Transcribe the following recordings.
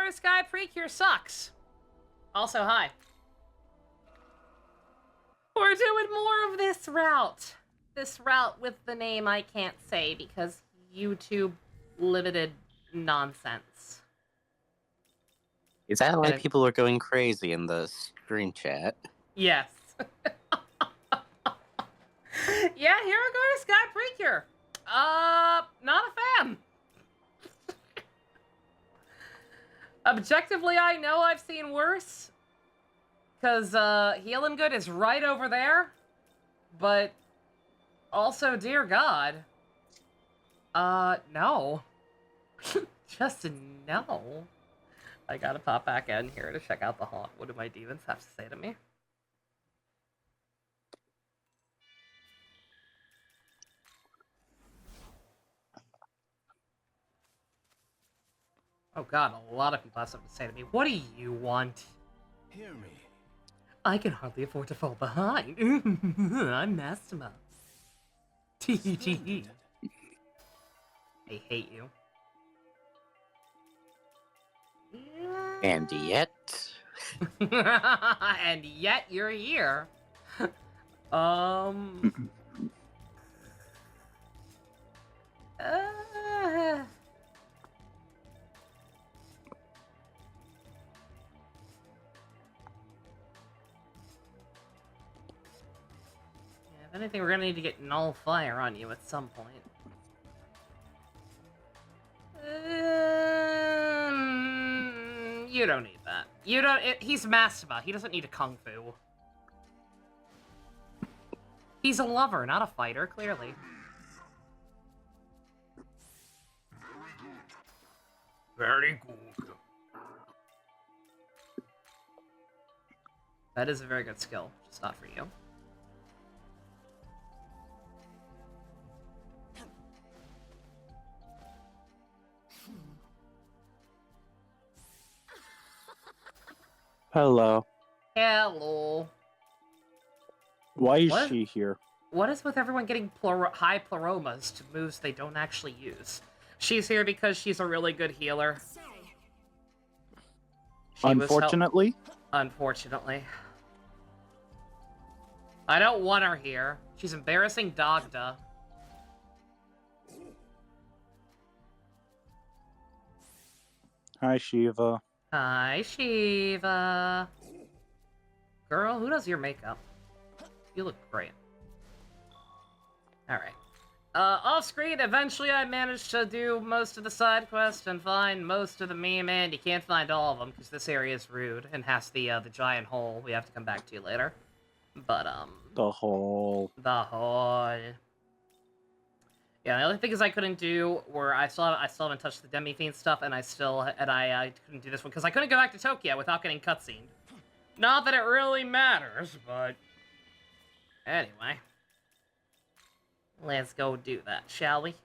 Garter Sky Precure sucks. Also, hi. We're doing more of this route. This route with the name I can't say because YouTube limited nonsense. Is that why people are going crazy in the screen chat? Yes. Yeah, Hero Garter Sky Precure. Not a fan. Objectively, I know I've seen worse. Because Healing Good is right over there. But also, dear God. No. Just no. I gotta pop back in here to check out the haunt. What do my demons have to say to me? Oh god, a lot of people have something to say to me. What do you want? Hear me. I can hardly afford to fall behind. I'm Masterma. TGG. I hate you. And yet... And yet you're here. uh... If anything, we're gonna need to get Null Fire on you at some point. You don't need that. You don't. He's Mastaba. He doesn't need a Kung Fu. He's a lover, not a fighter, clearly. Very good. That is a very good skill, just not for you. Hello. Hello. Why is she here? What is with everyone getting high pleromas to moves they don't actually use? She's here because she's a really good healer. Unfortunately? Unfortunately. I don't want her here. She's embarrassing Dagda. Hi, Shiva. Hi, Shiva. Girl, who does your makeup? You look great. Alright. Off-screen, eventually I managed to do most of the side quests and find most of the meme, and you can't find all of them, because this area is rude, and has the giant hole we have to come back to later. But, The hole. The hole. Yeah, the only thing is I couldn't do were I still haven't touched the Demi-Fiend stuff, and I couldn't do this one because I couldn't go back to Tokyo without getting cutscened. Not that it really matters, but anyway, let's go do that, shall we?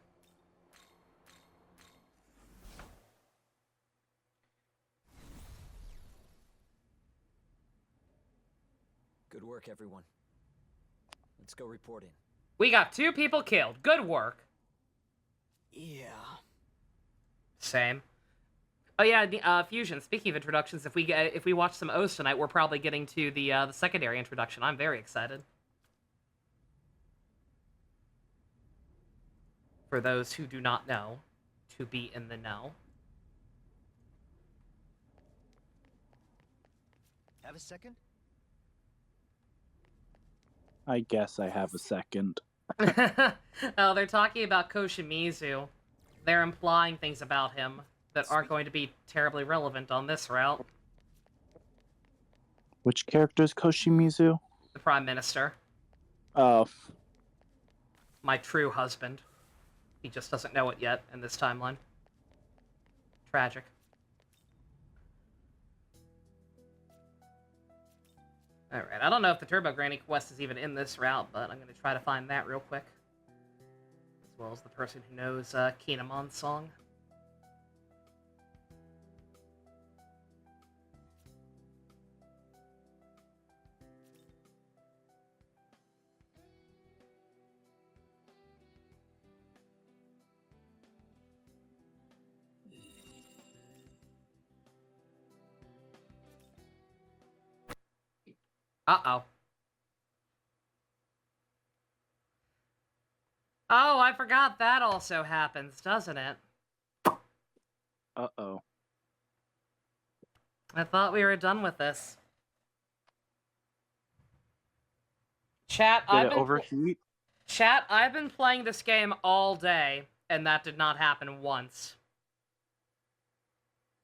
Good work, everyone. Let's go reporting. We got 2 people killed. Good work. Yeah. Same. Oh yeah, Fusion. Speaking of introductions, if we watch some O's tonight, we're probably getting to the secondary introduction. I'm very excited. For those who do not know, to be in the know. Have a second? I guess I have a second. Oh, they're talking about Koshimizu. They're implying things about him that aren't going to be terribly relevant on this route. Which character is Koshimizu? The Prime Minister. Oh. My true husband. He just doesn't know it yet in this timeline. Tragic. Alright, I don't know if the Turbo Granny quest is even in this route, but I'm going to try to find that real quick. As well as the person who knows Kinamon's song. Uh-oh. Oh, I forgot that also happens, doesn't it? Uh-oh. I thought we were done with this. Chat, Did it overheat? Chat, I've been playing this game all day, and that did not happen once.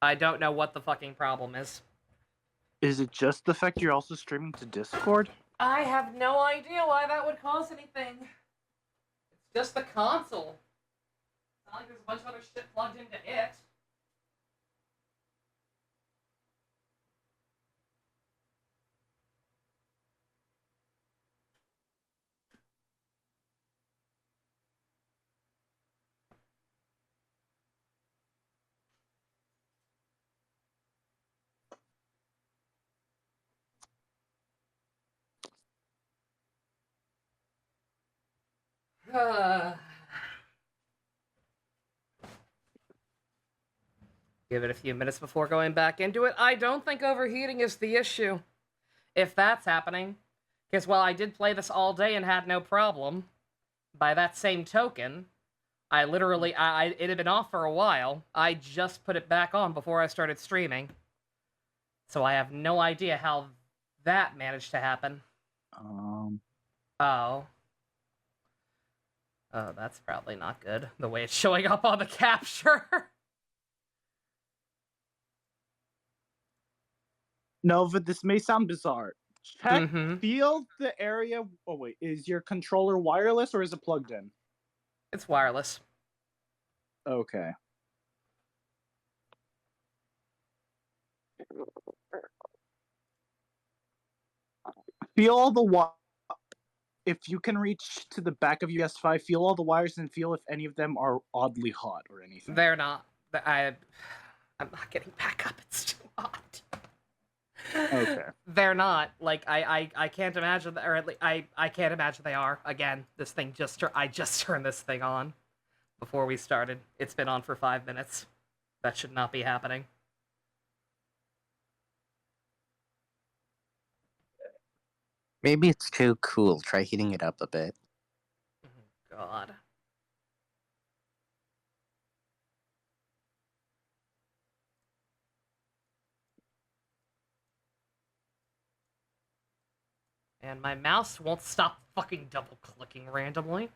I don't know what the fucking problem is. Is it just the fact you're also streaming to Discord? I have no idea why that would cause anything. It's just the console. It's not like there's a bunch of other shit plugged into it. Give it a few minutes before going back into it. I don't think overheating is the issue. If that's happening. Because, well, I did play this all day and had no problem. By that same token, I literally, it had been off for a while. I just put it back on before I started streaming. So I have no idea how that managed to happen. Oh. Oh, that's probably not good. The way it's showing up on the capture. No, but this may sound bizarre. Check, Mm-hmm. feel the area. Oh, wait. Is your controller wireless or is it plugged in? It's wireless. Okay. Feel all the if you can reach to the back of your PS5, feel all the wires and feel if any of them are oddly hot or anything. They're not. I'm not getting back up. It's too hot. Okay. They're not. Like, I can't imagine, or at least, I can't imagine they are. Again, this thing I just turned this thing on before we started. It's been on for 5 minutes. That should not be happening. Maybe it's too cool. Try heating it up a bit. Oh, God. And my mouse won't stop fucking double-clicking randomly.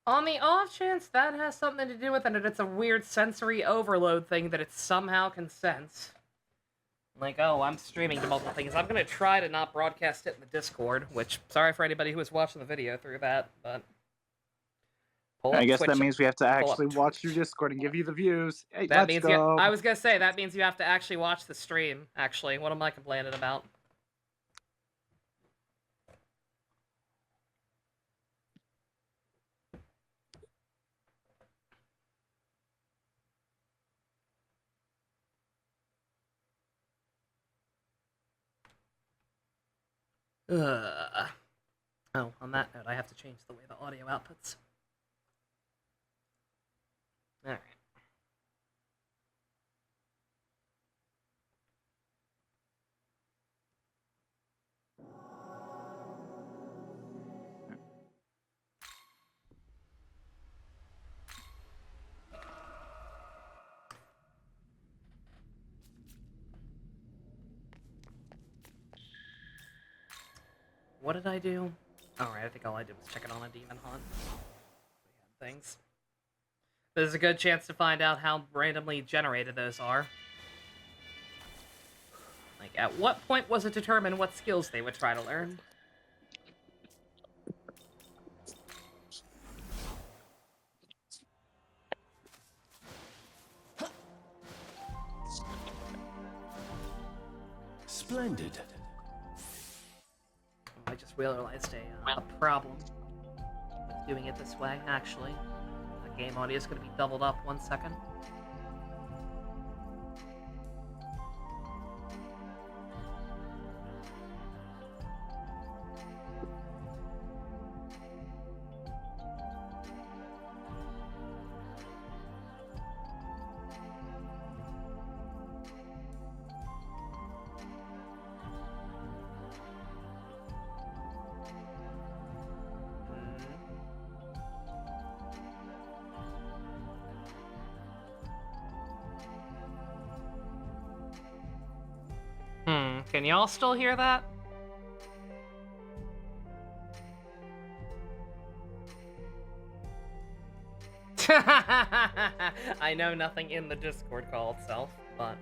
On the off chance that has something to do with it, and it's a weird sensory overload thing that it somehow can sense. Like, oh, I'm streaming to multiple things. I'm gonna try to not broadcast it in the Discord, which, sorry for anybody who was watching the video through that, but... I guess that means we have to actually watch your Discord and give you the views. Hey, that let's means go. I was gonna say, that means you have to actually watch the stream, actually. What am I complaining about? Ugh. Oh, on that note, I have to change the way the audio outputs. Alright. What did I do? Alright, I think all I did was check it on a demon hunt. Things. There's a good chance to find out how randomly generated those are. Like, at what point was it determined what skills they would try to learn? Splendid. I just realized a problem with doing it this way, actually. The game audio is going to be doubled up. 1 second. Can y'all still hear that? I know nothing in the Discord call itself, but...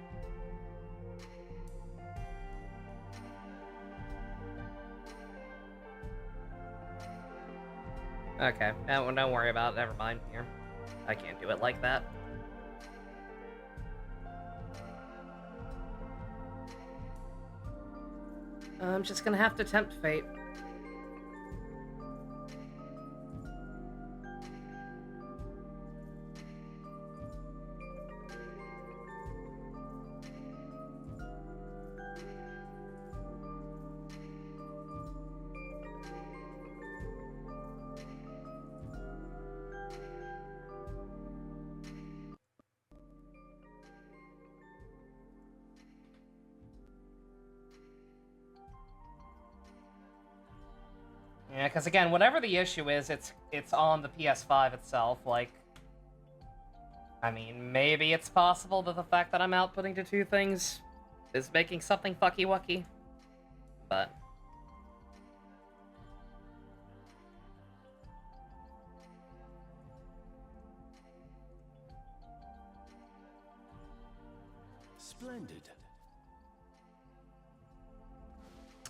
Okay, don't worry about it, never mind. Here. I can't do it like that. I'm just gonna have to tempt fate. Yeah, because again, whatever the issue is, it's on the PS5 itself. Like, I mean, maybe it's possible that the fact that I'm outputting to two things is making something fucky-wucky, but... Splendid.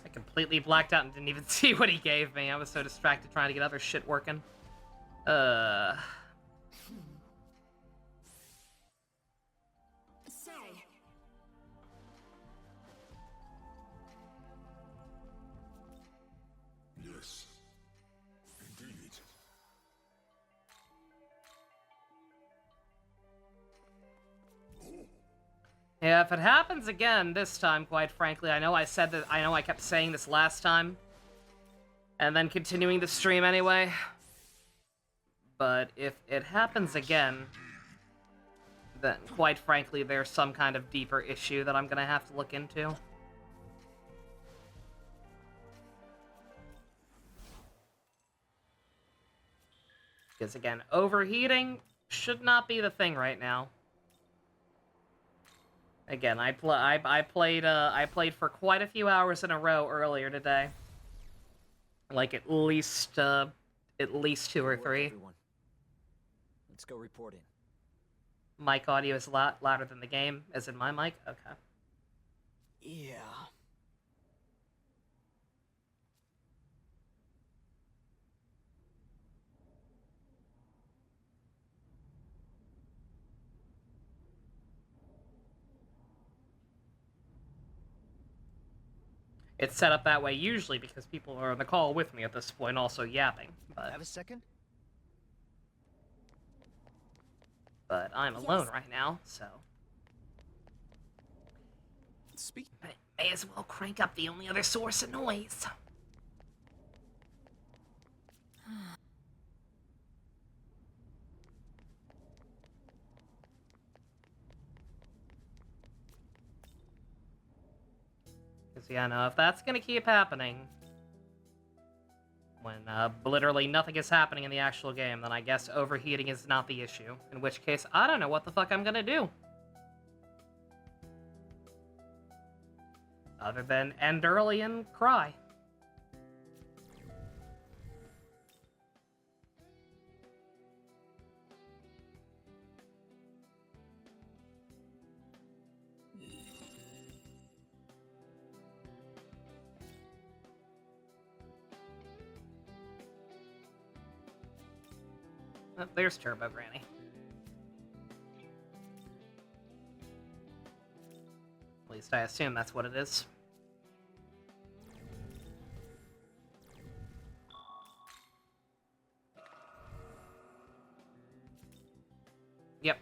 I completely blacked out and didn't even see what he gave me. I was so distracted trying to get other shit working. Say. Yes, indeed. Yeah, if it happens again this time, quite frankly, I know I kept saying this last time, and then continuing the stream anyway, but if it happens again, then quite frankly, there's some kind of deeper issue that I'm gonna have to look into. Because again, overheating should not be the thing right now. Again, I played for quite a few hours in a row earlier today. Like at least 2 or Good work, 3. everyone. Let's go reporting. Mic audio is a lot louder than the game, as in my mic. Okay. Yeah. It's set up that way usually because people are on the call with me at this point, also yapping. Have a second? But I'm alone right now, so Speak. I may as well crank up the only other source of noise. Because, yeah, no, if that's gonna keep happening, when literally nothing is happening in the actual game, then I guess overheating is not the issue. In which case, I don't know what the fuck I'm gonna do. Other than end early and cry. Oh, there's Turbo Granny. At least I assume that's what it is. Yep.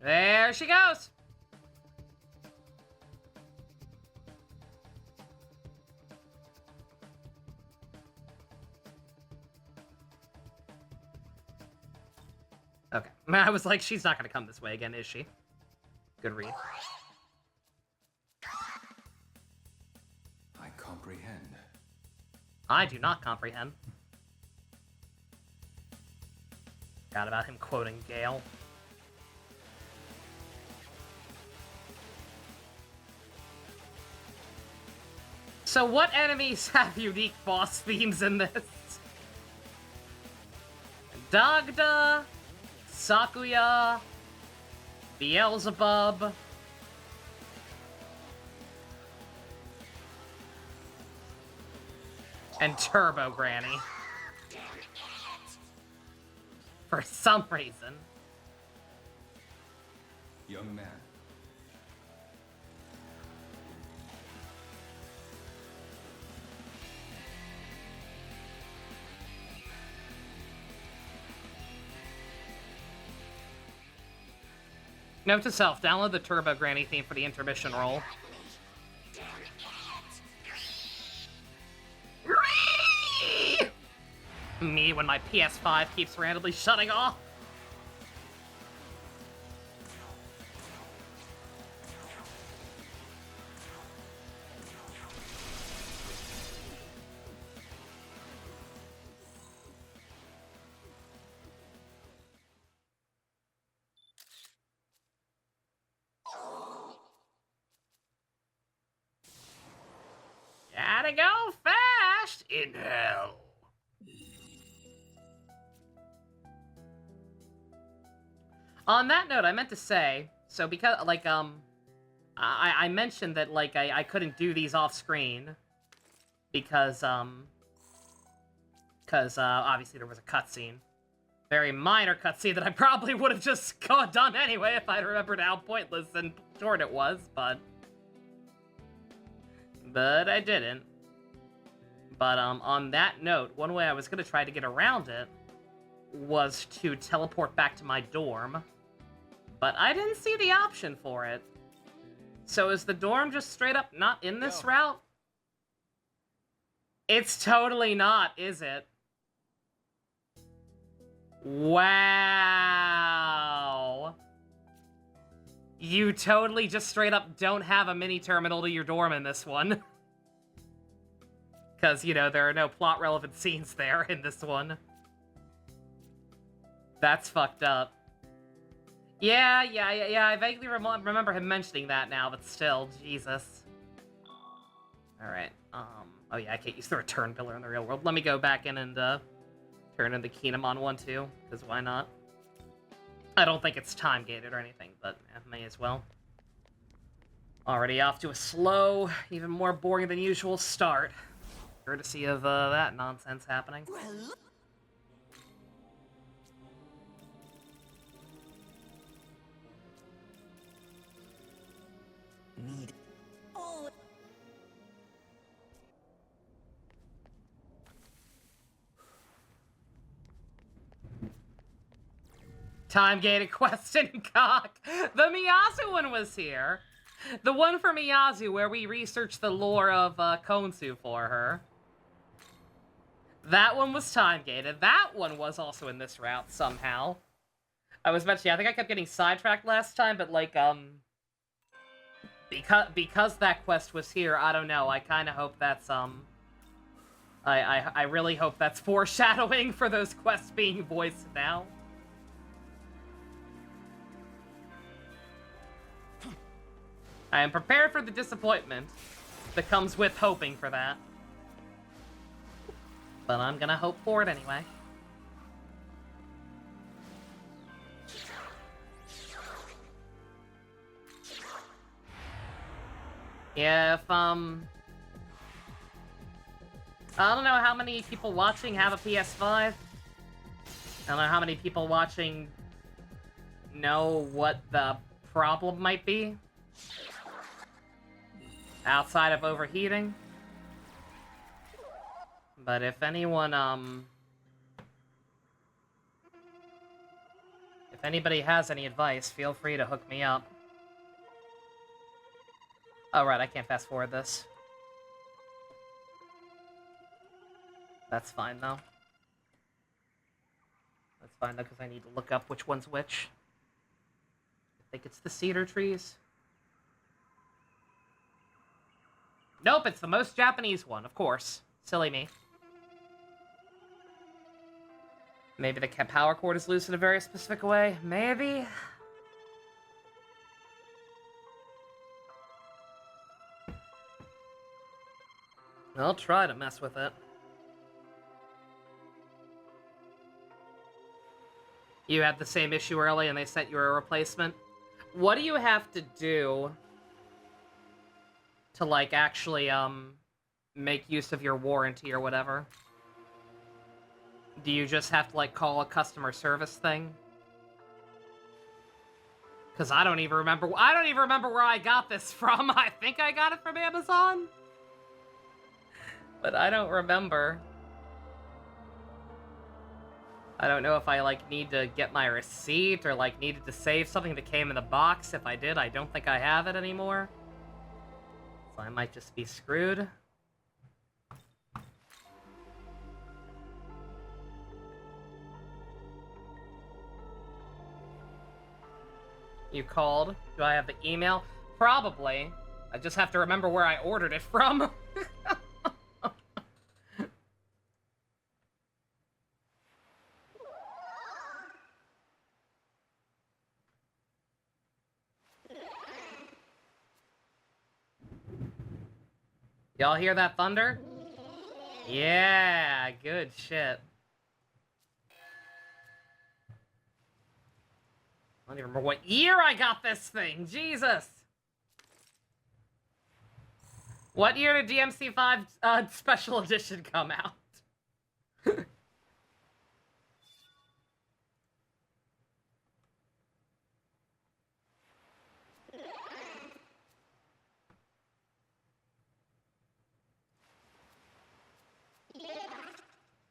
There she goes! Okay. I was like, she's not gonna come this way again, is she? Good read. I comprehend. I do not comprehend. Forgot about him quoting Gale. So what enemies have unique boss themes in this? Dagda, Sakuya, Beelzebub, and Turbo Granny. For some reason. Young man. Note to self, download the Turbo Granny theme for the intermission roll. Me when my PS5 keeps randomly shutting off. Gotta go fast in hell. On that note, I meant to say, so because, like, I mentioned that, like, I couldn't do these off-screen because, obviously there was a cutscene. Very minor cutscene that I probably would have just done anyway if I'd remembered how pointless and short it was, but I didn't. But, on that note, one way I was gonna try to get around it was to teleport back to my dorm, but I didn't see the option for it. So is the dorm just straight up not in this route? It's totally not, is it? Wow. You totally just straight up don't have a mini terminal to your dorm in this one. Because, you know, there are no plot relevant scenes there in this one. That's fucked up. Yeah, I vaguely remember him mentioning that now, but still, Jesus. Alright, oh yeah, I can't use the return pillar in the real world. Let me go back in and, turn in the Kinemon one, too, because why not? I don't think it's time-gated or anything, but may as well. Already off to a slow, even more boring than usual start. Courtesy of, that nonsense happening. Need. Oh. Time-gated quest in CoC. The Miyazu one was here. The one for Miyazu where we researched the lore of Konsu for her. That one was time-gated. That one was also in this route somehow. I was mentioning, I think I kept getting sidetracked last time, but like, because that quest was here, I don't know, I kind of hope that's, I really hope that's foreshadowing for those quests being voiced now. I am prepared for the disappointment that comes with hoping for that. But I'm gonna hope for it anyway. Yeah, if, I don't know how many people watching have a PS5. I don't know how many people watching know what the problem might be. Outside of overheating. But if anyone, if anybody has any advice, feel free to hook me up. Oh, right, I can't fast forward this. That's fine, though. That's fine though, because I need to look up which one's which. I think it's the cedar trees. Nope, it's the most Japanese one, of course. Silly me. Maybe the power cord is loose in a very specific way. Maybe? I'll try to mess with it. You had the same issue early and they sent you a replacement? What do you have to do to, like, actually, make use of your warranty or whatever? Do you just have to, like, call a customer service thing? Because I don't even remember where I got this from. I think I got it from Amazon? But I don't remember. I don't know if I, like, need to get my receipt or, like, needed to save something that came in the box. If I did, I don't think I have it anymore. So I might just be screwed. You called? Do I have the email? Probably. I just have to remember where I ordered it from. Y'all hear that thunder? Yeah, good shit. I don't even remember what year I got this thing. Jesus. What year did DMC5 Special Edition come out?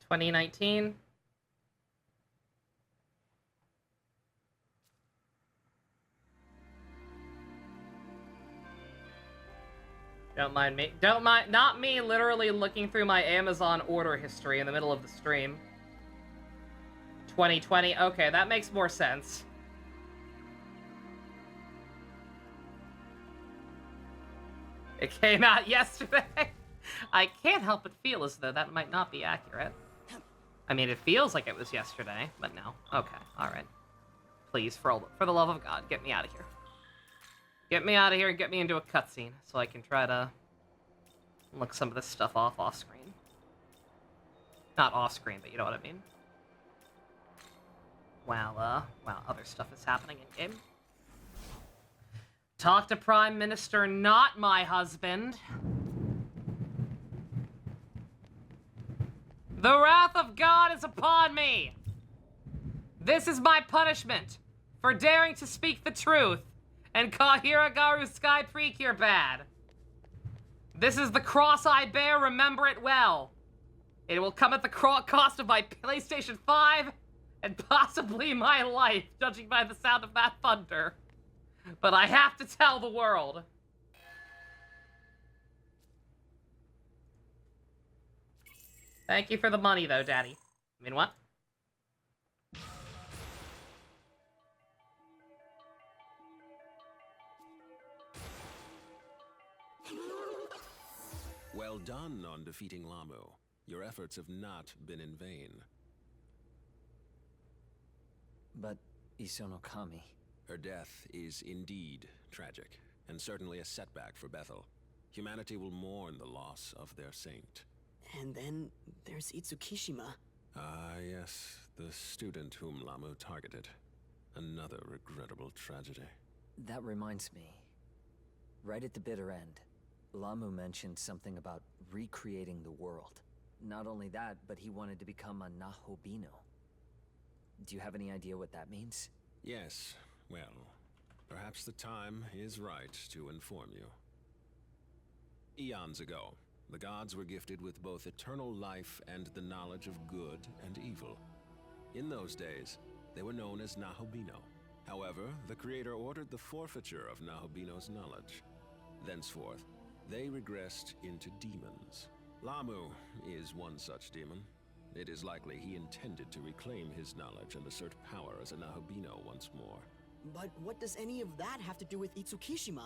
2019. Don't mind me. Not me literally looking through my Amazon order history in the middle of the stream. 2020. Okay, that makes more sense. It came out yesterday. I can't help but feel as though that might not be accurate. I mean, it feels like it was yesterday, but no. Okay, alright. Please, for the love of God, get me out of here. Get me out of here and get me into a cutscene so I can try to look some of this stuff off-screen. Not off-screen, but you know what I mean. While other stuff is happening in-game. Talk to Prime Minister, not my husband. The wrath of God is upon me! This is my punishment for daring to speak the truth and call Hiragaru Sky Precure bad. This is the cross I bear, remember it well. It will come at the cost of my PlayStation 5 and possibly my life, judging by the sound of that thunder. But I have to tell the world. Thank you for the money, though, Daddy. I mean, what? Well done on defeating Lamu. Your efforts have not been in vain. But Isonokami... Her death is indeed tragic, and certainly a setback for Bethel. Humanity will mourn the loss of their saint. And then there's Itsukishima. Ah, yes, the student whom Lamu targeted. Another regrettable tragedy. That reminds me. Right at the bitter end, Lamu mentioned something about recreating the world. Not only that, but he wanted to become a Nahobino. Do you have any idea what that means? Yes, well, perhaps the time is right to inform you. Eons ago, the gods were gifted with both eternal life and the knowledge of good and evil. In those days, they were known as Nahobino. However, the Creator ordered the forfeiture of Nahobino's knowledge. Thenceforth, they regressed into demons. Lamu is one such demon. it is likely he intended to reclaim his knowledge and assert power as a Nahobino once more. But what does any of that have to do with Itsukishima?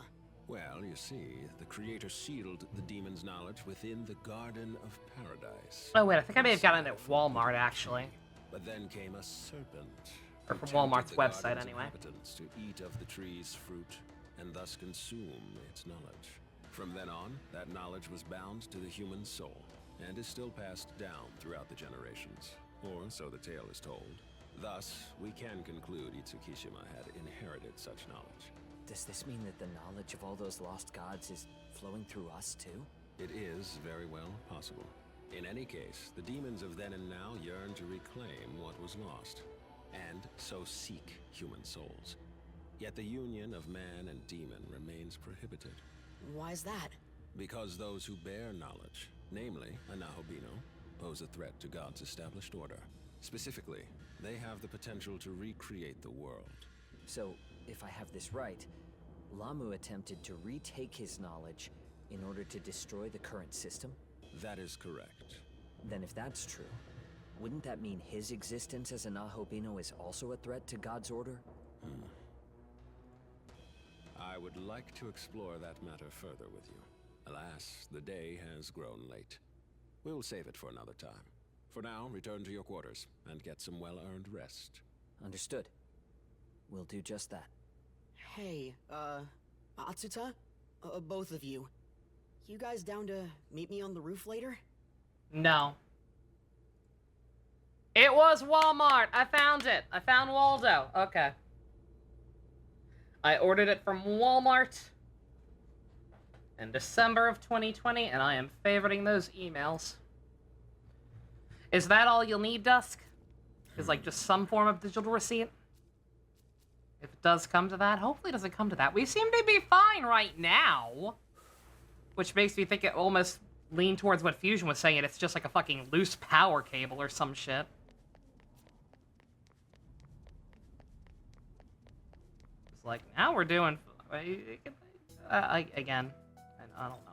Well, you see, the creator sealed the demon's knowledge within the Garden of Paradise. Oh wait, I think I may have gotten it at Walmart actually. But then came a serpent. Or who from tempted Walmart's the website, garden's anyway. inhabitants to eat of the tree's fruit and thus consume its knowledge. From then on, that knowledge was bound to the human soul and is still passed down throughout the generations, or so the tale is told. Thus, we can conclude Itsukishima had inherited such knowledge. Does this mean that the knowledge of all those lost gods is flowing through us too? It is very well possible. In any case, the demons of then and now yearn to reclaim what was lost, and so seek human souls. Yet the union of man and demon remains prohibited. Why is that? Because those who bear knowledge, namely a Nahobino, pose a threat to God's established order. Specifically, they have the potential to recreate the world. So, if I have this right, Lamu attempted to retake his knowledge in order to destroy the current system? That is correct. Then if that's true, wouldn't that mean his existence as a Nahobino is also a threat to God's order? I would like to explore that matter further with you. Alas, the day has grown late. We'll save it for another time. For now, return to your quarters and get some well-earned rest. Understood. We'll do just that. Hey, Atsuta? Both of you. You guys down to meet me on the roof later? No. It was Walmart. I found it. I found Waldo. Okay. I ordered it from Walmart in December of 2020, and I am favoriting those emails. Is that all you'll need, Dusk? Is like just some form of digital receipt? If it does come to that, hopefully it doesn't come to that. We seem to be fine right now. Which makes me think it almost lean towards what Fusion was saying, it's just like a fucking loose power cable or some shit. It's like, now we're doing... again, I don't know.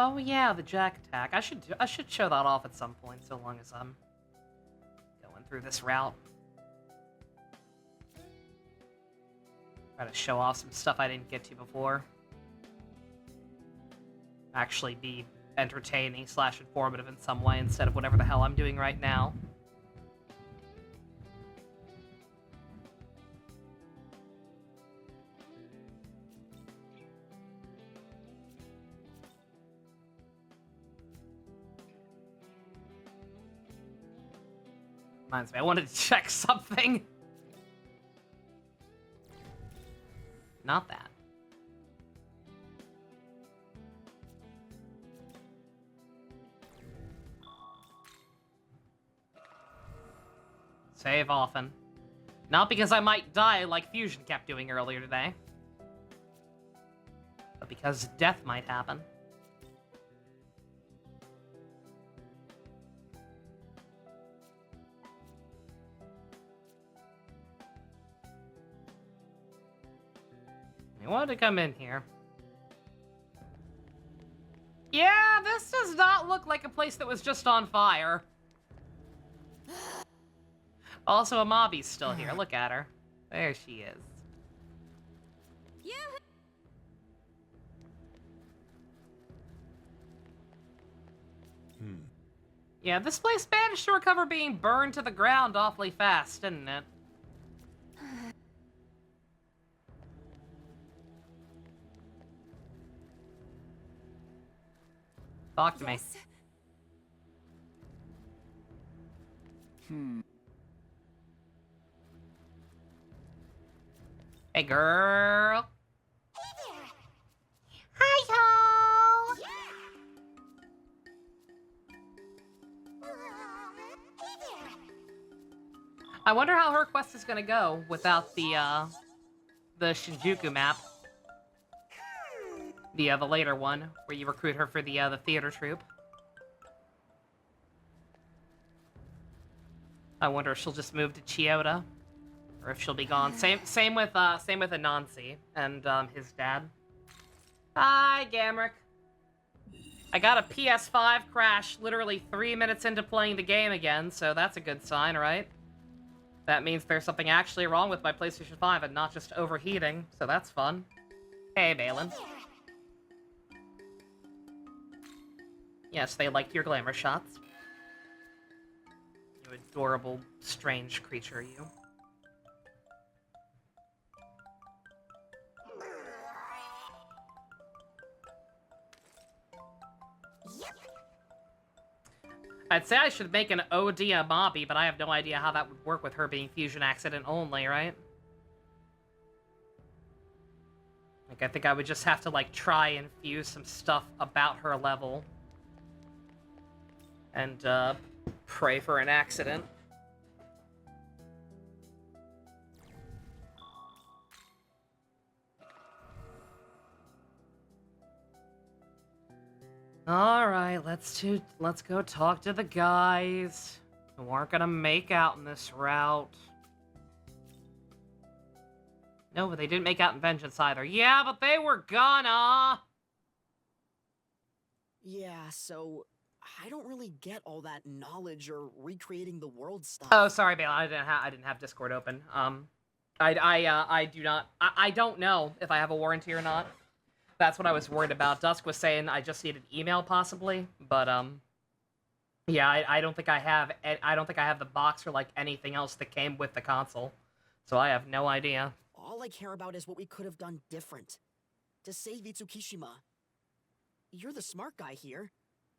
Oh yeah, the jack attack. I should show that off at some point, so long as I'm going through this route. Try to show off some stuff I didn't get to before. Actually be entertaining / informative in some way instead of whatever the hell I'm doing right now. Reminds me, I wanted to check something. Not that. Save often. Not because I might die like Fusion kept doing earlier today, but because death might happen. I wanted to come in here. Yeah, this does not look like a place that was just on fire. Also, Amabi's still here. Look at her. There she is. Yeah. Yeah, this place managed to recover being burned to the ground awfully fast, didn't it? Talk to me. Hey, girl. Hey there. Hi, ho. Hey there. I wonder how her quest is gonna go without the Shinjuku map. The later one, where you recruit her for the theater troupe. I wonder if she'll just move to Chiyoda, or if she'll be gone. Same with Anansi and his dad. Hi, Gamrick. I got a PS5 crash literally 3 minutes into playing the game again, so that's a good sign, right? That means there's something actually wrong with my PlayStation 5 and not just overheating, so that's fun. Hey, Balin. Yes, they liked your glamour shots. You adorable, strange creature, you. I'd say I should make an OD a Mobby, but I have no idea how that would work with her being fusion accident only, right? Like, I think I would just have to, like, try and fuse some stuff about her level. And, pray for an accident. Alright, let's go talk to the guys who aren't gonna make out in this route. No, but they didn't make out in Vengeance either. Yeah, but they were gonna! Yeah, so I don't really get all that knowledge or recreating the world stuff. Oh, sorry, Bale. I didn't have Discord open. I don't know if I have a warranty or not. That's what I was worried about. Dusk was saying I just needed email possibly, but yeah, I don't think I have. I don't think I have the box or like anything else that came with the console, so I have no idea. All I care about is what we could have done different to save Itsukishima. You're the smart guy here.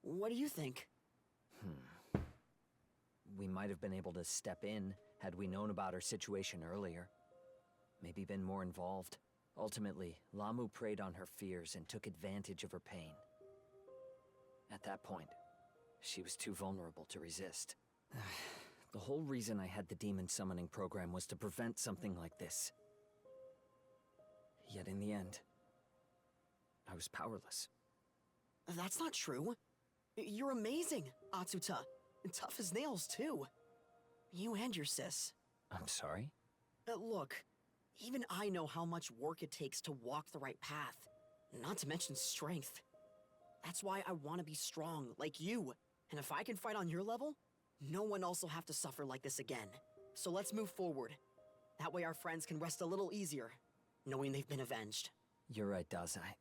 What do you think? We might have been able to step in had we known about her situation earlier. Maybe been more involved. Ultimately, Lamu preyed on her fears and took advantage of her pain. At that point, she was too vulnerable to resist. The whole reason I had the demon summoning program was to prevent something like this. Yet in the end, I was powerless. That's not true. You're amazing, Atsuta. And tough as nails, too. You and your sis. I'm sorry? Look, even I know how much work it takes to walk the right path. Not to mention strength. That's why I want to be strong, like you. And if I can fight on your level, no one else will have to suffer like this again. So let's move forward. That way our friends can rest a little easier, knowing they've been avenged. You're right, Dazai.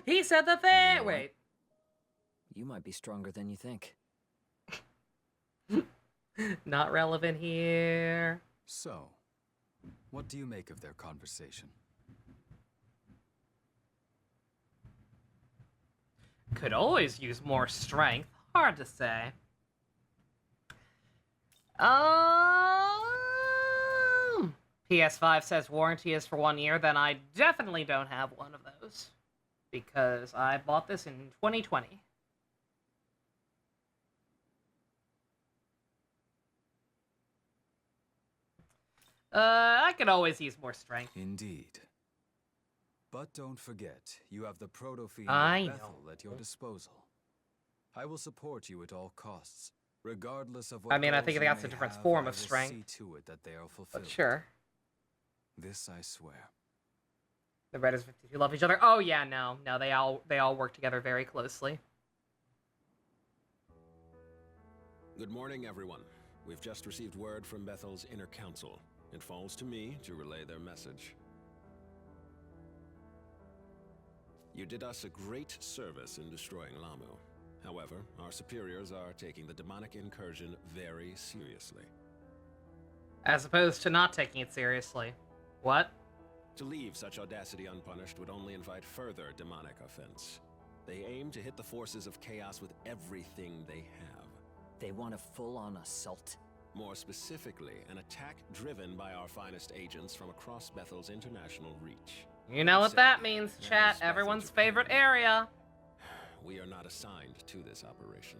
He said the thing! You know Wait. You might be stronger than you think. Not relevant here. So, what do you make of their conversation? Could always use more strength. Hard to say. PS5 says warranty is for 1 year, then I definitely don't have one of those. Because I bought this in 2020. I could always use more strength. Indeed. But don't forget, you have the proto-fiend I Bethel know. at your disposal. I will support you at all costs, regardless of what I mean, I goals think you that's may a different have, form I of will strength. see to it that they are fulfilled. But sure. This I swear. The Red is 52 love each other. Oh yeah, no. They all work together very closely. Good morning, everyone. We've just received word from Bethel's inner council. It falls to me to relay their message. You did us a great service in destroying Lamu. However, our superiors are taking the demonic incursion very seriously. As opposed to not taking it seriously. What? To leave such audacity unpunished would only invite further demonic offense. They aim to hit the forces of chaos with everything they have. They want a full-on assault? More specifically, an attack driven by our finest agents from across Bethel's international reach. You know what that means, chat. Everyone's favorite area. We are not assigned to this operation.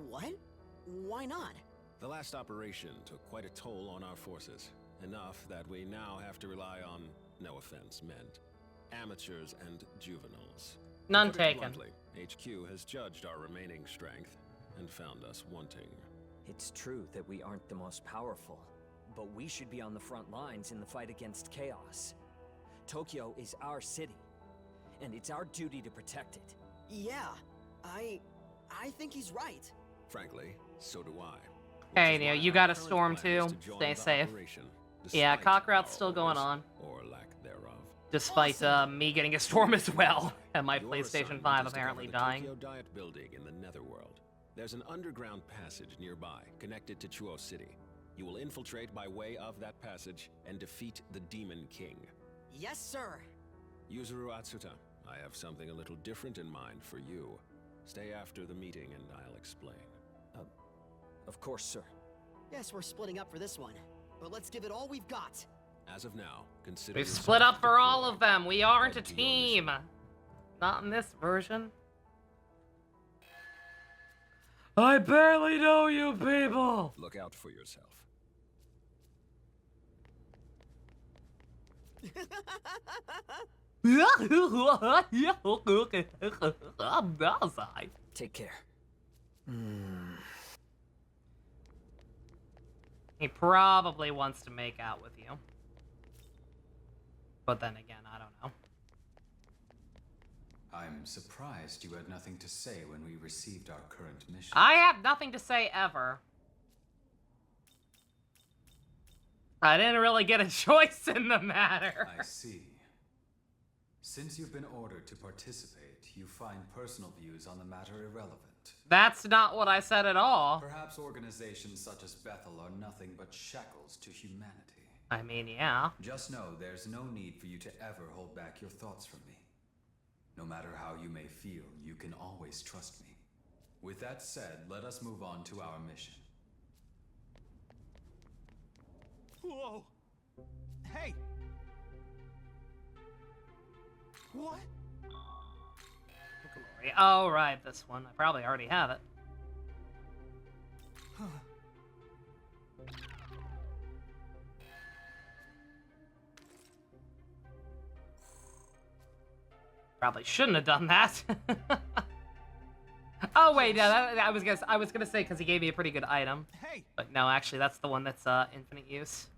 What? Why not? The last operation took quite a toll on our forces. Enough that we now have to rely on, no offense meant, amateurs and juveniles. None To put it taken. bluntly, HQ has judged our remaining strength and found us wanting. It's true that we aren't the most powerful, But we should be on the front lines in the fight against chaos. Tokyo is our city, and it's our duty to protect it. Yeah, I think he's right. Frankly, so do I. Hey, Which is Neo, why you our got a current storm plan is too. to join Stay the safe. operation, Yeah, despite cock route's our still going orders, on. or lack thereof. Despite me getting a storm as well, and my Your PlayStation assignment 5 is to apparently cover the dying. Tokyo Diet building in the Netherworld. There's an underground passage nearby, connected to Chuo City. You will infiltrate by way of that passage and defeat the Demon King. Yes, sir. Yuzuru Atsuta, I have something a little different in mind for you. Stay after the meeting and I'll explain. Of course, sir. Yes, we're splitting up for this one, but let's give it all we've got. As of now, consider We've yourself split up for all deployed. of them. We aren't a Head to your team. mission. Not in this version. I barely know you people. Look out for yourself. Take care. He probably wants to make out with you. But then again, I don't know. I'm surprised you had nothing to say when we received our current mission. I have nothing to say ever. I didn't really get a choice in the matter. I see. Since you've been ordered to participate, you find personal views on the matter irrelevant. That's not what I said at all. Perhaps organizations such as Bethel are nothing but shackles to humanity. I mean, yeah. Just know there's no need for you to ever hold back your thoughts from me. No matter how you may feel, you can always trust me. With that said, let us move on to our mission. Whoa! Hey! What? Oh, right, this one. I probably already have it. Probably shouldn't have done that. Oh wait, yeah, I was gonna say because he gave me a pretty good item. Hey! But no, actually, that's the one that's infinite use.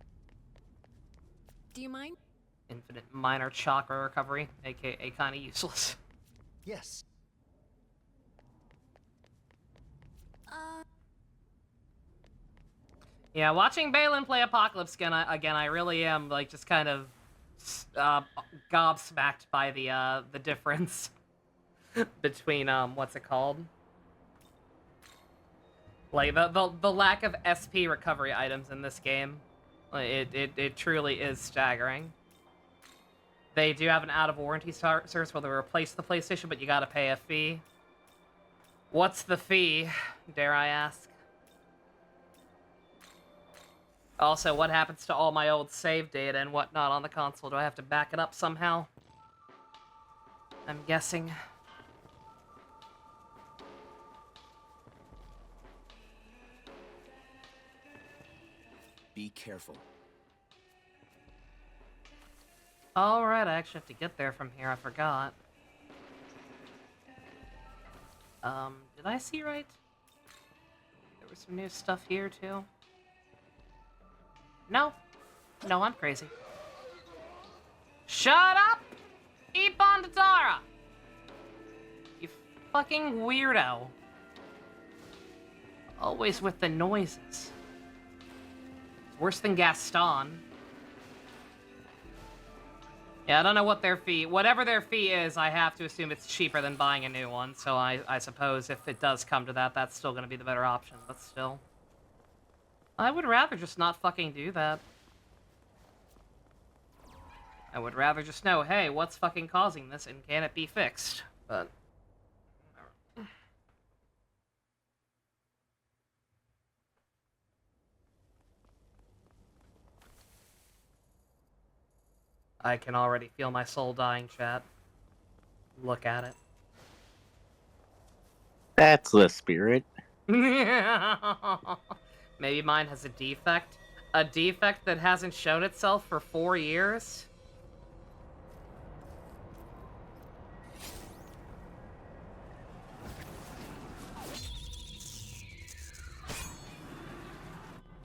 Do you mind? Infinite minor chakra recovery, aka kind of useless. Yes. Yeah, watching Balin play Apocalypse again, I really am like just kind of gobsmacked by the difference between what's it called? Like the lack of SP recovery items in this game. It truly is staggering. They do have an out of warranty service where they replace the PlayStation, but you gotta pay a fee. What's the fee, dare I ask? Also, what happens to all my old save data and whatnot on the console? Do I have to back it up somehow? I'm guessing. Be careful. Alright, I actually have to get there from here, I forgot. Did I see right? There was some new stuff here, too. No. No, I'm crazy. Shut up! Ippon Tatara! You fucking weirdo. Always with the noises. It's worse than Gaston. Yeah, I don't know what their fee... Whatever their fee is, I have to assume it's cheaper than buying a new one. So I suppose if it does come to that, that's still going to be the better option. But still. I would rather just not fucking do that. I would rather just know, hey, what's fucking causing this and can it be fixed? But... I can already feel my soul dying, chat. Look at it. That's the spirit. Maybe mine has a defect? A defect that hasn't shown itself for 4 years?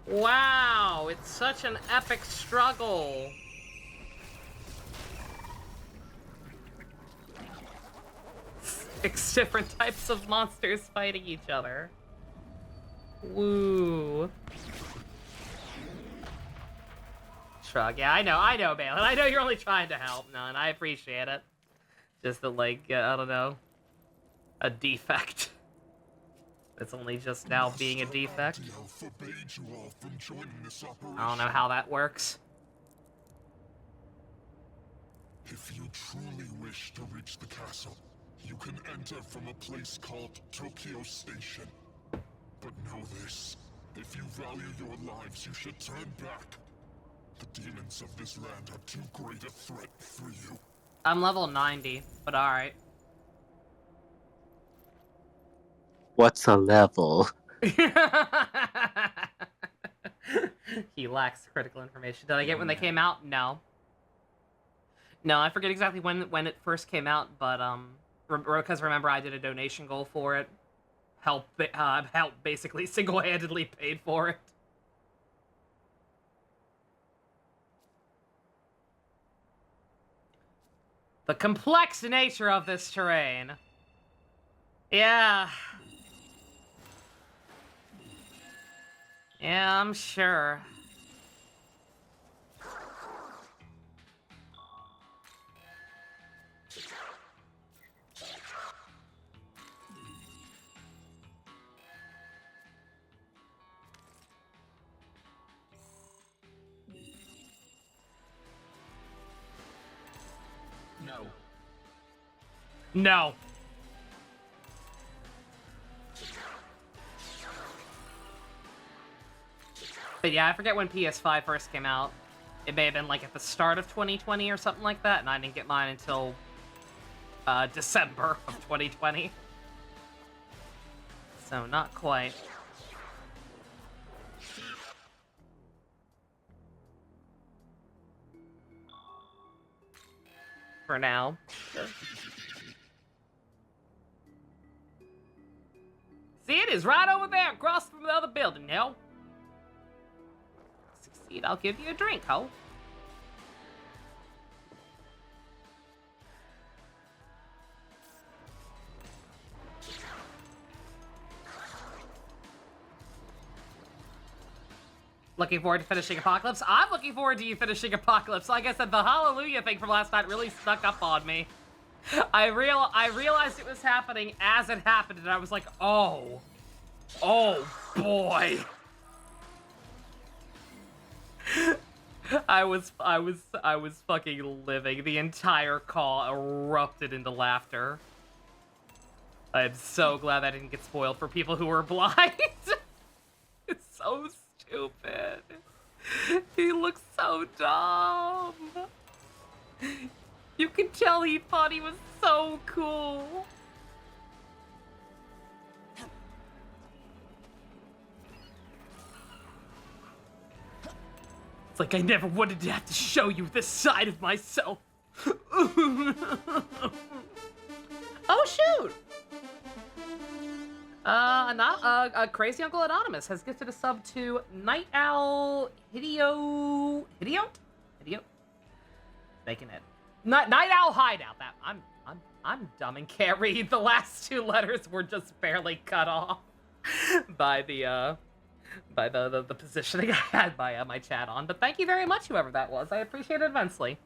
Wow, it's such an epic struggle. Six different types of monsters fighting each other. Woo. Shrug. Yeah, I know, Balin. I know you're only trying to help, and I appreciate it. Just that, like, I don't know, a defect. It's only just now being a defect. I don't know how that works. If you truly wish to reach the castle, you can enter from a place called Tokyo Station. But know this, if you value your lives, you should turn back. The demons of this land are too great a threat for you. I'm level 90, but alright. What's a level? He lacks critical information. Did I get when they came out? No. No, I forget exactly when it first came out, but because remember I did a donation goal for it. Help basically single-handedly paid for it. The complex nature of this terrain. Yeah. Yeah, I'm sure. No. No. But yeah, I forget when PS5 first came out. It may have been like at the start of 2020 or something like that, and I didn't get mine until December of 2020. So not quite. For now. See, it is right over there, across from the other building, now. Succeed, I'll give you a drink, ho. Looking forward to finishing Apocalypse. I'm looking forward to you finishing Apocalypse. Like I said, the Hallelujah thing from last night really snuck up on me. I realized it was happening as it happened, and I was like, oh boy. I was fucking living. The entire call erupted into laughter. I'm so glad that didn't get spoiled for people who were blind. It's so stupid. He looks so dumb. You can tell he thought he was so cool. It's like I never wanted to have to show you this side of myself. Oh shoot! Crazy Uncle Anonymous has gifted a sub to Night Owl Hideote? Making it. Night Owl Hideout. That I'm dumb and can't read. The last two letters were just barely cut off by the positioning I had my chat on. But thank you very much, whoever that was. I appreciate it immensely.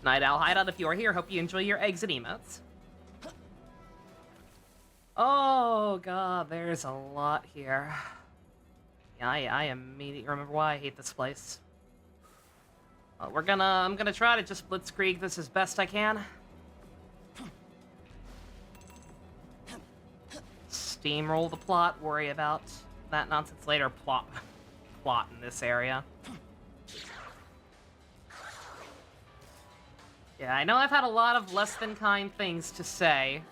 Night Owl Hideout, if you are here, hope you enjoy your eggs and emotes. Oh god, there's a lot here. Yeah, I immediately remember why I hate this place. I'm gonna try to just blitzkrieg this as best I can. Steamroll the plot, worry about that nonsense later. Plot in this area. Yeah, I know I've had a lot of less than kind things to say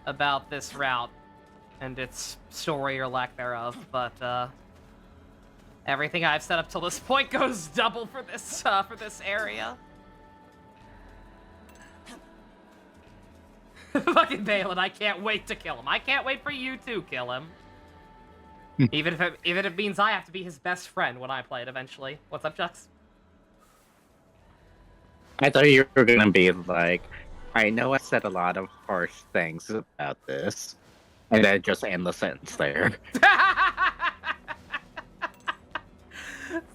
about this route and its story or lack thereof, but everything I've set up till this point goes double for this area. Fucking Balin, I can't wait to kill him. I can't wait for you to kill him. Even if it means I have to be his best friend when I play it eventually. What's up, Jux? I thought you were gonna be like, I know I said a lot of harsh things about this, and then just end the sentence there.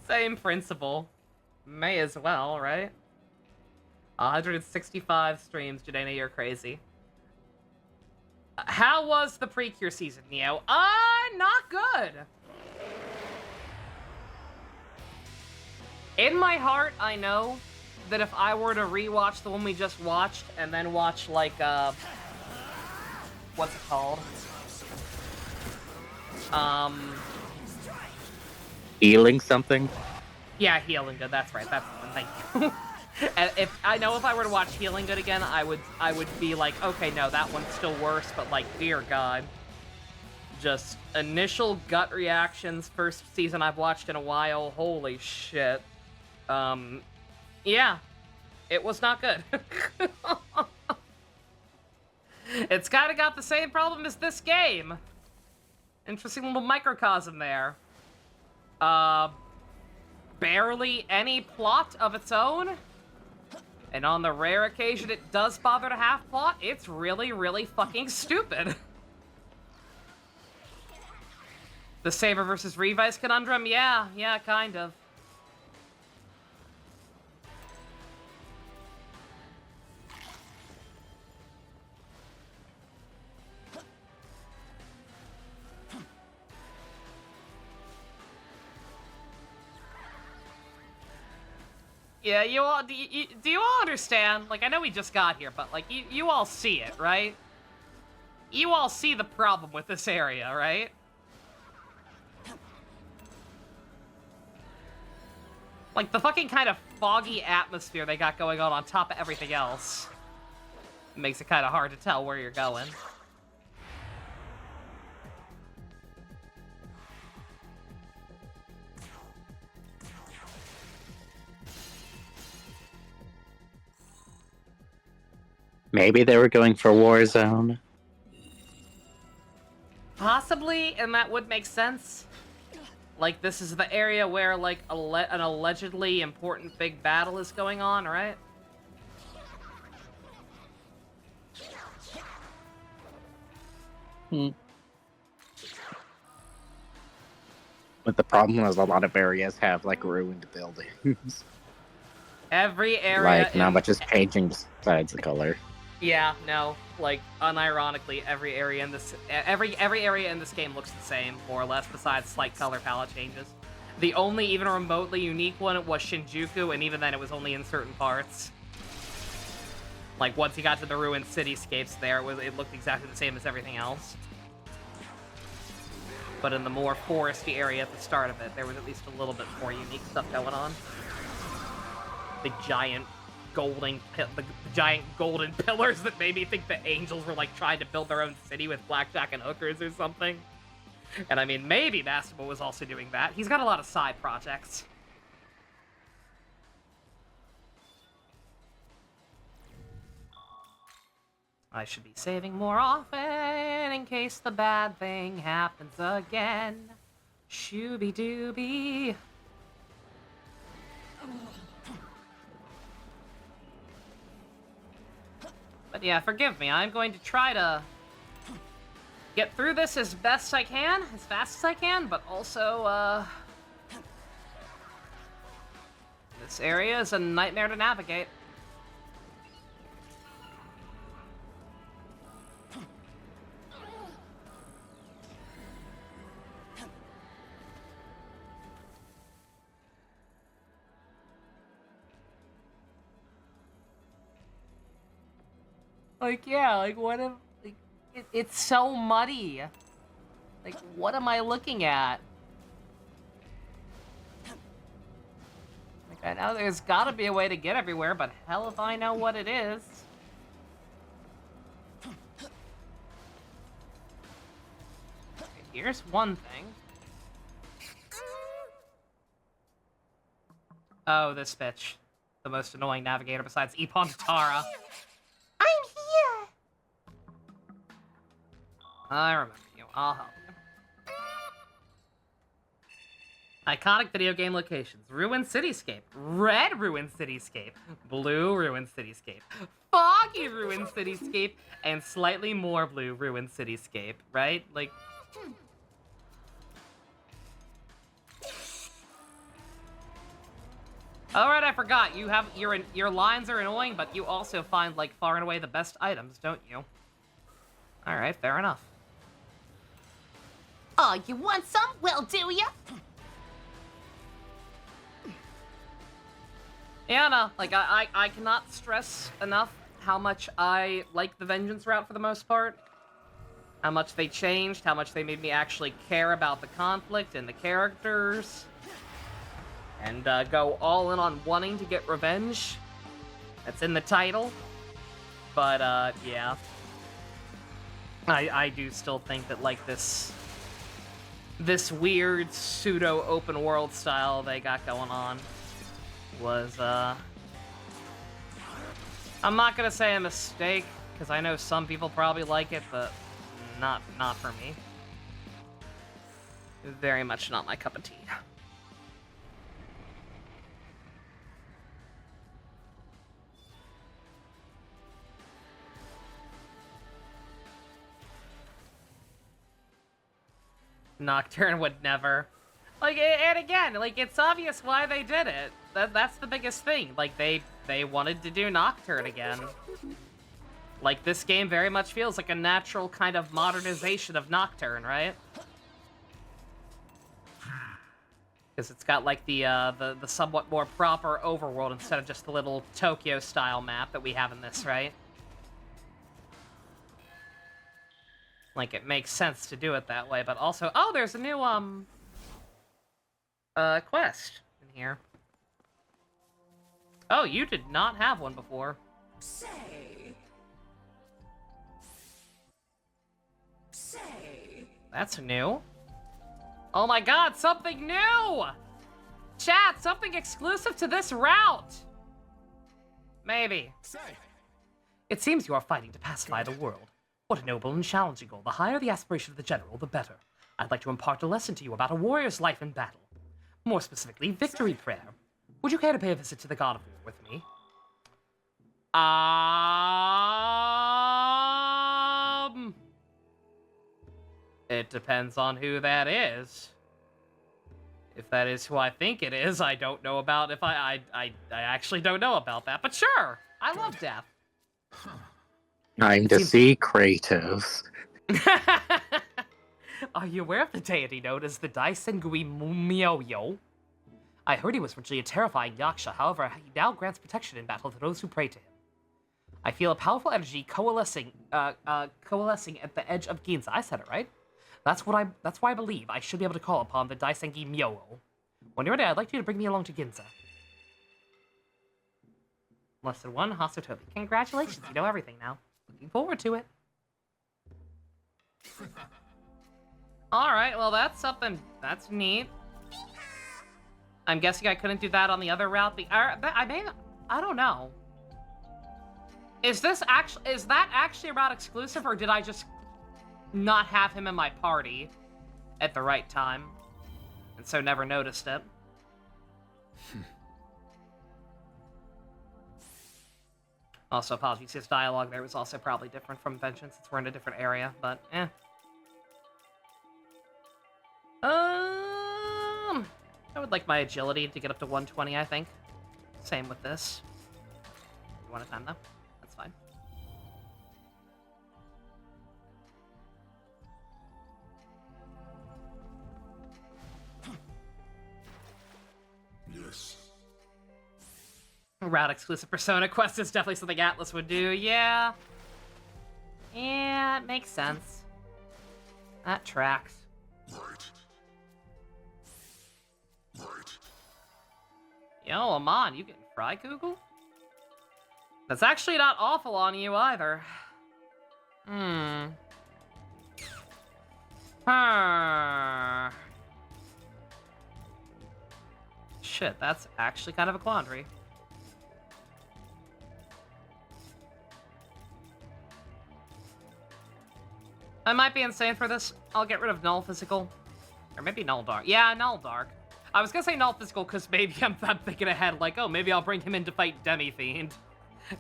Same principle. May as well, right? 165 streams, Jadena, you're crazy. How was the Precure season, Neo? Not good. In my heart, I know that if I were to rewatch the one we just watched and then watch, like, what's it called? Healing something? Yeah, Healing Good, that's right, that's the one, thank you. And if I were to watch Healing Good again, I would be like, okay, no, that one's still worse, but like, dear God. Just initial gut reactions, first season I've watched in a while, holy shit. Yeah. It was not good. It's kinda got the same problem as this game. Interesting little microcosm there. Barely any plot of its own. And on the rare occasion it does bother to have plot, it's really, really fucking stupid. The Saber versus Revice conundrum? Yeah, kind of. Yeah, you all, do you all understand? Like, I know we just got here, but, like, you all see it, right? You all see the problem with this area, right? Like, the fucking kind of foggy atmosphere they got going on top of everything else makes it kind of hard to tell where you're going. Maybe they were going for Warzone. Possibly, and that would make sense. Like, this is the area where, like, an allegedly important big battle is going on, right? But the problem is a lot of areas have, like, ruined buildings. Every area... Like, not much is changing besides the color. Yeah, no, like, unironically, every area in this area in this game looks the same, more or less, besides slight color palette changes. The only even remotely unique one was Shinjuku, and even then it was only in certain parts. Like, once you got to the ruined cityscapes there, it looked exactly the same as everything else. But in the more foresty area at the start of it, there was at least a little bit more unique stuff going on. The giant golden pillars that made me think the angels were like trying to build their own city with blackjack and hookers or something. And I mean, maybe Massimo was also doing that. He's got a lot of side projects. I should be saving more often in case the bad thing happens again. Shooby-dooby. But yeah, forgive me. I'm going to try to get through this as best I can, as fast as I can, but also, this area is a nightmare to navigate. Like, yeah, like, what if, like, it's so muddy. Like, what am I looking at? Like, I know there's gotta be a way to get everywhere, but hell if I know what it is. Okay, here's one thing. Oh, this bitch. The most annoying navigator besides Epon Tara. I'm here! I remember you. I'll help you. Iconic video game locations. Ruined Cityscape. Red Ruined Cityscape. Blue Ruined Cityscape. Foggy Ruined Cityscape. And slightly more blue Ruined Cityscape, right? Like... Alright, I forgot. You have your lines are annoying, but you also find, like, far and away the best items, don't you? Alright, fair enough. Oh, you want some? Well, do ya? Yeah, no, like, I cannot stress enough how much I like the Vengeance route for the most part. How much they changed, how much they made me actually care about the conflict and the characters. And go all in on wanting to get revenge. That's in the title. But, yeah. I do still think that, like, this weird pseudo-open world style they got going on was, I'm not gonna say a mistake, because I know some people probably like it, but not for me. Very much not my cup of tea. Nocturne would never. Like, and again, like, it's obvious why they did it. That's the biggest thing. Like, they wanted to do Nocturne again. Like, this game very much feels like a natural kind of modernization of Nocturne, right? Because it's got, like, the somewhat more proper overworld instead of just the little Tokyo-style map that we have in this, right? Like, it makes sense to do it that way, but also... Oh, there's a new, quest in here. Oh, you did not have one before. Say. That's new. Oh my god, something new! Chat, something exclusive to this route! Maybe. Say. It seems you are fighting to pacify the world. What a noble and challenging goal. The higher the aspiration of the general, the better. I'd like to impart a lesson to you about a warrior's life in battle. More specifically, victory prayer. Would you care to pay a visit to the God of War with me? It depends on who that is. If that is who I think it is, I don't know about if I actually don't know about that, but sure! I love death. Time to see Kratos. Are you aware of the deity known as the Daisengui Myoyo? I heard he was originally a terrifying yaksha, however, he now grants protection in battle to those who pray to him. I feel a powerful energy coalescing at the edge of Ginza. I said it right. That's why I believe I should be able to call upon the Daisengi Myoyo. When you're ready, I'd like you to bring me along to Ginza. Less than one, Hosotobi. Congratulations, you know everything now. Looking forward to it. Alright, well that's that's neat. I'm guessing I couldn't do that on the other route. I don't know. Is that actually a route exclusive, or did I just not have him in my party at the right time, and so never noticed it? Also, apologies, his dialogue there was also probably different from Vengeance, since we're in a different area, but eh. I would like my agility to get up to 120, I think. Same with this. One at a time, though. That's fine. Yes. Route exclusive Persona quest is definitely something Atlas would do, yeah. Yeah, it makes sense. That tracks. Right. Yo, Amon, you getting fry Google? That's actually not awful on you either. Shit, that's actually kind of a quandary. I might be insane for this. I'll get rid of Null Physical. Or maybe Null Dark. Yeah, Null Dark. I was gonna say null physical because maybe I'm thinking ahead, like, oh, maybe I'll bring him in to fight Demi Fiend.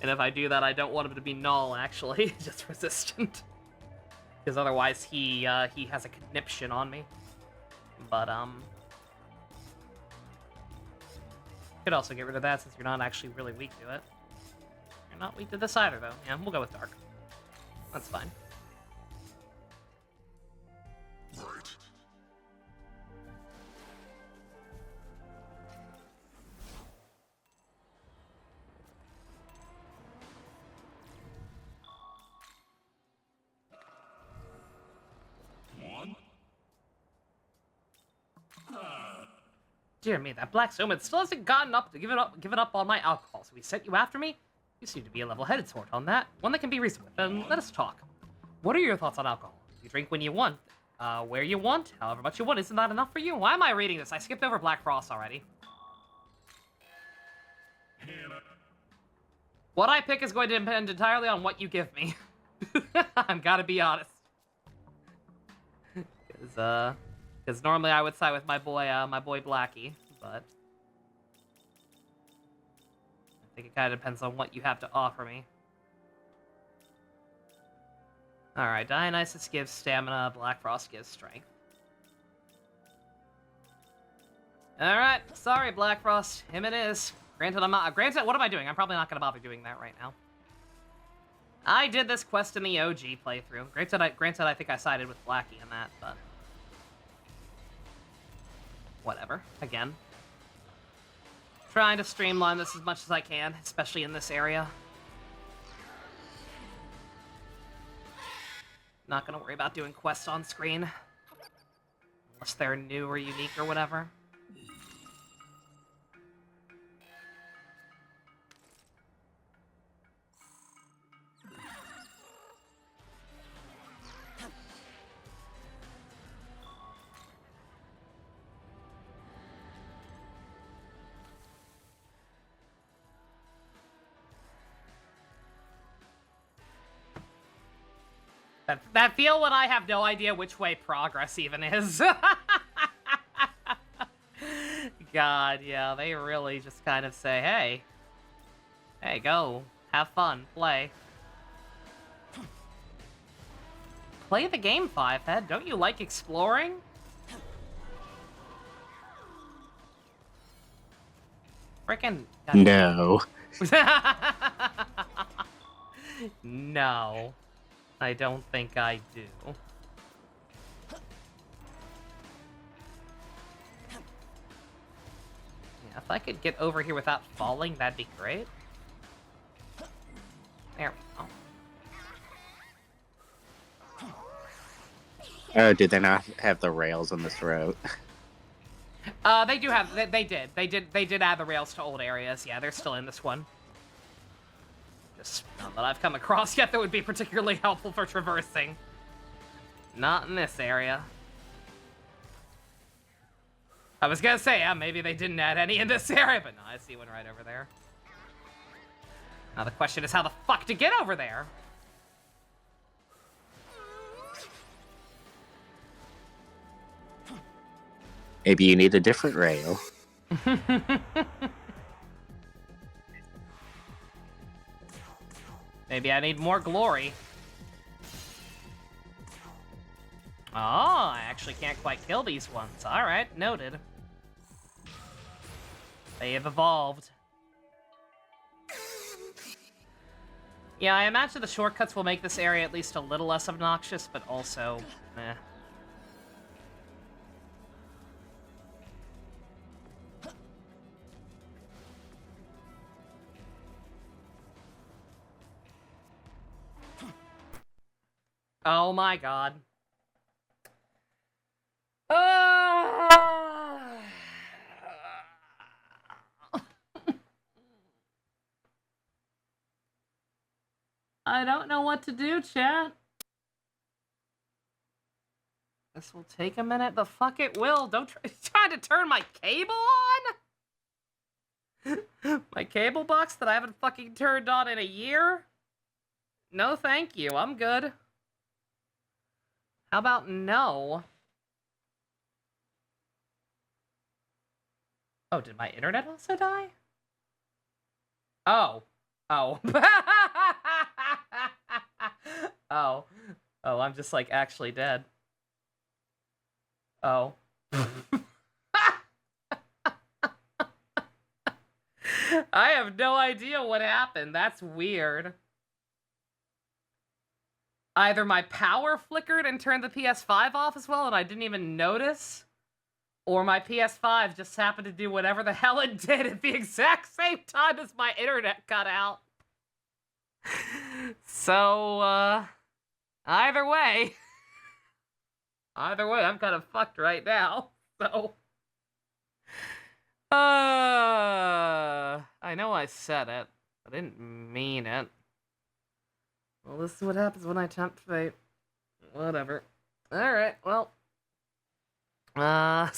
And if I do that, I don't want him to be null, actually, just resistant. Because otherwise he has a conniption on me. But, could also get rid of that since you're not actually really weak to it. You're not weak to this either, though. Yeah, we'll go with Dark. That's fine. Right. One. Dear me, that Black Omen still hasn't gotten up to given up on my alcohol, so he sent you after me? You seem to be a level-headed sort on that. One that can be reasoned with. Then let us talk. What are your thoughts on alcohol? You drink when you want, where you want, however much you want. Isn't that enough for you? Why am I reading this? I skipped over Black Frost already. What I pick is going to depend entirely on what you give me. I've got to be honest. Because normally I would side with my boy Blackie, but I think it kind of depends on what you have to offer me. Alright, Dionysus gives stamina, Black Frost gives strength. Alright, sorry Black Frost, him it is. Granted, what am I doing? I'm probably not going to bother doing that right now. I did this quest in the OG playthrough. Granted, I think I sided with Blackie in that, but whatever. Again, trying to streamline this as much as I can, especially in this area. Not gonna worry about doing quests on screen. Unless they're new or unique or whatever. That feel when I have no idea which way progress even is. God, yeah, they really just kind of say, hey, go, have fun, play. Play the game, Fivehead. Don't you like exploring? Frickin' No. No. I don't think I do. Yeah, if I could get over here without falling, that'd be great. There we go. Oh, did they not have the rails on this route? They do have. They did add the rails to old areas. Yeah, they're still in this one. Just none that I've come across yet that would be particularly helpful for traversing. Not in this area. I was gonna say, yeah, maybe they didn't add any in this area, but no, I see one right over there. Now the question is how the fuck to get over there? Maybe you need a different rail. Maybe I need more glory. Oh, I actually can't quite kill these ones. Alright, noted. They have evolved. Yeah, I imagine the shortcuts will make this area at least a little less obnoxious, but also, eh. Oh my god. I don't know what to do, chat. This will take a minute. The fuck it will. Don't try to turn my cable on? My cable box that I haven't fucking turned on in a year? No, thank you. I'm good. How about no? Oh, did my internet also die? Oh. Oh. Oh. Oh, I'm just, like, actually dead. Oh. I have no idea what happened. That's weird. Either my power flickered and turned the PS5 off as well and I didn't even notice, or my PS5 just happened to do whatever the hell it did at the exact same time as my internet cut out. So, either way, I'm kind of fucked right now, so... I know I said it. I didn't mean it. Well, this is what happens when I tempt fate. Whatever. Alright, well. Not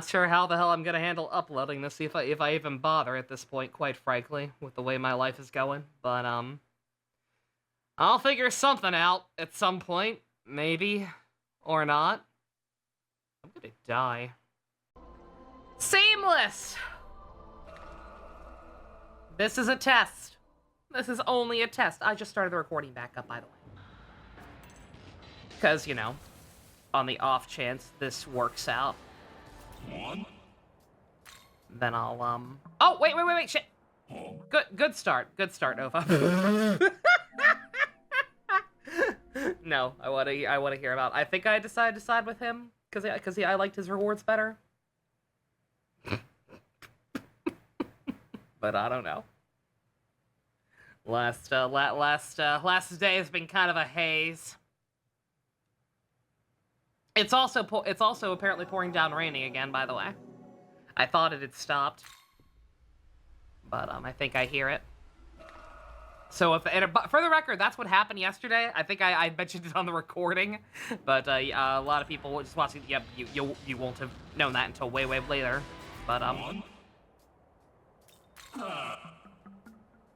sure how the hell I'm gonna handle uploading this, if I even bother at this point, quite frankly, with the way my life is going. But, I'll figure something out at some point. Maybe. Or not. I'm gonna die. Seamless! This is a test. This is only a test. I just started the recording back up, by the way. Because, you know, on the off chance this works out. Then I'll, Oh, wait, shit! Good start, Nova. No, I wanna hear about it. I think I decided to side with him, because I liked his rewards better. But I don't know. Last day has been kind of a haze. It's also apparently pouring down raining again, by the way. I thought it had stopped, but I think I hear it. So for the record, that's what happened yesterday. I think I mentioned it on the recording, but a lot of people just watching. Yep, you won't have known that until way later. But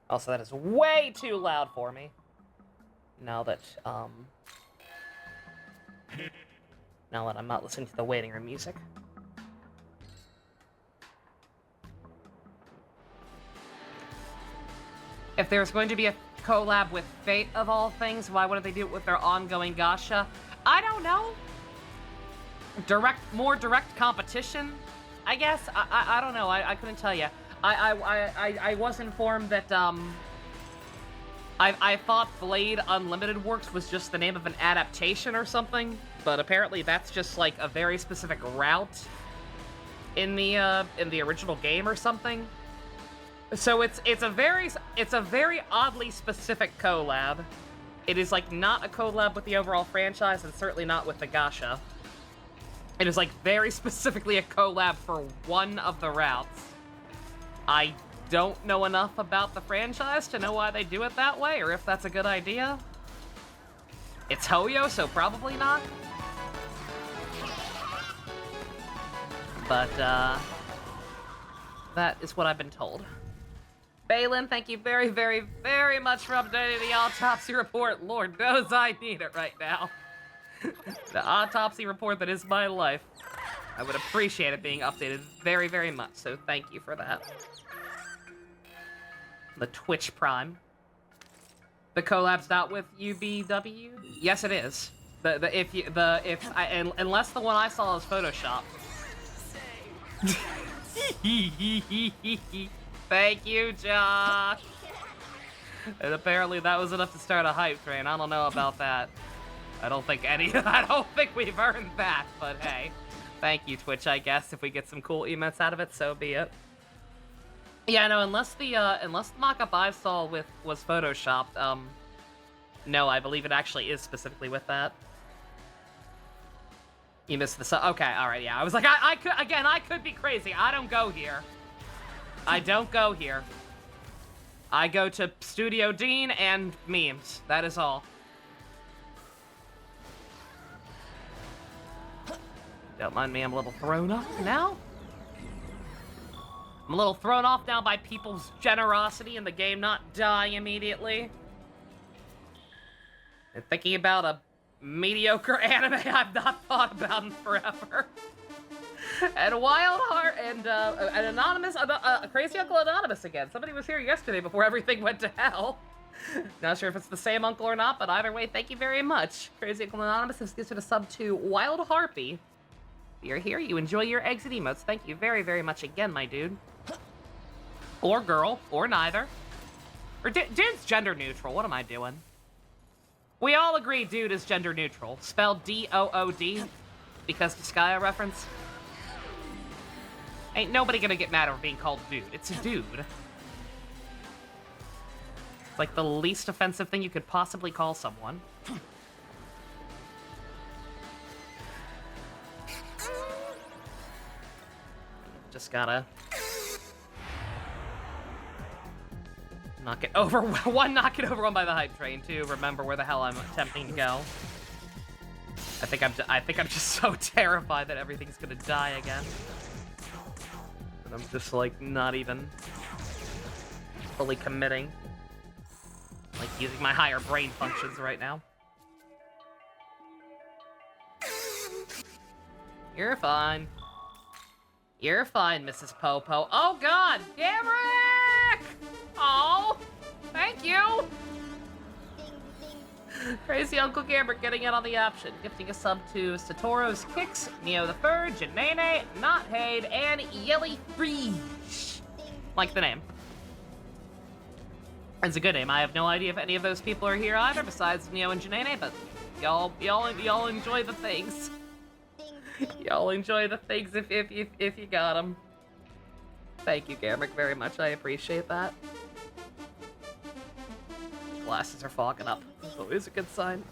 also, that is way too loud for me. Now that I'm not listening to the waiting room music. If there's going to be a collab with Fate of all things, why wouldn't they do it with their ongoing gacha? I don't know. More direct competition, I guess. I don't know. I couldn't tell you. I was informed that I thought Blade Unlimited Works was just the name of an adaptation or something, but apparently that's just like a very specific route in the original game or something. So it's a very oddly specific collab. It is like not a collab with the overall franchise and certainly not with the gacha. It is like very specifically a collab for one of the routes. I don't know enough about the franchise to know why they do it that way, or if that's a good idea. It's Hoyo, so probably not. But, that is what I've been told. Balin, thank you very, very, very much for updating the autopsy report. Lord knows I need it right now. The autopsy report that is my life. I would appreciate it being updated very, very much, so thank you for that. The Twitch Prime. The collab's not with UBW? Yes, it is. Unless the one I saw is Photoshop. Thank you, Josh. And apparently that was enough to start a hype train. I don't know about that. I don't think we've earned that, but hey. Thank you, Twitch, I guess. If we get some cool emotes out of it, so be it. Yeah, no, unless the mock-up I saw was photoshopped, no, I believe it actually is specifically with that. You missed the okay, alright, yeah. I was like, I could be crazy. I don't go here. I don't go here. I go to Studio Dean and memes. That is all. Don't mind me, I'm a little thrown off now. I'm a little thrown off now by people's generosity in the game not dying immediately. And thinking about a mediocre anime I've not thought about in forever. And Wildheart and an anonymous, crazy Uncle Anonymous again. Somebody was here yesterday before everything went to hell. Not sure if it's the same uncle or not, but either way, thank you very much. Crazy Uncle Anonymous has given a sub to Wild Harpy. You're here, you enjoy your exit emotes. Thank you very, very much again, my dude. Or girl, or neither. Or dude's gender neutral, what am I doing? We all agree dude is gender neutral. Spelled D-O-O-D, because Disgaea reference. Ain't nobody gonna get mad over being called dude. It's a dude. It's like the least offensive thing you could possibly call someone. Just gotta knock it over. One, knock it over one by the hype train. Two, remember where the hell I'm attempting to go. I think I'm just so terrified that everything's gonna die again. And I'm just like not even fully committing. Like using my higher brain functions right now. You're fine. You're fine, Mrs. Popo. Oh God, Gamerick! Oh, thank you. Crazy Uncle Gamerick getting in on the option, gifting a sub to Satoru's Kicks, Neo the Third, Janene, Not Hade, and Yelly Freeze. Like the name. It's a good name. I have no idea if any of those people are here either, besides Neo and Janene, but y'all enjoy the things. Y'all enjoy the things if you got them. Thank you, Gamerick, very much. I appreciate that. Glasses are fogging up. Always a good sign.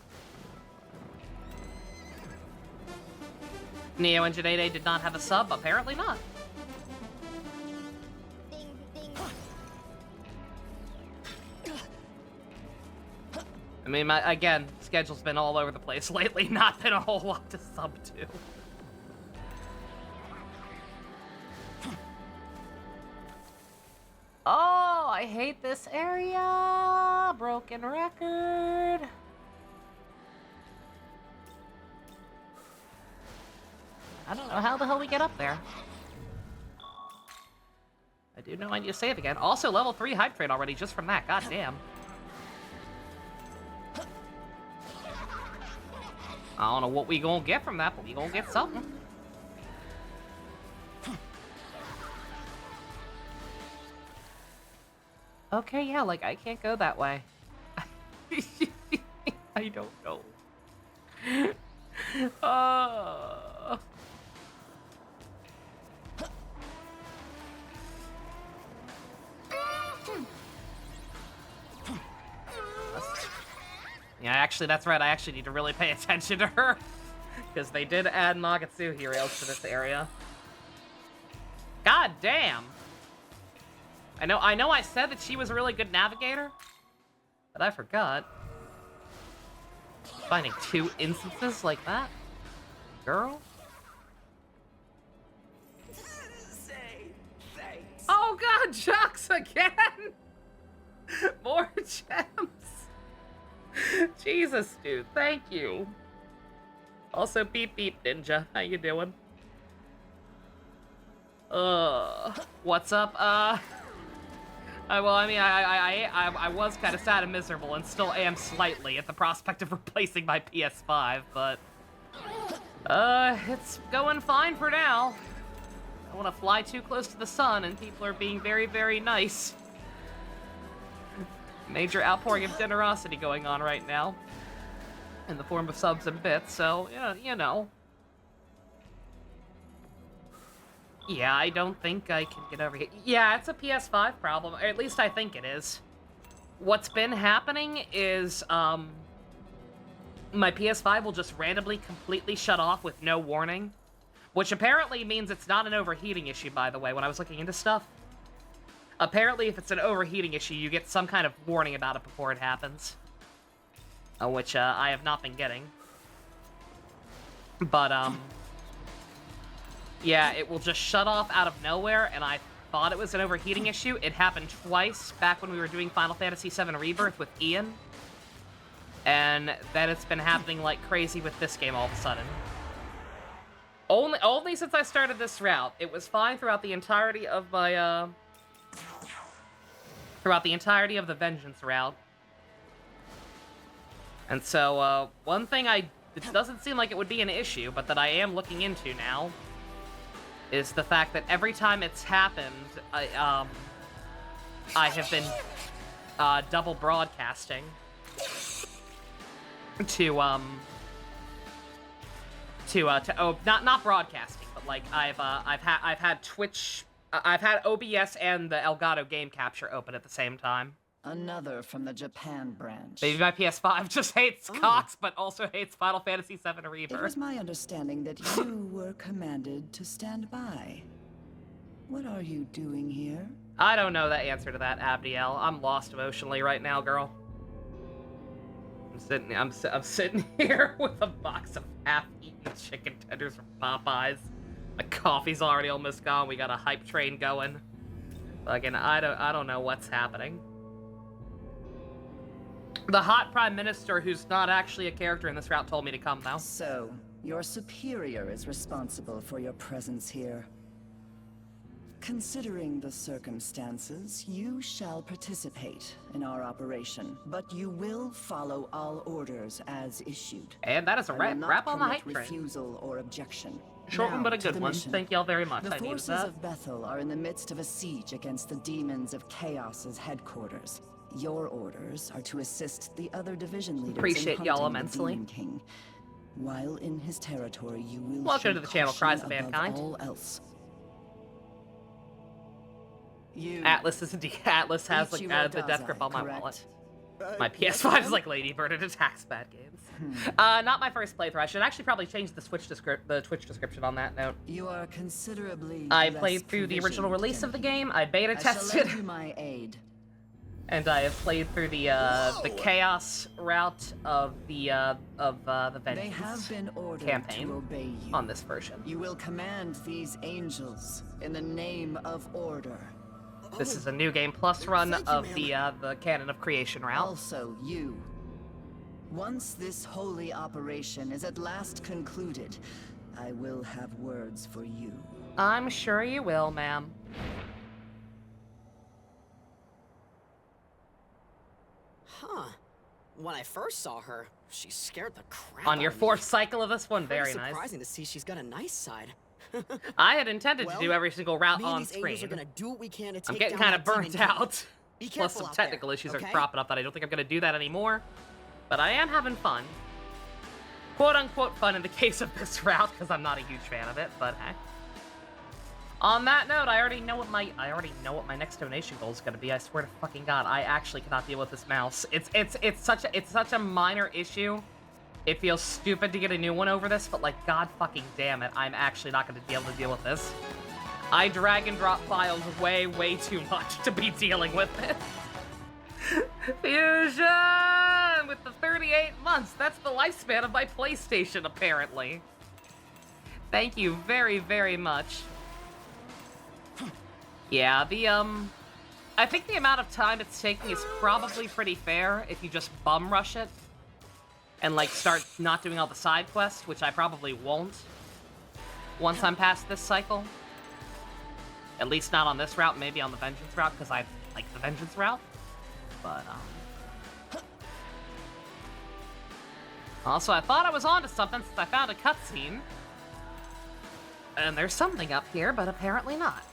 Neo and Janene did not have a sub. Apparently not. I mean, again, schedule's been all over the place lately. Not been a whole lot to sub to. Oh, I hate this area. Broken record. I don't know how the hell we get up there. I do know I need to save again. Also, level 3 hype train already just from that. God damn. I don't know what we gonna get from that, but we gonna get something. Okay, yeah, like, I can't go that way. I don't know. Yeah, actually, that's right. I actually need to really pay attention to her. Because they did add Nagatsuhi rails to this area. God damn! I know I said that she was a really good navigator, but I forgot. Finding 2 instances like that? Girl? Say thanks. Oh god, Jux again! More gems! Jesus, dude, thank you. Also, beep beep ninja, how you doing? What's up? Well, I mean, I was kind of sad and miserable, and still am slightly at the prospect of replacing my PS5, but it's going fine for now. I don't want to fly too close to the sun, and people are being very, very nice. Major outpouring of generosity going on right now, in the form of subs and bits. So you know. Yeah, I don't think I can get over here. Yeah, it's a PS5 problem, or at least I think it is. What's been happening is, my PS5 will just randomly completely shut off with no warning, which apparently means it's not an overheating issue, by the way, when I was looking into stuff. Apparently, if it's an overheating issue, you get some kind of warning about it before it happens. Which, I have not been getting. But, yeah, it will just shut off out of nowhere, and I thought it was an overheating issue. It happened twice back when we were doing Final Fantasy VII Rebirth with Ian. And then it's been happening like crazy with this game all of a sudden. Only since I started this route. It was fine throughout the entirety of my, throughout the entirety of the Vengeance route. And so, one thing it doesn't seem like it would be an issue, but that I am looking into now, is the fact that every time it's happened, I have been, double broadcasting not broadcasting, but like I've had Twitch, I've had OBS and the Elgato game capture open at the same time. Another from the Japan branch. Maybe my PS5 just hates CoC, but also hates Final Fantasy VII Reaper. It was my understanding that you were commanded to stand by. What are you doing here? I don't know the answer to that, Abdiel. I'm lost emotionally right now, girl. I'm sitting here with a box of half-eaten chicken tenders from Popeyes. My coffee's already almost gone. We got a hype train going. Again, I don't know what's happening. The hot prime minister, who's not actually a character in this route, told me to come now. So, your superior is responsible for your presence here. Considering the circumstances, you shall participate in our operation, but you will follow all orders as issued. And that is a wrap on the hype train. Refusal or objection. Short one, but a good one. Thank y'all very much. The I needed forces that. of Bethel are in the midst of a siege against the demons of Chaos's headquarters. Your orders are to assist the other division leaders Appreciate in y'all hunting the immensely. Demon King. While in his territory, you will Welcome show to the channel, caution Cries of above Mankind. all else. Atlas has like the death grip on my wallet. My PS5 is like Lady Bird, it attacks bad games. Not my first playthrough. I should actually probably change the Twitch description on that note. You are considerably I played through the original release of the game. I beta tested. I shall lend you my aid. And I have played through the chaos route of the Vengeance They have been ordered campaign to obey you. on this version. You will command these angels in the name of order. This is a new game plus run of the Canon of Creation route. Also, you. Once this holy operation is at last concluded, I will have words for you. I'm sure you will, ma'am. Huh. When I first saw her, she scared the crap On your out of me. fourth cycle of this one, very nice. Surprising to see she's got a nice side. I had intended to do every single route me and on these angels screen. are gonna do what we can to take I'm getting down kind of that burnt demon king. out. Be Plus careful some out technical there, issues okay? are cropping up that I don't think I'm going to do that anymore. But I am having fun. Quote-unquote fun in the case of this route, because I'm not a huge fan of it, but hey. On that note, I already know what my next donation goal is going to be. I swear to fucking God, I actually cannot deal with this mouse. It's such a minor issue. It feels stupid to get a new one over this, but like, God fucking damn it, I'm actually not going to be able to deal with this. I drag and drop files way, way too much to be dealing with it. Fusion! With the 38 months, that's the lifespan of my PlayStation, apparently. Thank you very, very much. Yeah, I think the amount of time it's taking is probably pretty fair if you just bum rush it. And, like, start not doing all the side quests, which I probably won't. Once I'm past this cycle. At least not on this route, maybe on the Vengeance route, because I like the Vengeance route. But, also, I thought I was onto something since I found a cutscene. And there's something up here, but apparently not.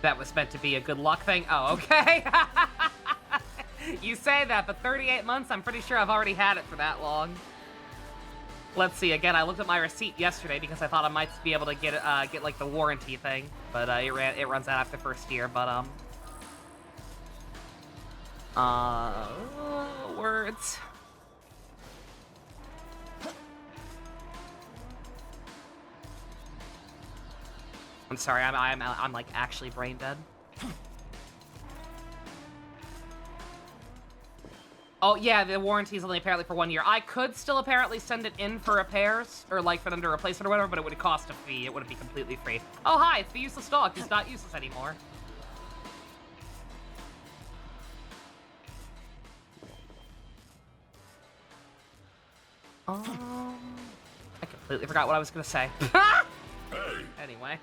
That was meant to be a good luck thing. Oh, okay. You say that, but 38 months, I'm pretty sure I've already had it for that long. Let's see, again, I looked at my receipt yesterday because I thought I might be able to get like the warranty thing, but it runs out after the first year, but words. I'm sorry, I'm like actually brain dead. Oh yeah, the warranty is only apparently for 1 year. I could still apparently send it in for repairs, or like for them to replace it or whatever, but it would cost a fee. It wouldn't be completely free. Oh hi, it's the useless dog who's not useless anymore. I completely forgot what I was gonna say. Anyway.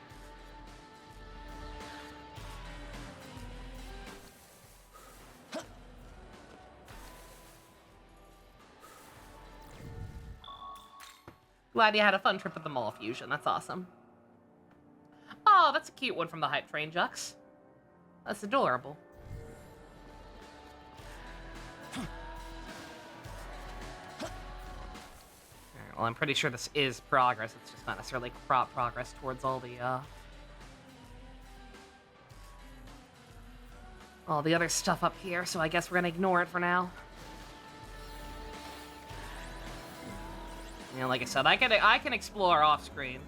Glad you had a fun trip at the mall, Fusion. That's awesome. Oh, that's a cute one from the Hype Train, Jux. That's adorable. Alright, well, I'm pretty sure this is progress. It's just not necessarily progress towards all the other stuff up here, so I guess we're gonna ignore it for now. You know, like I said, I can explore off-screen.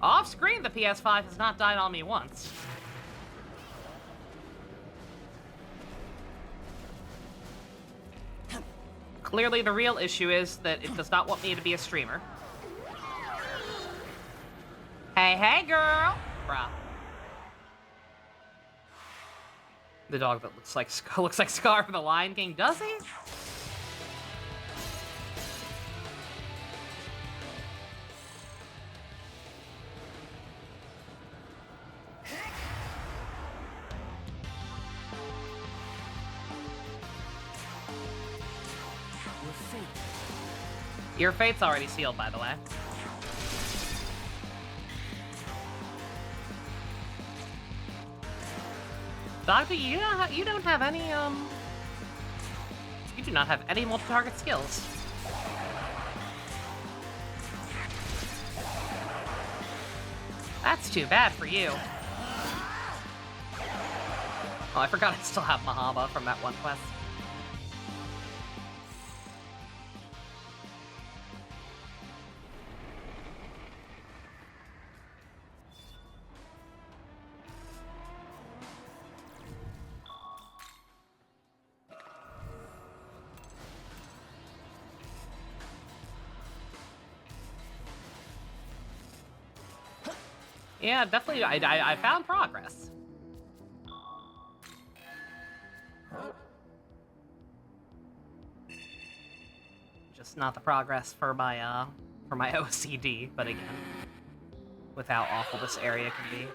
Off-screen, the PS5 has not died on me once. Clearly, the real issue is that it does not want me to be a streamer. Hey, hey, girl! Bruh. The dog that looks like Scar from the Lion King, does he? Your fate's already sealed, by the way. Doctor, you don't have any, you do not have any multi-target skills. That's too bad for you. Oh, I forgot I still have Mahaba from that one quest. Yeah, definitely, I found progress. Just not the progress for my OCD, but again, with how awful this area can be.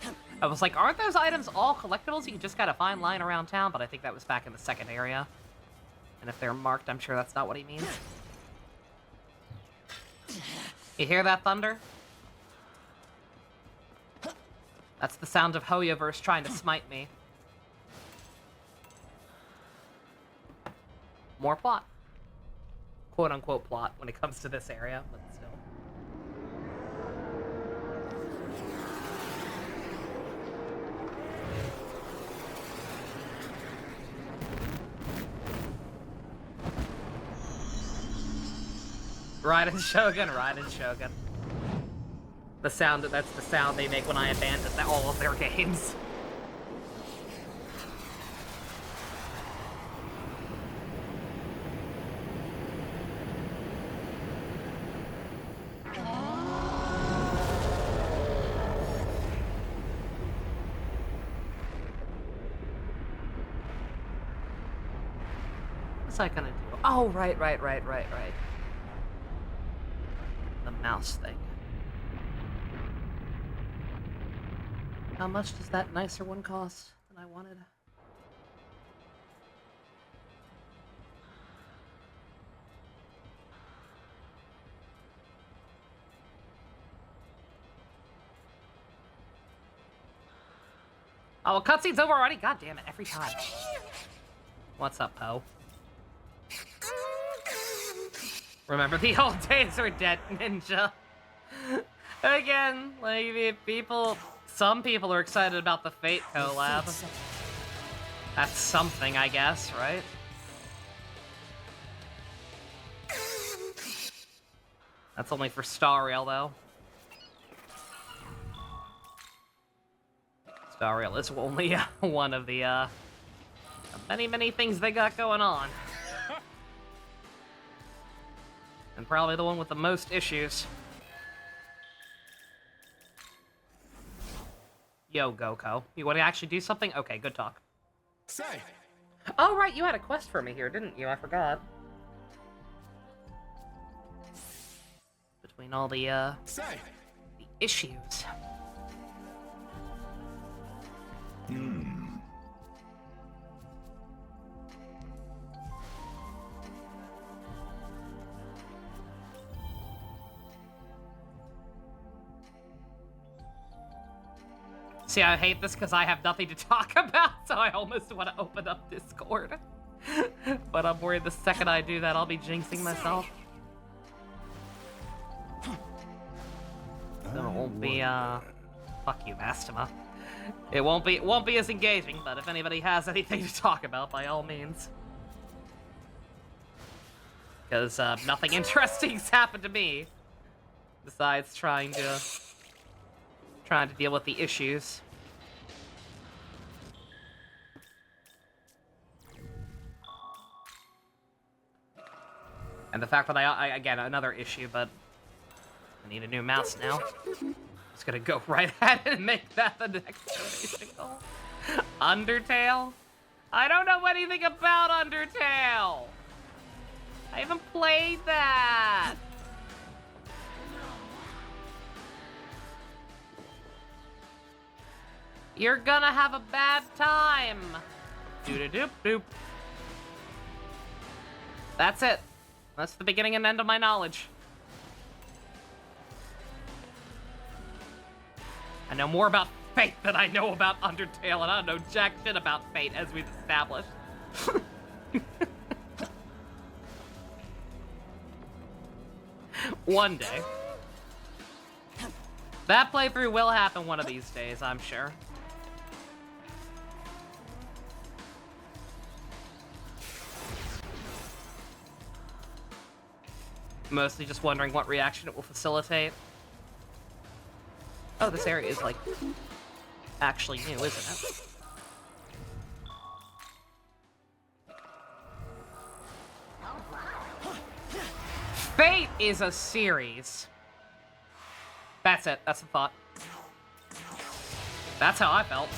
Alright. I was like, aren't those items all collectibles you just gotta find lying around town? But I think that was back in the second area. And if they're marked, I'm sure that's not what he means. You hear that thunder? That's the sound of Hoyoverse trying to smite me. More plot. Quote-unquote plot when it comes to this area, but still. Raiden Shogun, Raiden Shogun. That's the sound they make when I abandon all of their games. What's I gonna do? Oh, right. The mouse thing. How much does that nicer one cost than I wanted? Oh, well, cutscene's over already? God damn it, every time. What's up, Poe? Remember the old days were dead, Ninja. Again, like, some people are excited about the Fate collab. That's something, I guess, right? That's only for Star Rail, though. Star Rail is only one of the many things they got going on. And probably the one with the most issues. Yo, Goko. You want to actually do something? Okay, good talk. Say! Oh, right, you had a quest for me here, didn't you? I forgot. Between all the issues. See, I hate this because I have nothing to talk about, so I almost want to open up Discord. But I'm worried the second I do that, I'll be jinxing myself. So it won't be, fuck you, Mastema. It won't be as engaging, but if anybody has anything to talk about, by all means. Because, nothing interesting's happened to me. Besides trying to deal with the issues. And the fact that I again, another issue, but I need a new mouse now. Just gonna go right at it and make that the next donation goal. Undertale? I don't know anything about Undertale! I haven't played that! You're gonna have a bad time. Doop. That's it. That's the beginning and end of my knowledge. I know more about Fate than I know about Undertale, and I don't know jack shit about Fate, as we've established. One day. That playthrough will happen one of these days, I'm sure. Mostly just wondering what reaction it will facilitate. Oh, this area is, like, actually new, isn't it? Fate is a series. That's it. That's the thought. That's how I felt.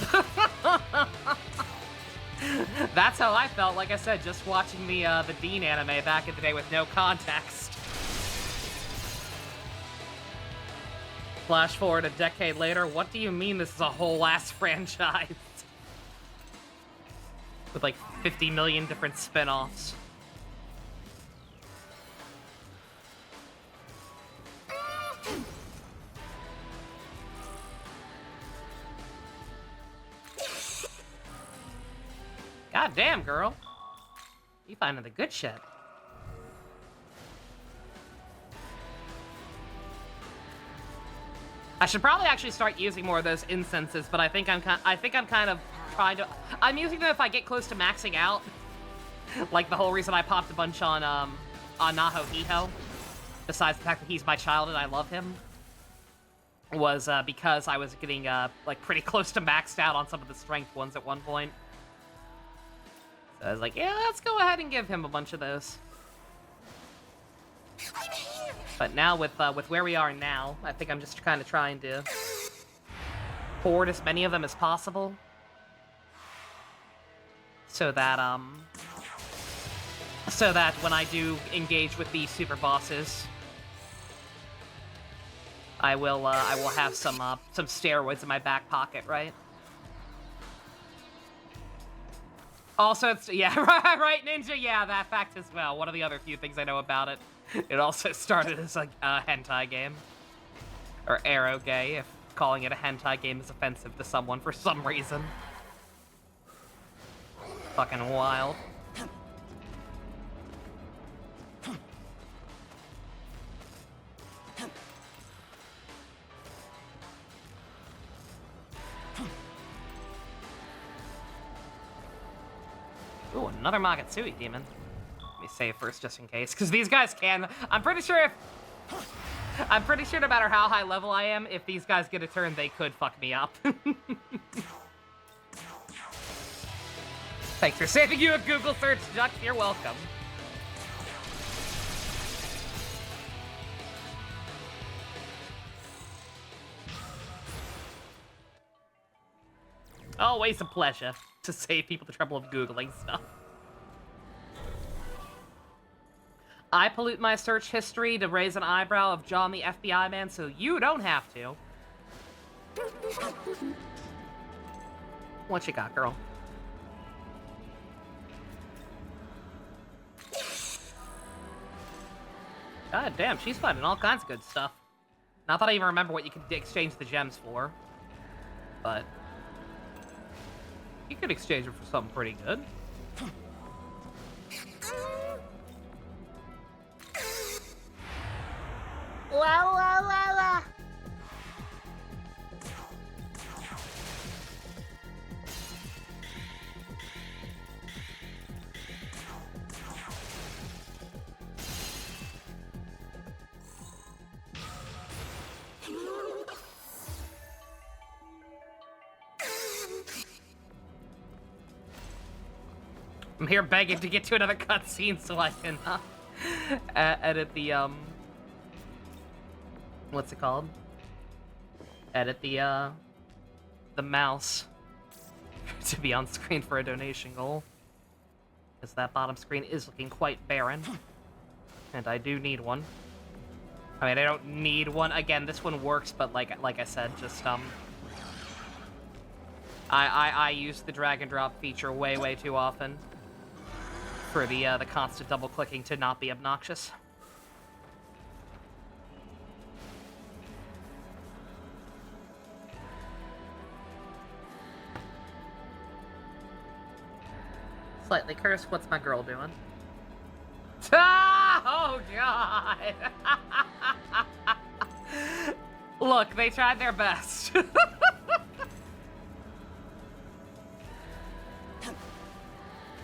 That's how I felt, like I said, just watching the Dean anime back in the day with no context. Flash forward a decade later, what do you mean this is a whole ass franchise? With like 50 million different spin-offs. God damn, girl. You finding the good shit. I should probably actually start using more of those incenses, but I think I'm kind of trying to. I'm using them if I get close to maxing out. Like the whole reason I popped a bunch on Nahohiho, besides the fact that he's my child and I love him, was because I was getting like pretty close to maxed out on some of the strength ones at one point. So I was like, yeah, let's go ahead and give him a bunch of those. But now with where we are now, I think I'm just kind of trying to hoard as many of them as possible, so that when I do engage with these super bosses, I will have some steroids in my back pocket, right? Also, it's, yeah, right, Ninja, yeah, that fact as well. One of the other few things I know about it. It also started as like a hentai game. Or arrow gay, if calling it a hentai game is offensive to someone for some reason. Fucking wild. Ooh, another Magatsuhi demon. Let me save first just in case, because these guys can. I'm pretty sure no matter how high level I am, if these guys get a turn, they could fuck me up. Thanks for saving you a Google search, Duck. You're welcome. Always a pleasure. to save people the trouble of Googling stuff. I pollute my search history to raise an eyebrow of John the FBI man, so you don't have to. What you got, girl? God damn, she's finding all kinds of good stuff. Not that I even remember what you could exchange the gems for. But you could exchange them for something pretty good. La la la la. I'm here begging to get to another cutscene so I can edit the what's it called? Edit the mouse to be on screen for a donation goal. Because that bottom screen is looking quite barren. And I do need one. I mean, I don't need one. Again, this one works, but like I said, just I use the drag and drop feature way too often for the constant double clicking to not be obnoxious. Slightly cursed. What's my girl doing? Oh god! Look, they tried their best.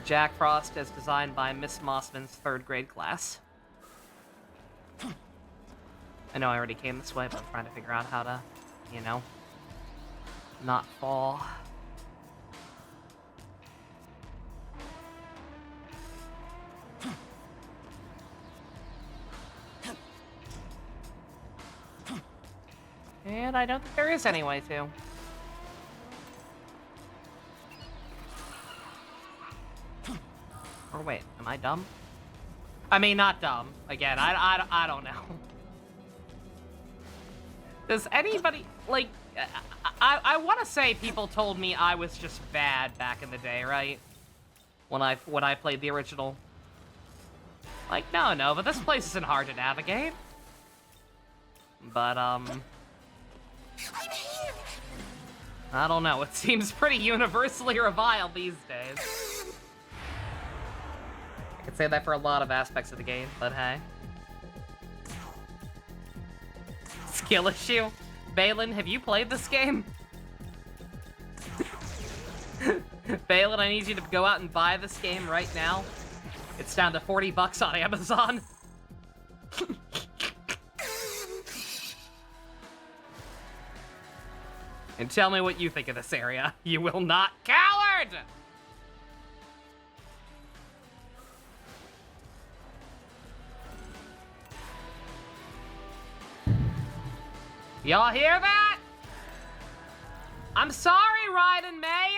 Jack Frost as designed by Miss Mossman's 3rd grade class. I know I already came this way, but I'm trying to figure out how to, you know, not fall. And I don't think there is any way to. Or wait, am I dumb? I mean, not dumb. Again, I don't know. Does anybody, like, I want to say people told me I was just bad back in the day, right? When I played the original. Like, no, but this place isn't hard to navigate. But, I don't know, it seems pretty universally reviled these days. I could say that for a lot of aspects of the game, but hey. Skill issue? Balin, have you played this game? Balin, I need you to go out and buy this game right now. It's down to $40 on Amazon. And tell me what you think of this area. You will not, coward! Y'all hear that? I'm sorry, Raiden May.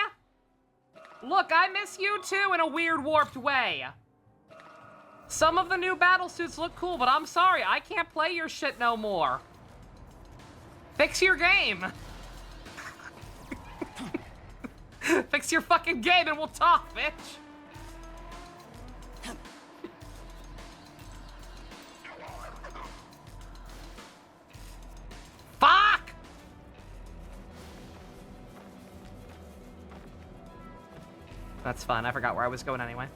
Look, I miss you too in a weird, warped way. Some of the new battle suits look cool, but I'm sorry, I can't play your shit no more. Fix your game. Fix your fucking game and we'll talk, bitch. Fuck! That's fine. I forgot where I was going anyway.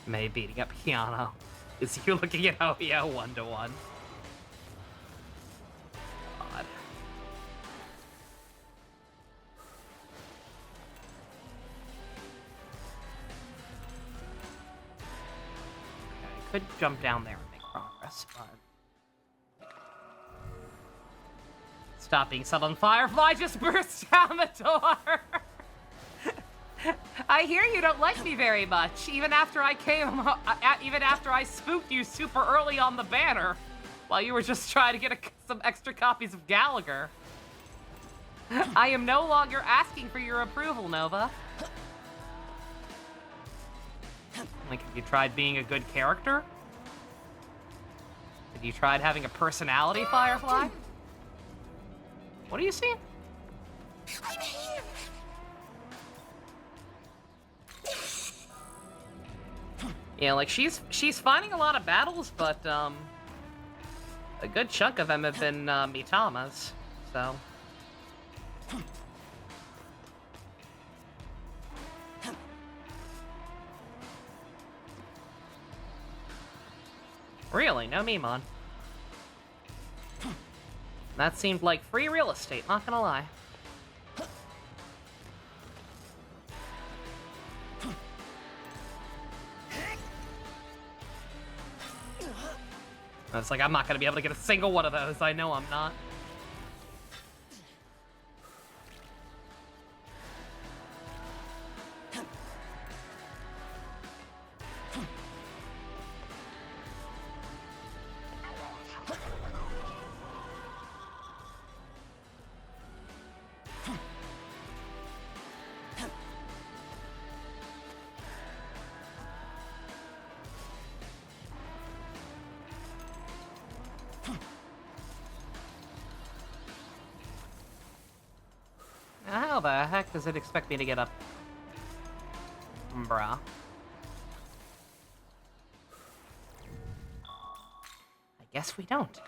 May beating up Piano. Is you looking at OEO 1-1? God. I could jump down there and make progress, but... Stop being set on fire. Firefly just burst down the door! I hear you don't like me very much, even after I spooked you super early on the banner, while you were just trying to get some extra copies of Gallagher. I am no longer asking for your approval, Nova. Like, have you tried being a good character? Have you tried having a personality, Firefly? What are you seeing? I'm here. Yeah, like, she's fighting a lot of battles, but, a good chunk of them have been, Mitama's, so... Really? No Mimon. That seemed like free real estate, not gonna lie. It's like, I'm not gonna be able to get a single one of those. I know I'm not. How the heck does it expect me to get up? Bruh. I guess we don't.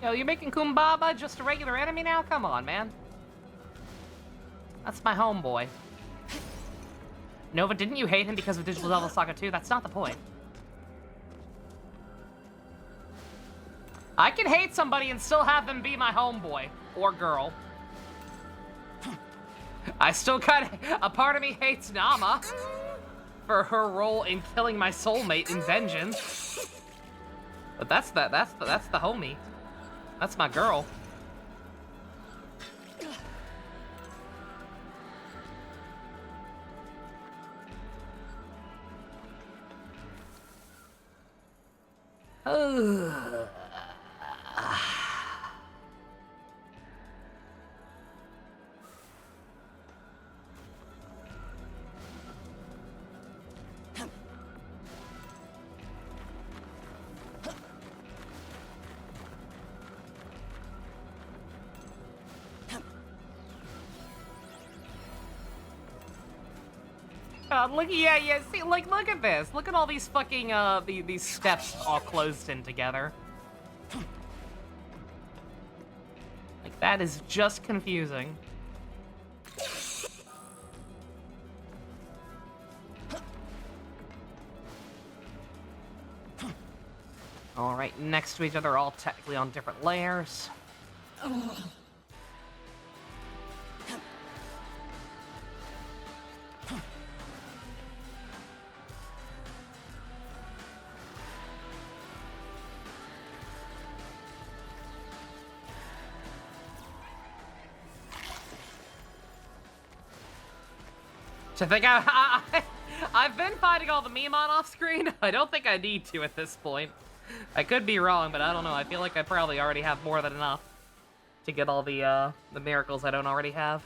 Yo, you making Kumbaba just a regular enemy now? Come on, man. That's my homeboy. Nova, didn't you hate him because of Digital Devil Saga 2? That's not the point. I can hate somebody and still have them be my homeboy. Or girl. I still a part of me hates Nama for her role in killing my soulmate in vengeance. But that's the homie. That's my girl. Look, yeah, see, like, look at this. Look at all these fucking, these steps all closed in together. Like, that is just confusing. All right, next to each other, all technically on different layers. I think I've been fighting all the Mimon off screen. I don't think I need to at this point. I could be wrong, but I don't know. I feel like I probably already have more than enough to get all the miracles I don't already have.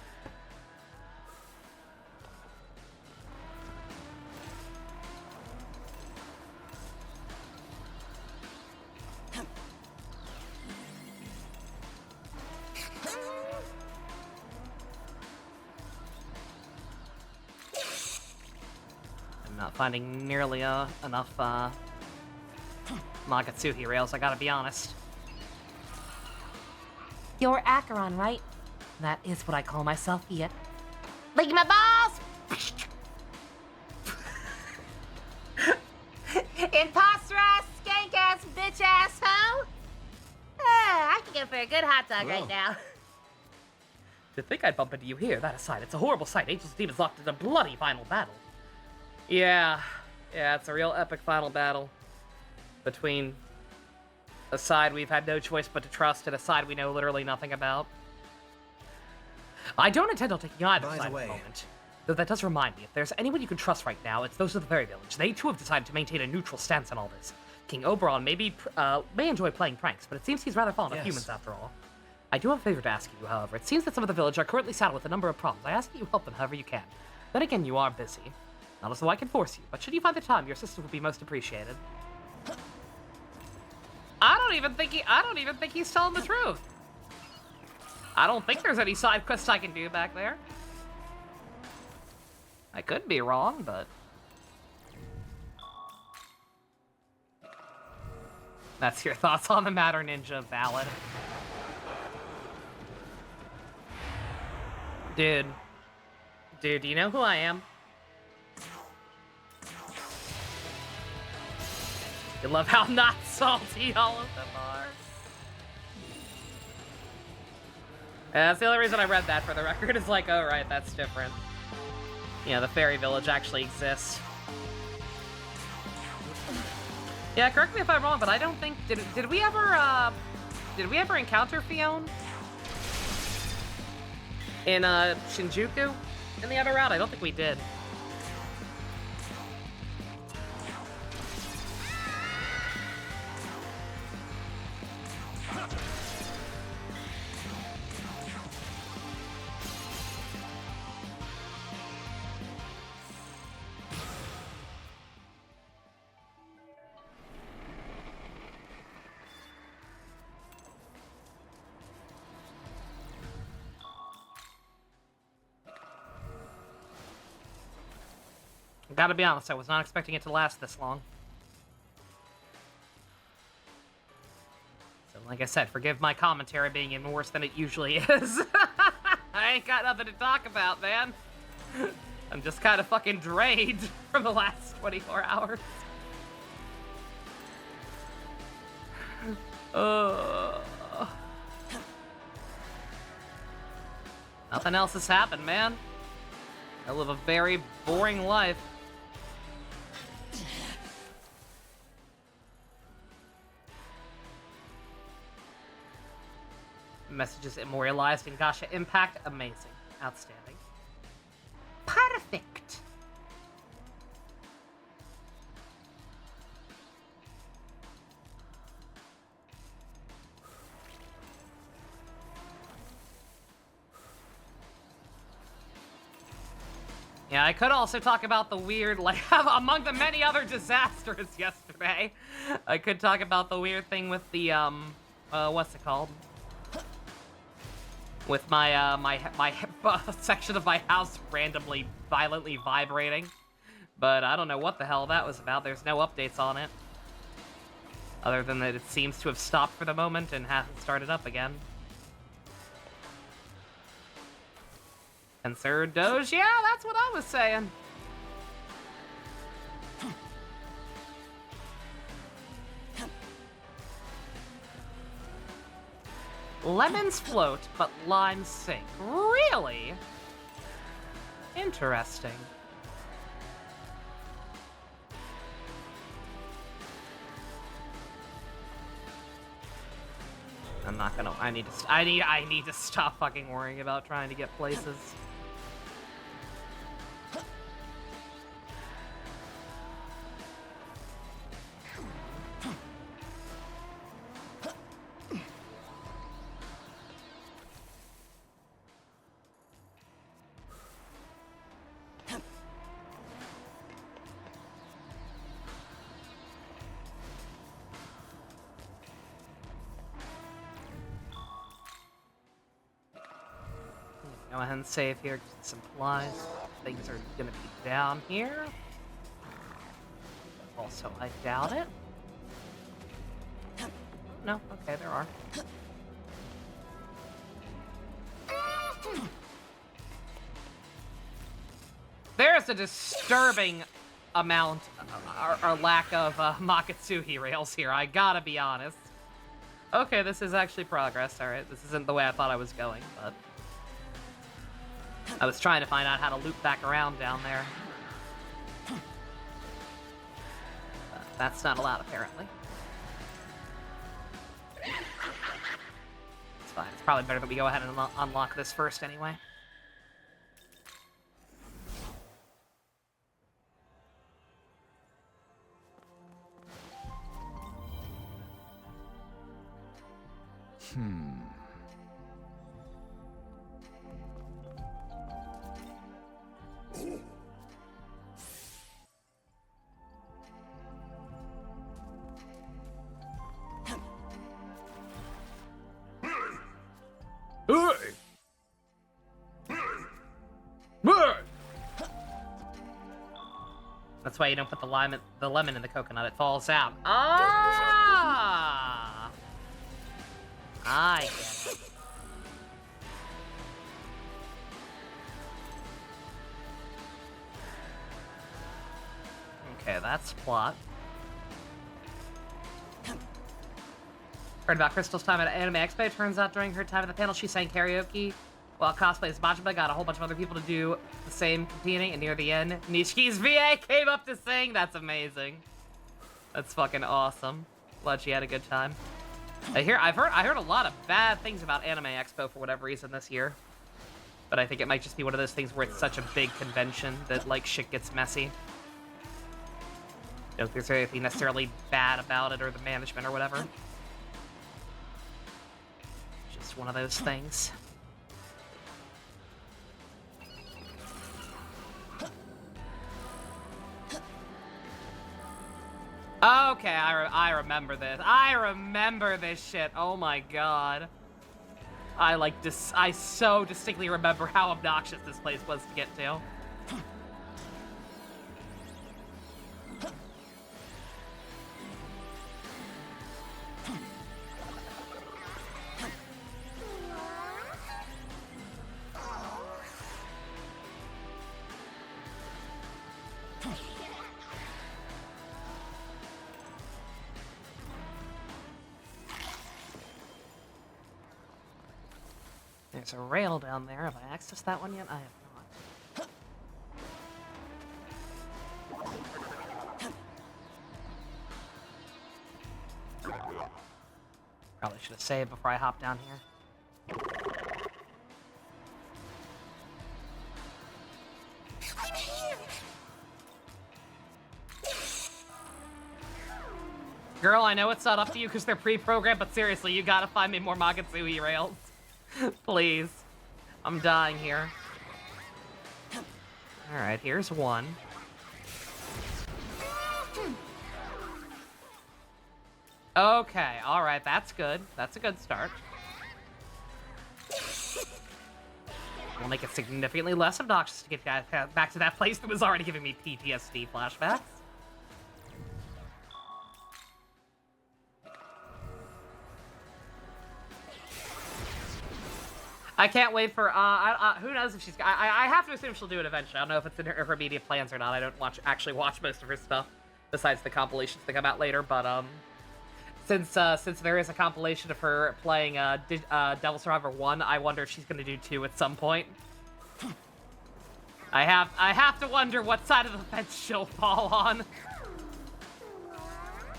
Not finding nearly enough Magatsuhi rails, I gotta be honest. You're Acheron, right? That is what I call myself, yeah. Lick my balls! Imposter ass, skank ass, bitch ass hoe! I can go for a good hot dog right now. To think I'd bump into you here, that aside, it's a horrible sight. Angels and demons locked in a bloody final battle. Yeah, Yeah, it's a real epic final battle between a side we've had no choice but to trust and a side we know literally nothing about. I don't intend on taking either side at the moment. Though that does remind me, if there's anyone you can trust right now, it's those of the Fairy Village. They too have decided to maintain a neutral stance on all this. King Oberon may enjoy playing pranks, but it seems he's rather fond of humans after all. I do have a favor to ask you, however. It seems that some of the village are currently saddled with a number of problems. I ask that you help them however you can. Then again, you are busy. Not as though I can force you, but should you find the time, your assistance would be most appreciated. I don't even think he's telling the truth. I don't think there's any side quests I can do back there. I could be wrong, but... That's your thoughts on the matter, Ninja. Valid. Dude, do you know who I am? You love how not salty all of them are. That's the only reason I read that, for the record. Is like, oh right, that's different. Yeah, the fairy village actually exists. Yeah, correct me if I'm wrong, but I don't think did we ever encounter Fiona in Shinjuku in the other route? I don't think we did. Gotta be honest, I was not expecting it to last this long. So, like I said, forgive my commentary being even worse than it usually is. I ain't got nothing to talk about, man. I'm just kind of fucking drained from the last 24 hours. Nothing else has happened, man. I live a very boring life. Messages immortalized in Gacha Impact. Amazing. Outstanding. Perfect. Yeah, I could also talk about the weird, like, among the many other disasters yesterday, I could talk about the weird thing with the, what's it called? With my, my section of my house randomly, violently vibrating. But I don't know what the hell that was about. There's no updates on it. Other than that it seems to have stopped for the moment and hasn't started up again. And Sir Doge, yeah, that's what I was saying. Lemons float, but limes sink. Really? Interesting. I'm not gonna. I need to stop fucking worrying about trying to get places. Go ahead and save here, some supplies. Things are gonna be down here. Also, I doubt it. No, okay, there are. There's a disturbing amount, or lack of Makatsuhi rails here, I gotta be honest. Okay, this is actually progress, alright. This isn't the way I thought I was going, but... I was trying to find out how to loop back around down there. That's not allowed, apparently. It's fine. It's probably better that we go ahead and unlock this first anyway. That's why you don't put the lemon in the coconut. It falls out. Ah! I get it. Okay, that's plot. Heard about Crystal's time at Anime Expo. Turns out during her time at the panel, she sang karaoke while cosplay as Majima. Got a whole bunch of other people to do the same competing, and near the end, Nishiki's VA came up to sing. That's amazing. That's fucking awesome. Glad she had a good time. I heard a lot of bad things about Anime Expo for whatever reason this year. But I think it might just be one of those things where it's such a big convention that, like, shit gets messy. Don't think there's anything necessarily bad about it or the management or whatever. Just one of those things. Okay, I remember this. I remember this shit. Oh my god. I so distinctly remember how obnoxious this place was to get to. There's a rail down there. Have I accessed that one yet? I have not. Probably should have saved before I hop down here. Girl, I know it's not up to you because they're pre-programmed, but seriously, you gotta find me more Magatsuhi rails. Please. I'm dying here. Alright, here's one. Okay, alright, that's good. That's a good start. We'll make it significantly less obnoxious to get back to that place that was already giving me PTSD flashbacks. I can't wait for, who knows if she's, I have to assume she'll do it eventually. I don't know if it's in her immediate plans or not. I don't actually watch most of her stuff, besides the compilations that come out later, but, since there is a compilation of her playing, Devil Survivor 1, I wonder if she's gonna do 2 at some point. I have to wonder what side of the fence she'll fall on.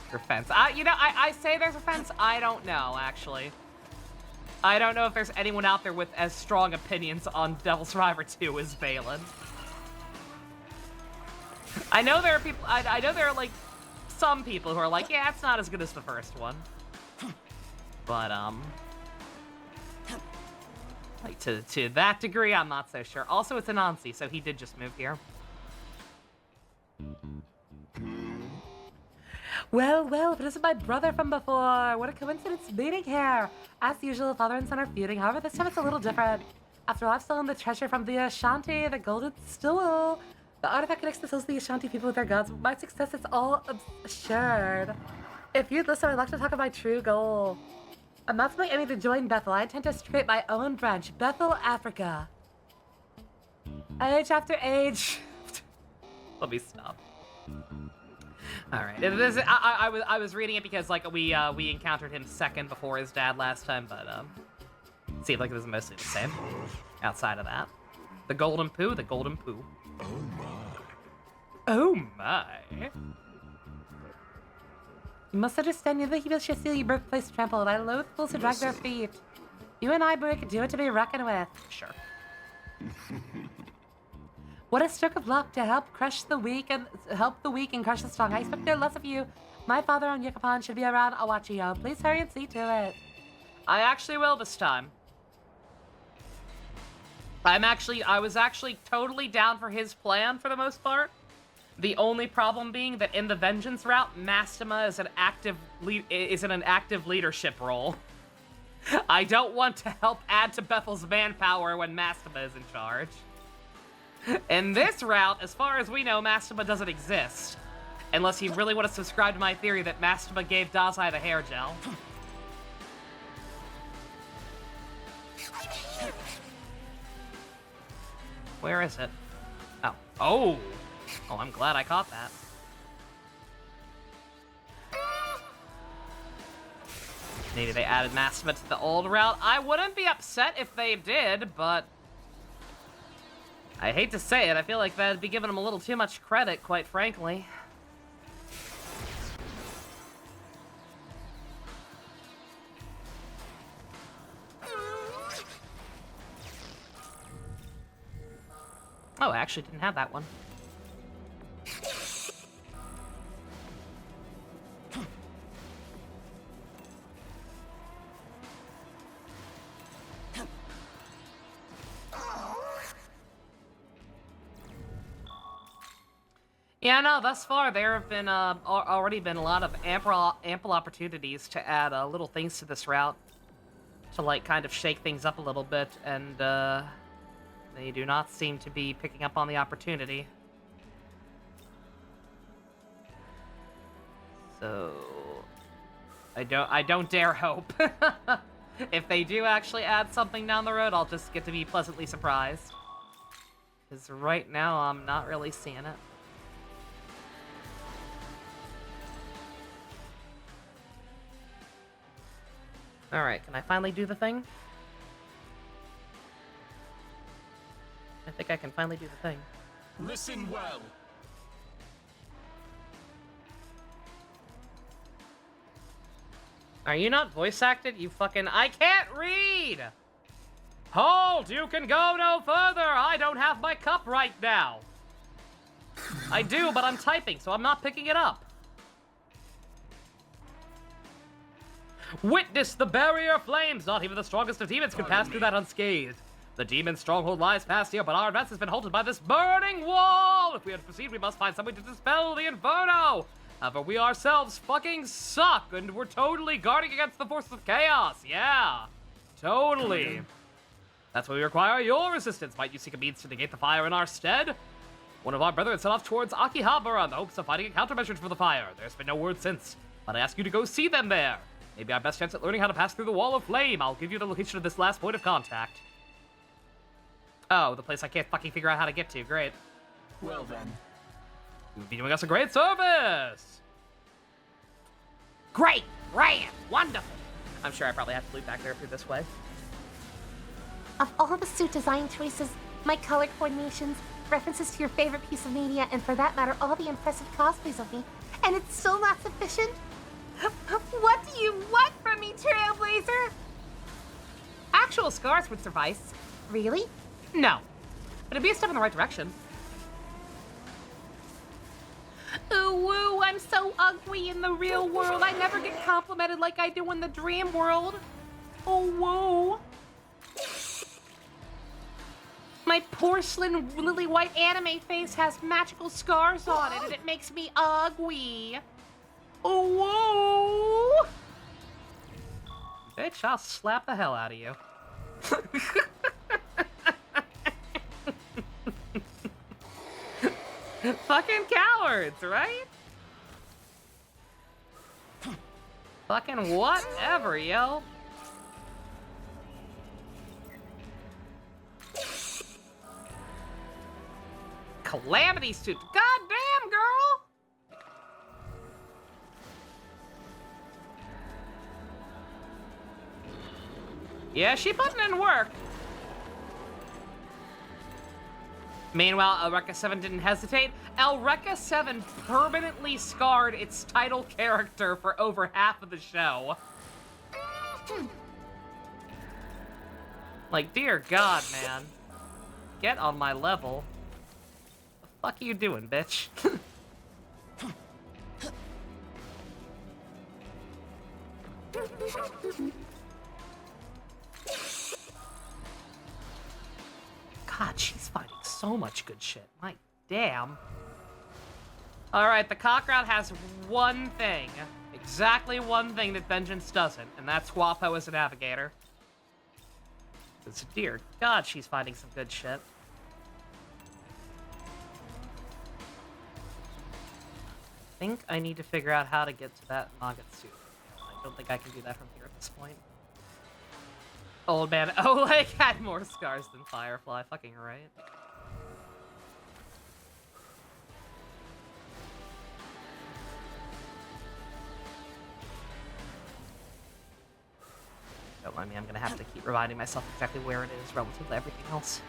Her fence. You know, I say there's a fence, I don't know, actually. I don't know if there's anyone out there with as strong opinions on Devil Survivor 2 as Balin. I know there are people, I know there are, like, some people who are like, yeah, it's not as good as the first one. But, like, to that degree, I'm not so sure. Also, it's Anansi, so he did just move here. Well, but this is my brother from before. What a coincidence meeting here. As usual, father and son are feuding. However, this time it's a little different. After all, I've stolen the treasure from the Ashanti, the golden stool. The artifact connects the souls of the Ashanti people with their gods. With my success, it's all assured. If you'd listen, I'd like to talk about my true goal. I'm not simply aiming to join Bethel. I intend to create my own branch, Bethel, Africa. Age after age. Let me stop. All right. I was reading it because, like, we encountered him second before his dad last time, but it seemed like it was mostly the same. Outside of that, the golden poo. Oh my. Oh my. You must understand, neither he shall see your birthplace trampled. I loathe fools who drag their feet. You and I, boy, could do it to be reckoned with. Sure. What a stroke of luck to help the weak and crush the strong. I expect no less of you. My father on Yucatan should be around. I'll watch you. Please hurry and see to it. I actually will this time. I was actually totally down for his plan for the most part. The only problem being that in the Vengeance route, Mastema is in an active leadership role. I don't want to help add to Bethel's manpower when Mastema is in charge. In this route, as far as we know, Mastema doesn't exist. Unless you really want to subscribe to my theory that Mastema gave Dazai the hair gel. Where is it? Oh. Oh! Oh, I'm glad I caught that. Maybe they added Mastema to the old route. I wouldn't be upset if they did, but... I hate to say it, I feel like that'd be giving them a little too much credit, quite frankly. Oh, I actually didn't have that one. Yeah, no, thus far there have been already been a lot of ample opportunities to add little things to this route to like kind of shake things up a little bit, and they do not seem to be picking up on the opportunity. So I don't dare hope. If they do actually add something down the road, I'll just get to be pleasantly surprised. Because right now I'm not really seeing it. Alright, can I finally do the thing? I think I can finally do the thing. Listen well. Are you not voice acted? You fucking... I can't read! Hold! You can go no further! I don't have my cup right now! I do, but I'm typing, so I'm not picking it up. Witness the barrier flames! Not even the strongest of demons can pass through that unscathed. The demon stronghold lies past here, but our advance has been halted by this burning wall! If we are to proceed, we must find some way to dispel the inferno! However, we ourselves fucking suck, and we're totally guarding against the forces of chaos, yeah! Totally! That's why we require your assistance. Might you seek a means to negate the fire in our stead? One of our brethren set off towards Akihabara in the hopes of finding a countermeasure for the fire. There's been no word since, but I ask you to go see them there. Maybe our best chance at learning how to pass through the wall of flame. I'll give you the location of this last point of contact. Oh, the place I can't fucking figure out how to get to. Great. Well then. You've been doing us a great service! Great! Grand! Wonderful! I'm sure I probably have to loop back there through this way. Of all the suit design choices, my color coordinations, references to your favorite piece of media, and for that matter, all the impressive cosplays of me, and it's still not sufficient? What do you want from me, Trailblazer? Actual scars would suffice. Really? No. But it'd be a step in the right direction. Ooh, woo, I'm so ugly in the real world. I never get complimented like I do in the dream world. Oh, woo. My porcelain lily white anime face has magical scars on it, and it makes me ugly. Oh, whoa! Bitch, I'll slap the hell out of you. Fucking cowards, right? Fucking whatever, yo. Calamity suit. God damn, girl! Yeah, she putting in work. Meanwhile, Eureka 7 didn't hesitate. Eureka 7 permanently scarred its title character for over half of the show. Like, dear God, man. Get on my level. The fuck are you doing, bitch? God, she's fighting so much good shit. My damn. Alright, the CoC route has one thing. Exactly one thing that Vengeance doesn't, and that's Guapo as a navigator. Because, dear God, she's fighting some good shit. I think I need to figure out how to get to that Magatsu. I don't think I can do that from here at this point. Old man Oleg had more scars than Firefly, fucking right. Don't mind me, I'm gonna have to keep reminding myself exactly where it is relative to everything else.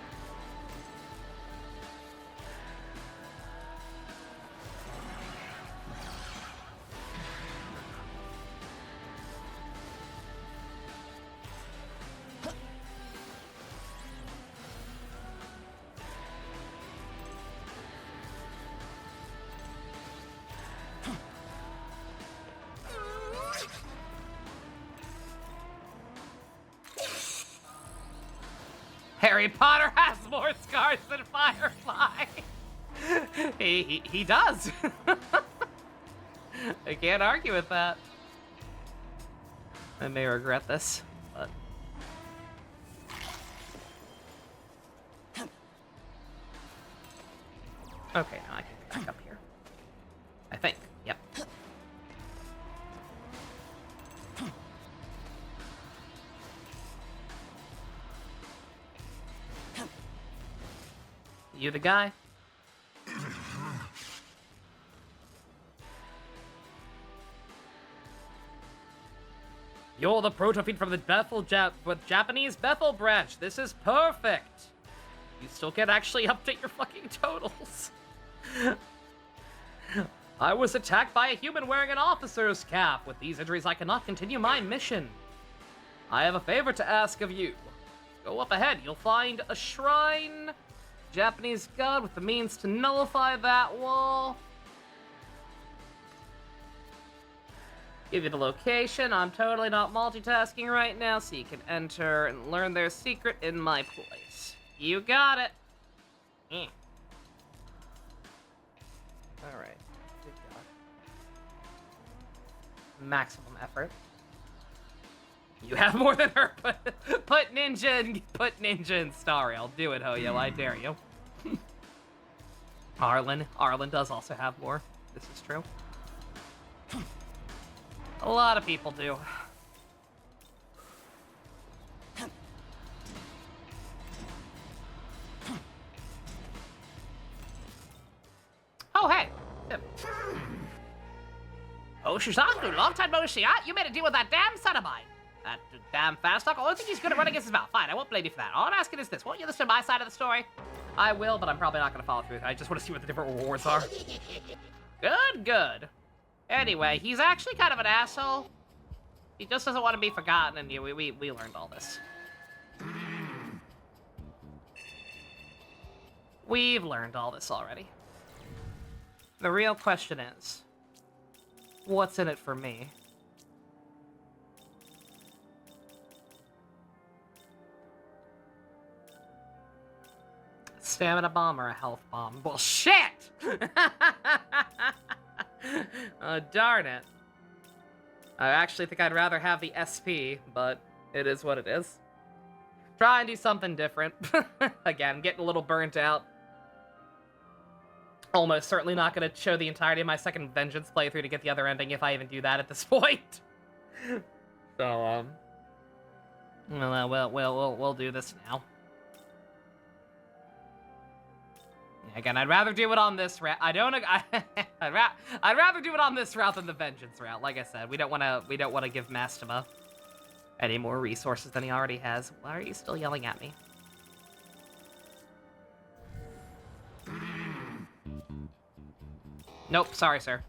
Harry Potter has more scars than Firefly. he does. I can't argue with that. I may regret this, but okay, now I can get back up here. I think. Yep. You the guy? You're the protophete from the Japanese Bethel branch. This is perfect. You still can't actually update your fucking totals. I was attacked by a human wearing an officer's cap. With these injuries, I cannot continue my mission. I have a favor to ask of you. Go up ahead. You'll find a shrine. Japanese god with the means to nullify that wall. Give you the location. I'm totally not multitasking right now, so you can enter and learn their secret in my place. You got it. Alright. Good God. Maximum effort. You have more than her. Put ninja in Starry. I'll do it, Hoyo. I dare you. Arlen does also have more. This is true. A lot of people do. Oh, hey. Oh, Shizaku, long time no see. You made a deal with that damn son of mine. That damn fast talk. I don't think he's good at running against his mouth. Fine, I won't blame you for that. All I'm asking is this. Won't you listen to my side of the story? I will, but I'm probably not going to follow through. I just want to see what the different rewards are. Good. Anyway, he's actually kind of an asshole. He just doesn't want to be forgotten, and we learned all this. We've learned all this already. The real question is, what's in it for me? Stamina bomb or a health bomb? Well, shit! Darn it. I actually think I'd rather have the SP, but it is what it is. Try and do something different. Again, getting a little burnt out. Almost certainly not going to show the entirety of my second Vengeance playthrough to get the other ending if I even do that at this point. So, we'll do this now. Again, I'd rather do it on this route. I'd rather do it on this route than the Vengeance route. Like I said, we don't want to give Mastema any more resources than he already has. Why are you still yelling at me? Nope, sorry, sir.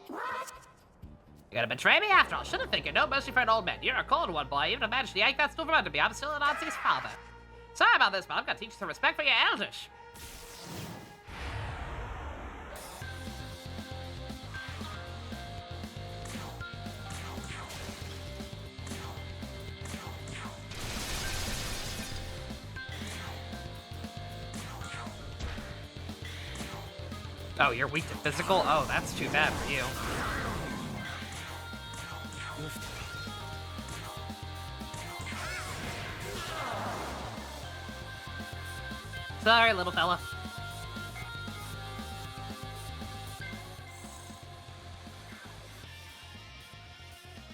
You gotta betray me after all. Should have figured. No mercy for an old man. You're a cold one, boy. Even if I managed to yank that stool from under me, I'm still an Nazi's father. Sorry about this, but I've got to teach you some respect for your elders. Oh, you're weak to physical? Oh, that's too bad for you. Sorry, little fella.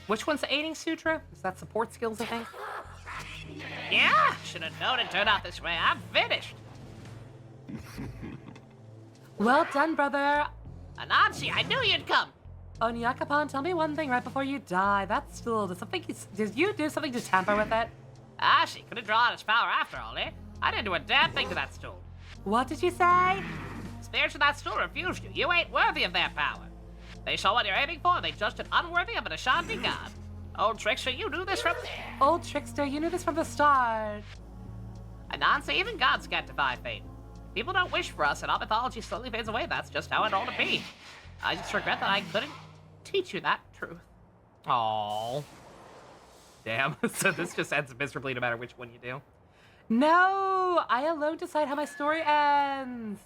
Which one's the aiding sutra? Is that support skills, I think? Yeah, should have known it turned out this way. I'm finished. Well done, brother. Anansi, I knew you'd come. Onyakapan, tell me one thing right before you die. That stool, did you do something to tamper with it? Ah, she could have drawn its power after all, eh? I didn't do a damn thing to that stool. What did you say? Spirits of that stool refused you. You ain't worthy of their power. They saw what you're aiming for, and they judged it unworthy of an Ashanti god. Old trickster, you knew this from... Old trickster, you knew this from the start. Anansi, even gods can't defy fate. People don't wish for us, and our mythology slowly fades away. That's just how it ought to be. I just regret that I couldn't teach you that truth. Aww. Damn, so this just ends miserably no matter which one you do. No! I alone decide how my story ends!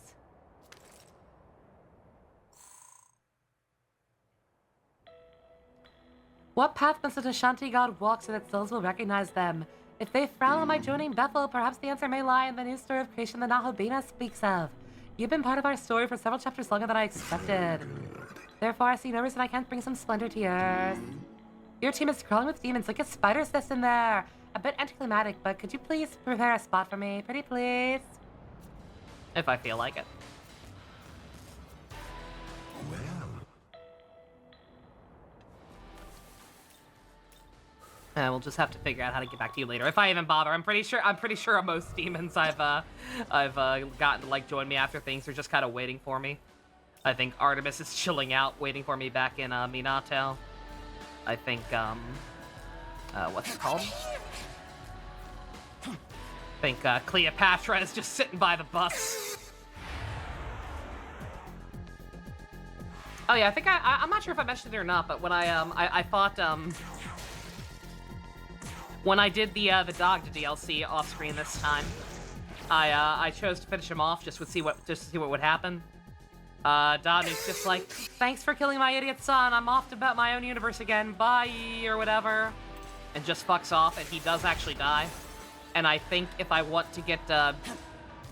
What path must an Ashanti god walk so that souls will recognize them? If they frown on my joining Bethel, perhaps the answer may lie in the new story of creation that Nahobina speaks of. You've been part of our story for several chapters longer than I expected. Therefore, I see no reason I can't bring some splendor to yours. Your team is crawling with demons like a spider's nest in there. A bit anticlimactic, but could you please prepare a spot for me? Pretty please? If I feel like it. We'll just have to figure out how to get back to you later, if I even bother. I'm pretty sure most demons I've gotten to like join me after things are just kind of waiting for me. I think Artemis is chilling out, waiting for me back in Minato. I think what's it called? I think Cleopatra is just sitting by the bus. Oh yeah, I think I'm not sure if I mentioned it or not, but when I fought when I did the Dog DLC off screen this time, I chose to finish him off just to see what would happen. Danu's just like, thanks for killing my idiot son. I'm off to bet my own universe again. Bye or whatever, and just fucks off. And he does actually die. And I think if I want to get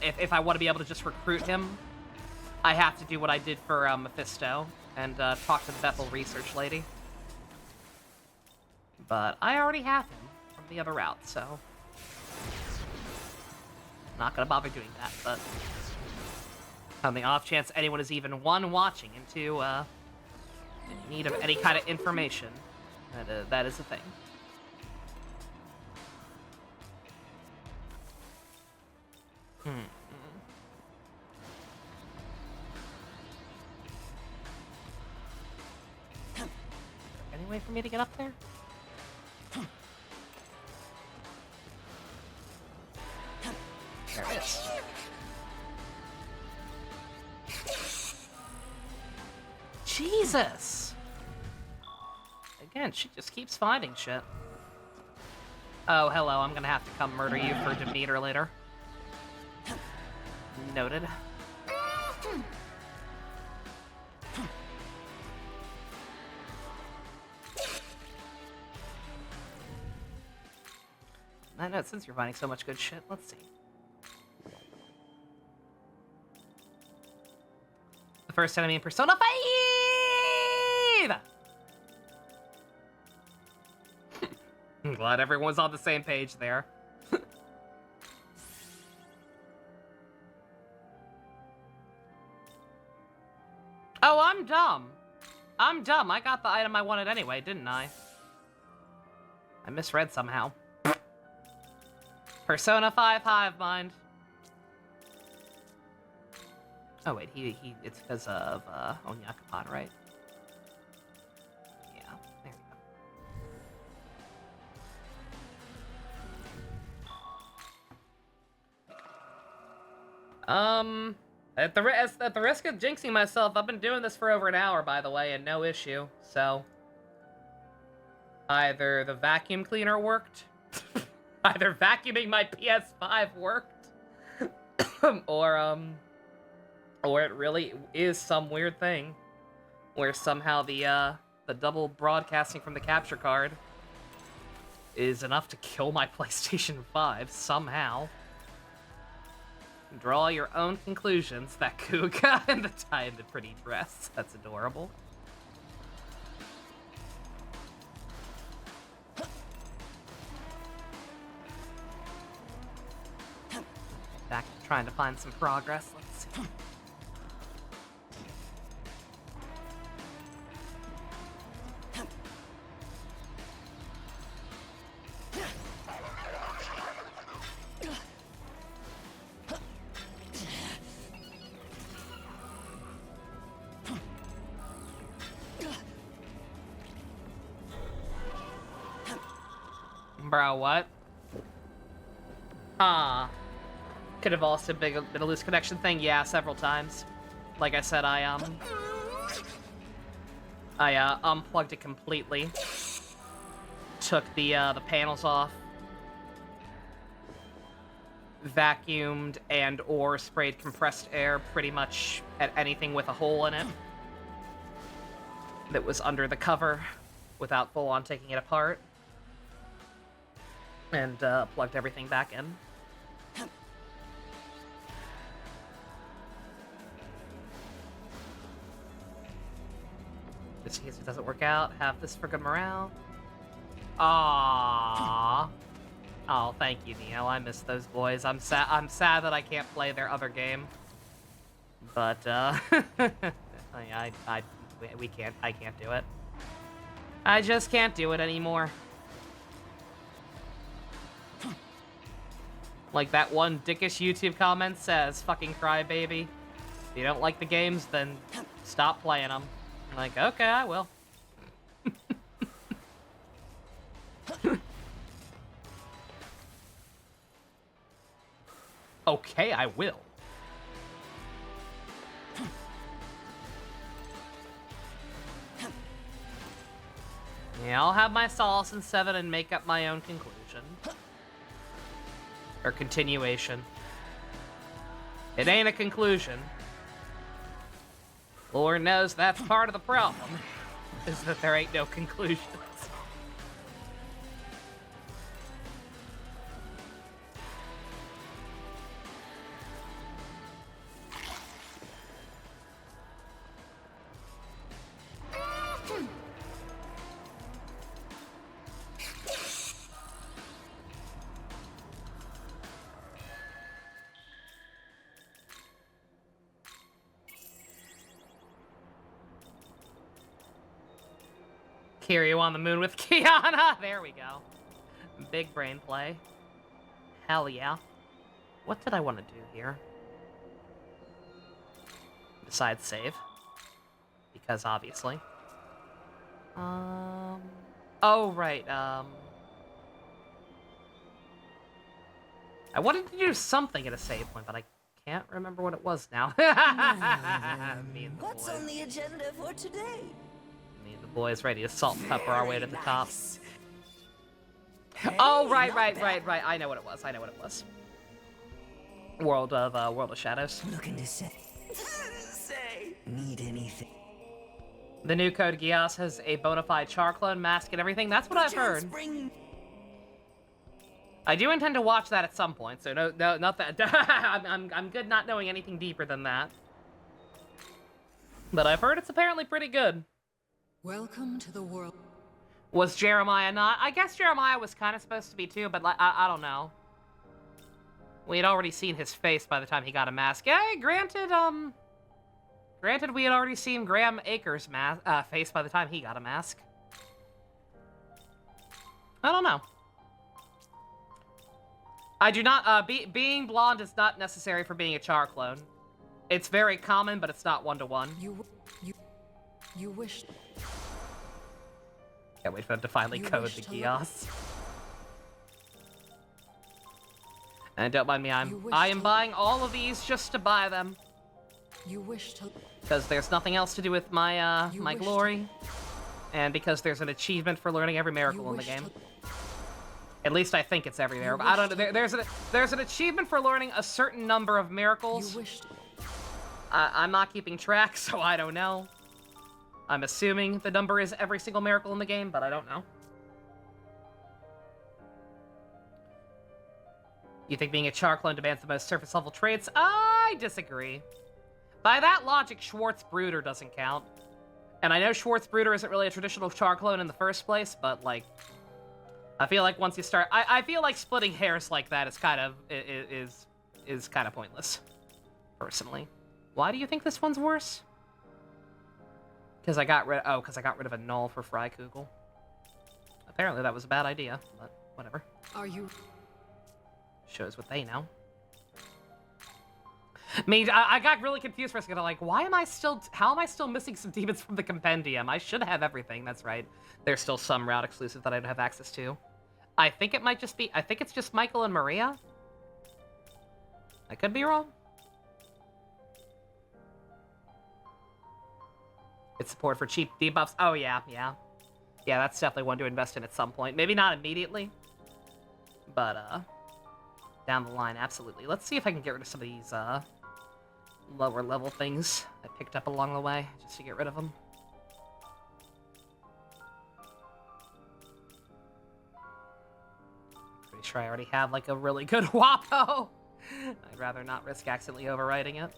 if I want to be able to just recruit him, I have to do what I did for Mephisto and talk to the Bethel research lady. But I already have him from the other route, so not gonna bother doing that. But on the off chance anyone is even one watching into in need of any kind of information, that is a thing. Any way for me to get up there? There it is. Jesus! Again, she just keeps finding shit. Oh, hello, I'm gonna have to come murder you for Demeter later. Noted. I know, since you're finding so much good shit, let's see. The first enemy in Persona 5! I'm glad everyone's on the same page there. Oh, I'm dumb. I'm dumb. I got the item I wanted anyway, didn't I? I misread somehow. Persona 5 Hive Mind. Oh wait, it's because of Onyakapon, right? Yeah, there we go. At the risk of jinxing myself, I've been doing this for over an hour, by the way, and no issue. So either the vacuum cleaner worked, either vacuuming my PS5 worked, or it really is some weird thing where somehow the double broadcasting from the capture card is enough to kill my PlayStation 5 somehow. Draw your own conclusions. That Kuga and the tie in the pretty dress. That's adorable. Back to trying to find some progress. Let's see. Bro, what? Could have also been a loose connection thing. Yeah, several times. Like I said, I unplugged it completely. Took the panels off. Vacuumed and or sprayed compressed air pretty much at anything with a hole in it that was under the cover without full on taking it apart. And plugged everything back in. Just in case it doesn't work out, have this for good morale. Aww. Oh, thank you, Neo. I miss those boys. I'm sad that I can't play their other game. But I can't do it. I just can't do it anymore. Like that one dickish YouTube comment says, fucking crybaby. If you don't like the games, then stop playing them. I'm like, okay, I will. Okay, I will. Yeah, I'll have my solace in 7 and make up my own conclusion. Or continuation. It ain't a conclusion. Lord knows that's part of the problem, is that there ain't no conclusions. Kiryu on the moon with Kiana! There we go. Big brain play. Hell yeah. What did I want to do here? Besides save. Because obviously. Oh, right, I wanted to do something at a save point, but I can't remember what it was now. Me and the What's boys. on the agenda for today? Me and the boys ready to salt and pepper our way to the top. Oh, right. I know what it was. World of Shadows. Looking to say. Need anything? The new Code Geass has a bona fide char clone mask and everything. That's what I've heard. I do intend to watch that at some point, so no, not that. I'm good not knowing anything deeper than that. But I've heard it's apparently pretty good. Welcome to the world. Was Jeremiah not? I guess Jeremiah was kind of supposed to be too, but I don't know. We had already seen his face by the time he got a mask. Yeah, granted, we had already seen Graham Acres' face by the time he got a mask. I don't know. I do not, being blonde is not necessary for being a char clone. It's very common, but it's not one-to-one. You wish. Can't wait for them to finally code the kiosk. And don't mind me, I am buying all of these just to buy them. You wish to. Because there's nothing else to do with my my glory, and because there's an achievement for learning every miracle in the game. At least I think it's every miracle. I don't know. There's an achievement for learning a certain number of miracles. I'm not keeping track, so I don't know. I'm assuming the number is every single miracle in the game, but I don't know. You think being a Char clone demands the most surface level traits? I disagree. By that logic, Schwartz Brooder doesn't count. And I know Schwartz Brooder isn't really a traditional Char clone in the first place, but like, I feel like once you start, I feel like splitting hairs like that is kind of pointless, personally. Why do you think this one's worse? Because I got rid of a null for Freikugel. Apparently that was a bad idea, but whatever. Are you? Shows what they know. I mean, I got really confused for a second. I'm like, how am I still missing some demons from the compendium? I should have everything, that's right. There's still some route exclusive that I don't have access to. I think it's just Michael and Maria. I could be wrong. It's support for cheap debuffs. Oh, yeah. Yeah, that's definitely one to invest in at some point. Maybe not immediately, but, down the line, absolutely. Let's see if I can get rid of some of these, lower level things I picked up along the way, just to get rid of them. Pretty sure I already have, like, a really good Wapo. I'd rather not risk accidentally overwriting it.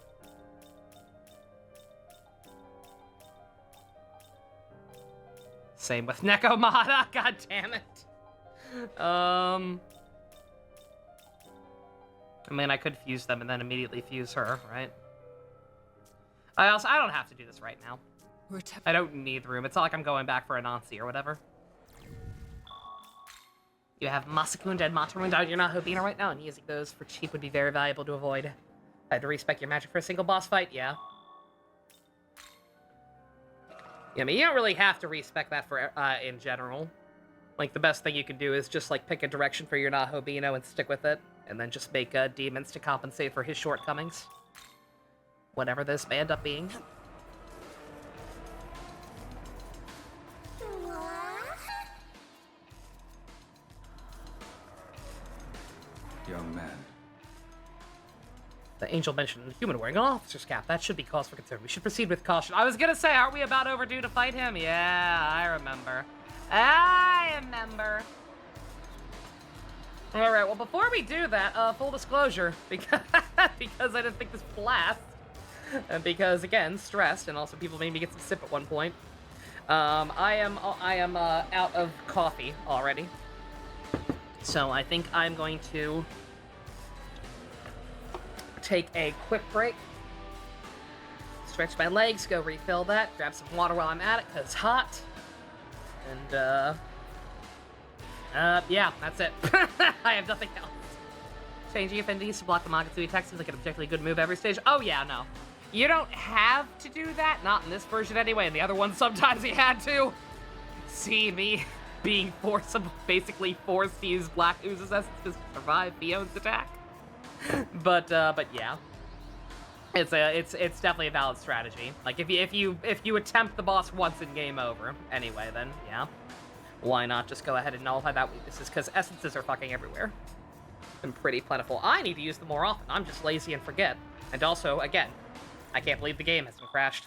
Same with Nekomata, god damn it. I mean, I could fuse them and then immediately fuse her, right? I don't have to do this right now. I don't need the room. It's not like I'm going back for Anansi or whatever. You have Masakunda and Matarunda on your Nahobina right now, and using those for cheap would be very valuable to avoid. I had to respec your magic for a single boss fight, yeah. Yeah, I mean, you don't really have to respec that for, in general. Like, the best thing you can do is just, like, pick a direction for your Nahobino and stick with it, and then just make, demons to compensate for his shortcomings. Whatever this may end up being. Young man. The angel mentioned a human wearing an officer's cap. That should be cause for concern. We should proceed with caution. I was gonna say, aren't we about overdue to fight him? Yeah, I remember. Alright, well, before we do that, full disclosure, because I didn't think this would last, and because, again, stressed, and also people made me get some sip at one point, I am out of coffee already. So I think I'm going to take a quick break, stretch my legs, go refill that, grab some water while I'm at it, because it's hot, and, yeah, that's it. I have nothing else. Changing affinities to block the Magatsuki attack seems like an objectively good move every stage. Oh, yeah, no. You don't have to do that, not in this version anyway, and the other one sometimes you had to. See me being basically forced to use Black Ooze's essence to survive Fiona's attack. But yeah. It's definitely a valid strategy. Like, if you attempt the boss once in game over, anyway, then, yeah. Why not just go ahead and nullify that weaknesses, because essences are fucking everywhere. And pretty plentiful. I need to use them more often. I'm just lazy and forget. And also, again, I can't believe the game has been crashed.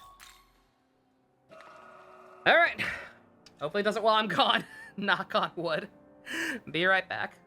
Alright. Hopefully it doesn't while I'm gone. Knock on wood. Be right back.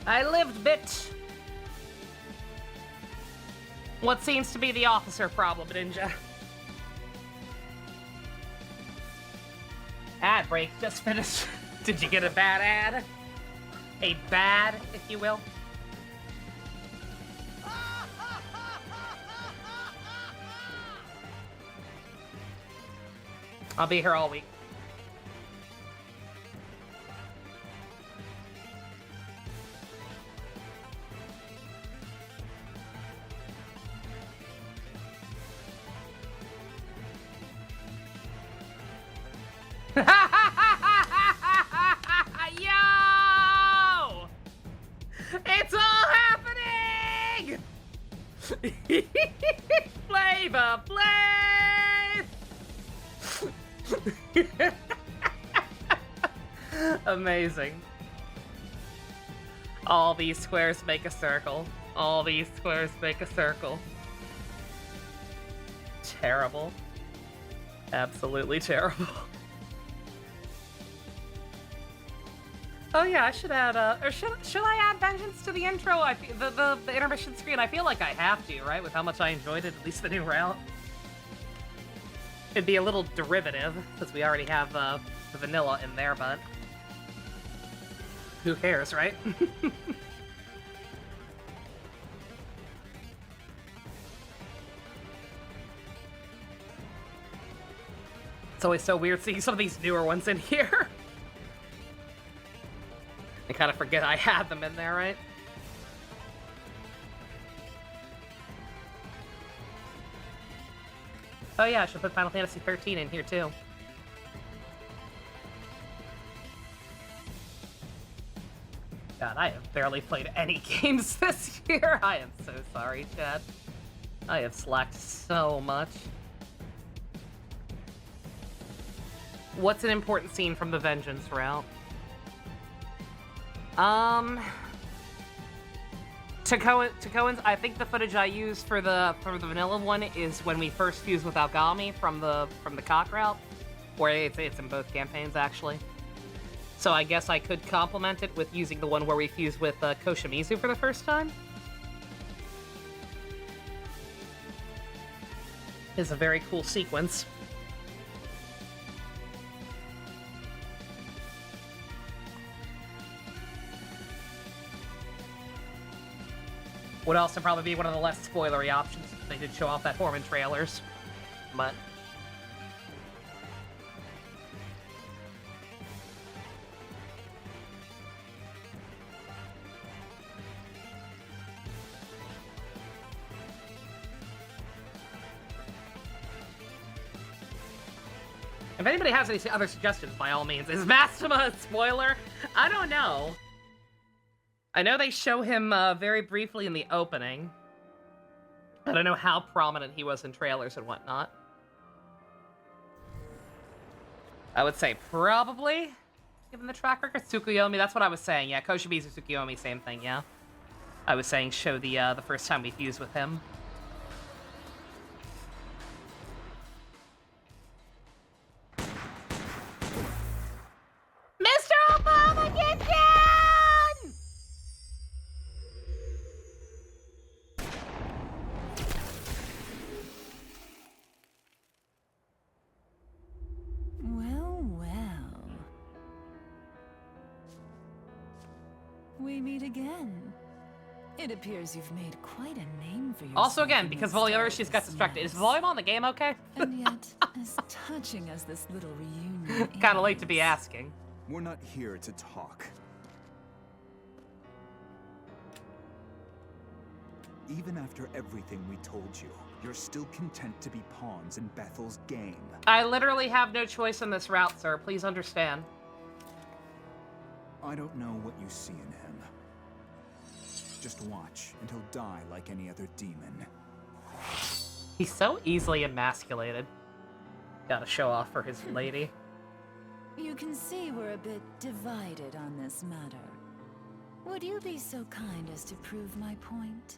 I lived, bitch! What seems to be the officer problem, Ninja? Ad break just finished. Did you get a bad ad? A bad, if you will? I'll be here all week. Yo! It's all happening! Flavor Flav! Amazing. All these squares make a circle. All these squares make a circle. Terrible. Absolutely terrible. Oh yeah, I should add, or should I add Vengeance to the intro? The intermission screen, I feel like I have to, right? With how much I enjoyed it, at least the new route. It'd be a little derivative, because we already have, the vanilla in there, but... who cares, right? It's always so weird seeing some of these newer ones in here. I kind of forget I had them in there, right? Oh yeah, I should put Final Fantasy 13 in here too. God, I have barely played any games this year. I am so sorry, Chad. I have slacked so much. What's an important scene from the Vengeance route? Takoan's, I think the footage I used for the vanilla one is when we first fused with Megami from the CoC route, where it's in both campaigns actually. So I guess I could complement it with using the one where we fused with Koshimizu for the first time. It's a very cool sequence. Would also probably be one of the less spoilery options. They did show off that form in trailers, but... if anybody has any other suggestions, by all means. Is Mastema a spoiler? I don't know. I know they show him very briefly in the opening. I don't know how prominent he was in trailers and whatnot. I would say probably, given the track record. Tsukuyomi, that's what I was saying. Yeah, Koshimizu Tsukuyomi, same thing, yeah. I was saying show the first time we fused with him. Mr. Obama, get down! Well, well. We meet again. It appears you've made quite a name for yourself. Also, again, because of all the other issues got distracted. Is the volume on the game okay? And yet, as touching as this little reunion Kind of late to be asking. We're not here to talk. Even after everything we told you, you're still content to be pawns in Bethel's game. I literally have no choice in this route, sir. Please understand. I don't know what you see in him. Just watch, and he'll die like any other demon. He's so easily emasculated. Gotta show off for his lady. You can see we're a bit divided on this matter. Would you be so kind as to prove my point?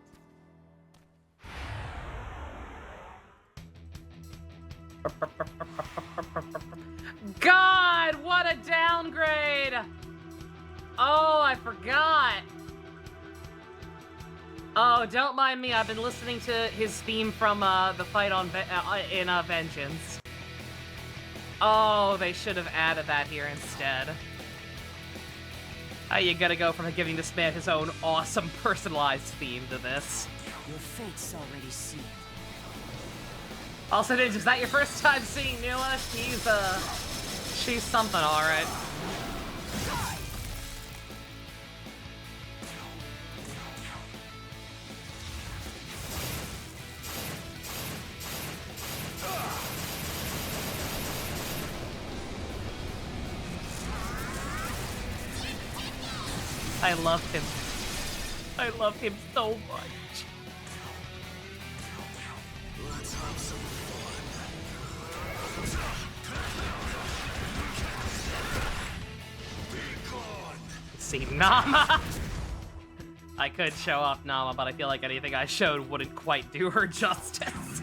God, what a downgrade! Oh, I forgot. Oh, don't mind me. I've been listening to his theme from the fight on in Vengeance. Oh, they should have added that here instead. How you gonna go from giving this man his own awesome personalized theme to this? Your fate's already sealed. Also, Ninja, is that your first time seeing Nua? She's something, alright. I love him. I love him so much. Let's have some fun. See, Nama! I could show off Nama, but I feel like anything I showed wouldn't quite do her justice.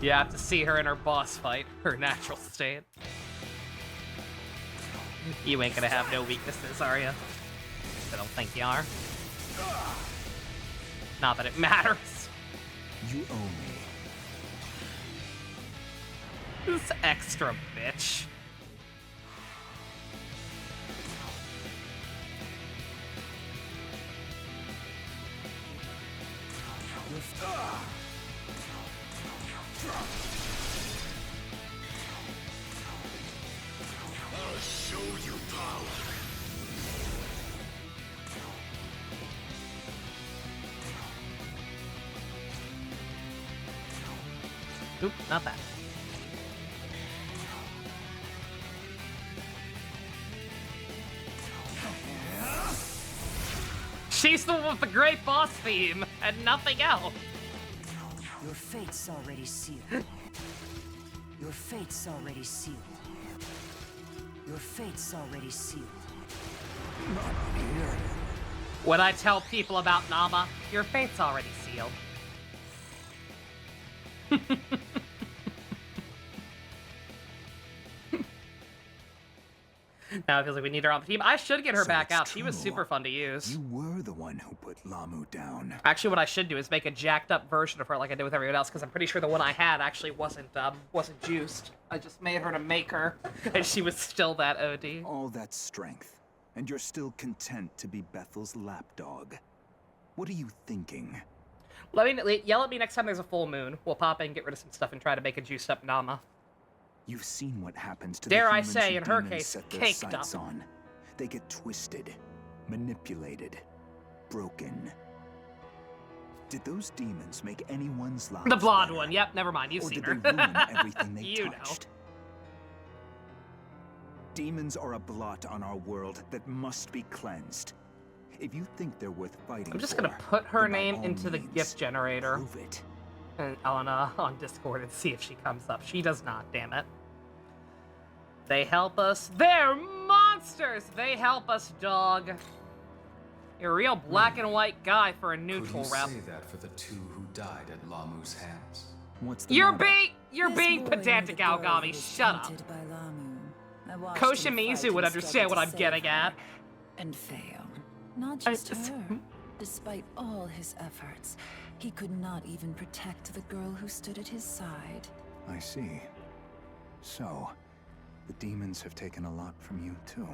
You have to see her in her boss fight, her natural state. You ain't gonna have no weaknesses, are you? I don't think you are. Not that it matters. You owe me. This extra bitch. I'll show you power. Oop, not that. She's the one with the great boss theme, and nothing else. Your fate's already sealed. Your fate's already sealed. Your fate's already sealed. When I tell people about Nama, your fate's already sealed. Now it feels like we need her on the team. I should get her So back it's out. She was true. super fun to use. You were the one who put Lamu down. Actually, what I should do is make a jacked up version of her like I did with everyone else, because I'm pretty sure the one I had actually wasn't juiced. I just made her to make her, and she was still that OD. All that strength, and you're still content to be Bethel's lapdog. What are you thinking? Yell at me next time there's a full moon. We'll pop in, get rid of some stuff, and try to make a juiced up Nama. You've seen what happens to Dare the I humans say, who in her demons case, set their caked sights up. on. They get twisted, manipulated, broken. Did those demons make anyone's lives The blonde better? one. Yep, never mind. You've Or seen did her. they ruin everything they You touched? Demons are a blot on our world that must be cleansed. If you think they're worth fighting I'm just for, gonna put her then by name all into the means, gift generator prove it. and on Discord and see if she comes up. She does not, damn it. They help us. They're monsters! They help us, dog. You're a real black and white guy for a neutral Could you rep. say that for the two who died at Lamu's hands? What's the You're matter? being pedantic, Algami. Shut up. Kosh Mizu would understand what I'm getting at. And fail. Not just her. Despite all his efforts, he could not even protect the girl who stood at his side. I see. So, the demons have taken a lot from you too.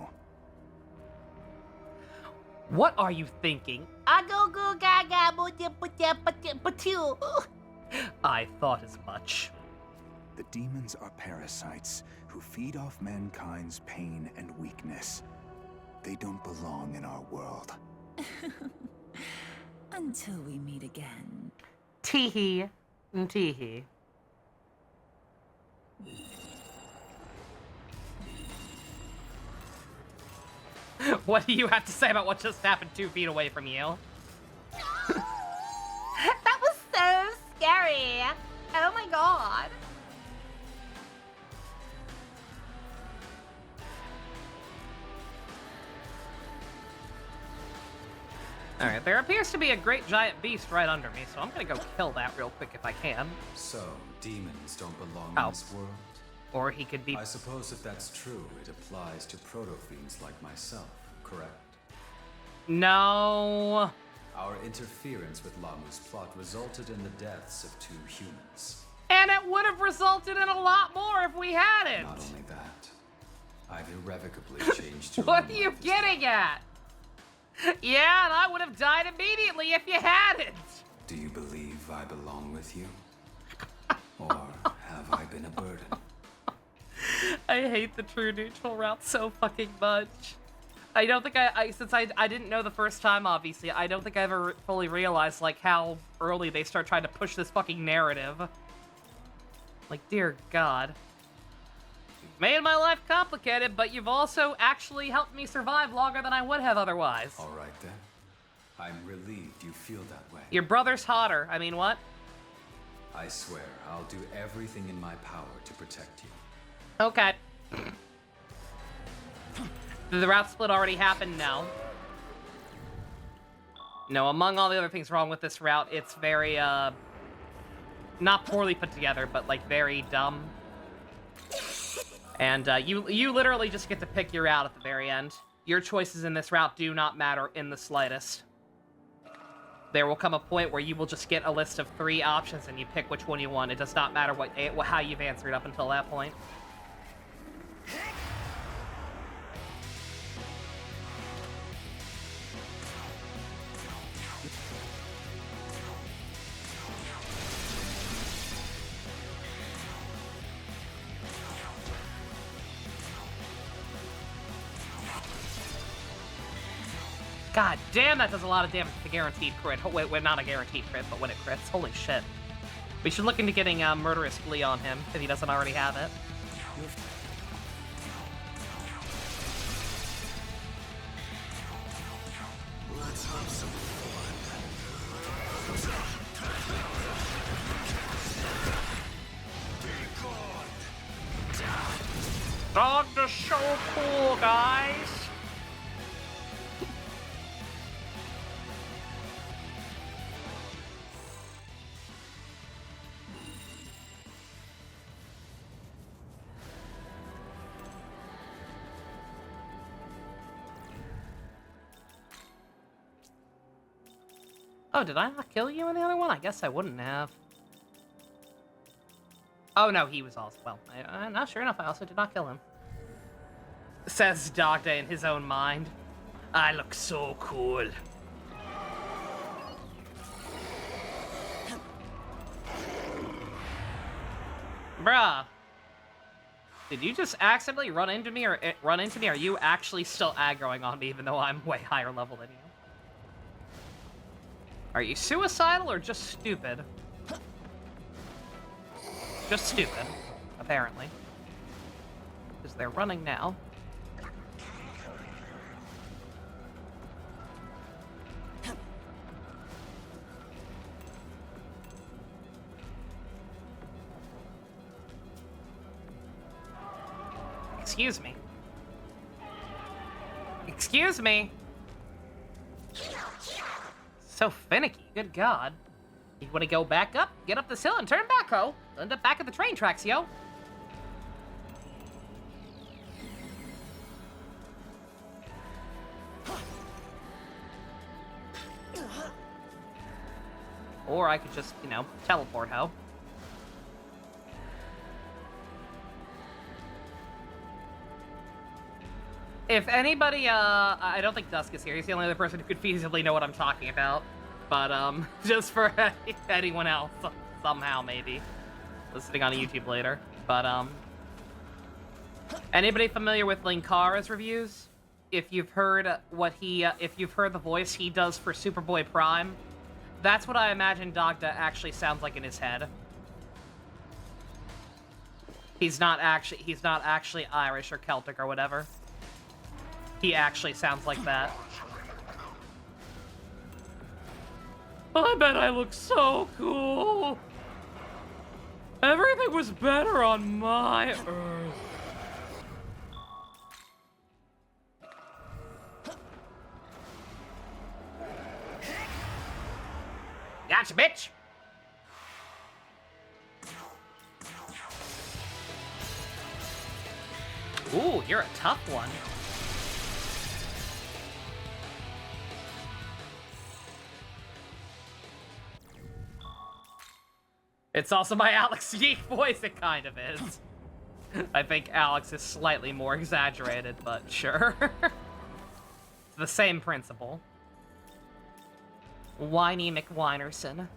What are you thinking? I thought as much. The demons are parasites who feed off mankind's pain and weakness. They don't belong in our world. Until we meet again. Teehee. Teehee. What do you have to say about what just happened 2 feet away from you? That was so scary. Oh my god. Alright, there appears to be a great giant beast right under me, so I'm gonna go kill that real quick if I can. So, demons don't belong Oh. in this world? Or he could be... I suppose if that's true, it applies to proto-fiends like myself, correct? No. Our interference with Lamu's plot resulted in the deaths of 2 humans. And it would have resulted in a lot more if we hadn't. Not only that, I've irrevocably changed your What own are you life as getting at? Yeah, and I would have died immediately if you hadn't. Do you believe I belong with you? Or have I been a burden? I hate the true neutral route so fucking much. I don't think since I didn't know the first time, obviously, I don't think I ever fully realized, like, how early they start trying to push this fucking narrative. Like, dear God. You've made my life complicated, but you've also actually helped me survive longer than I would have otherwise. All right, then. I'm relieved you feel that way. Your brother's hotter. I mean, what? I swear I'll do everything in my power to protect you. Okay. Did the route split already happen? No. No, among all the other things wrong with this route, it's very, not poorly put together, but, like, very dumb. And, you literally just get to pick your route at the very end. Your choices in this route do not matter in the slightest. There will come a point where you will just get a list of 3 options and you pick which one you want. It does not matter how you've answered up until that point. God damn, that does a lot of damage to the guaranteed crit. Wait, not a guaranteed crit, but when it crits. Holy shit. We should look into getting Murderous Glee on him, if he doesn't already have it. Let's have some fun. Be gone. Dog's so cool, guys. Oh, did I not kill you in the other one? I guess I wouldn't have. Oh, no, he was also... Well, no, sure enough, I also did not kill him. Says Dogda in his own mind. I look so cool. Bruh. Did you just accidentally run into me, or are you actually still aggroing on me even though I'm way higher level than you? Are you suicidal or just stupid? Just stupid, apparently. Because they're running now. Excuse me. Excuse me. So finicky, good God. You wanna go back up? Get up this hill and turn back, ho. End up back at the train tracks, yo. Or I could just, you know, teleport, ho. If anybody, I don't think Dusk is here. He's the only other person who could feasibly know what I'm talking about. But, just for anyone else, somehow, maybe. Listening on YouTube later. But, anybody familiar with Linkara's reviews? If you've heard if you've heard the voice he does for Superboy Prime, that's what I imagine Dogda actually sounds like in his head. He's not actually Irish or Celtic or whatever. He actually sounds like that. I bet I look so cool. Everything was better on my Earth. Gotcha, bitch! Ooh, you're a tough one. It's also my Alex Yeek voice, it kind of is. I think Alex is slightly more exaggerated, but sure. It's the same principle. Whiny McWinerson.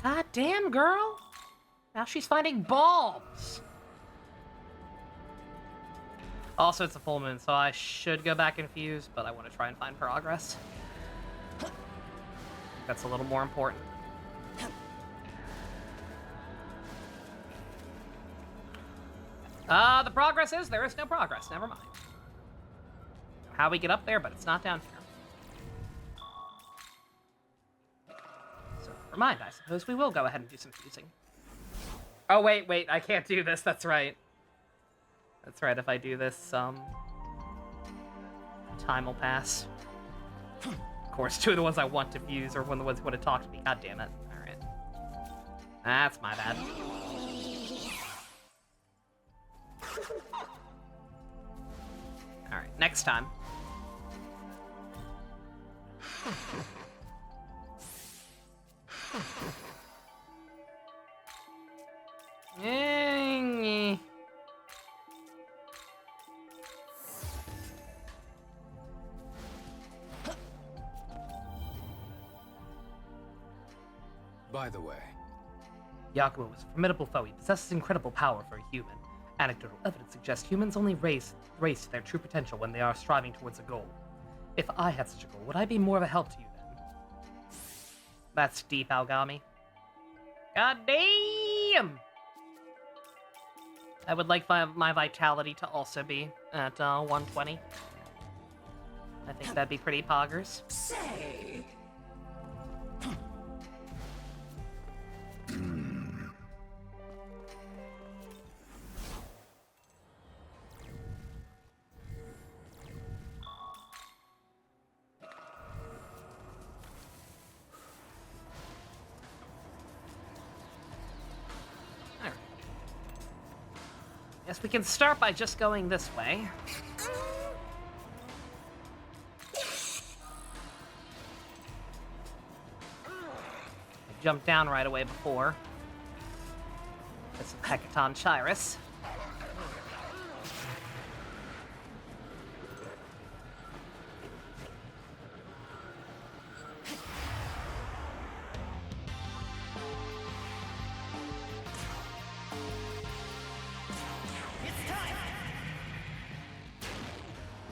God damn, girl. Now she's finding bombs. Also, it's a full moon, so I should go back and fuse, but I want to try and find progress. That's a little more important. The progress is there is no progress. Never mind. How we get up there, but it's not down here. So, never mind. I suppose we will go ahead and do some fusing. Oh, wait, I can't do this. That's right. That's right, if I do this, time will pass. Of course, two of the ones I want to fuse are one of the ones who want to talk to me. God damn it. Alright. That's my bad. Alright, next time. By the way, Yakumo was a formidable foe. He possesses incredible power for a human. Anecdotal evidence suggests humans only raise to their true potential when they are striving towards a goal. If I had such a goal, would I be more of a help to you then? That's deep, Algami. God damn! I would like my vitality to also be at 120. I think that'd be pretty poggers. Say. Yes, we can start by just going this way. I jumped down right away before. It's a Hecaton Chirus.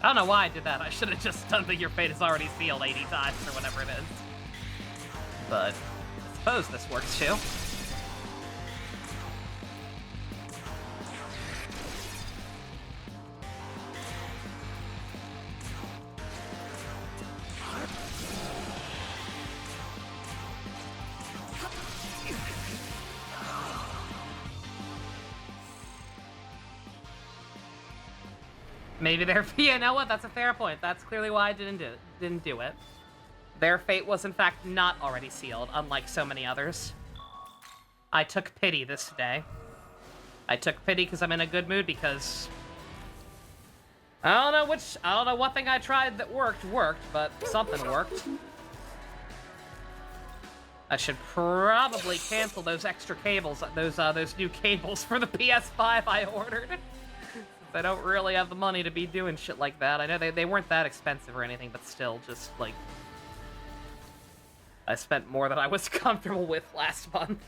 I don't know why I did that. I should have just done the your fate is already sealed 80 times or whatever it is. But I suppose this works too. Maybe their you know what? That's a fair point. That's clearly why I didn't do it. Their fate was in fact not already sealed, unlike so many others. I took pity this day. I took pity because I'm in a good mood because I don't know what thing I tried that worked, but something worked. I should probably cancel those extra cables, those new cables for the PS5 I ordered. I don't really have the money to be doing shit like that. I know they weren't that expensive or anything, but still, just, like... I spent more than I was comfortable with last month.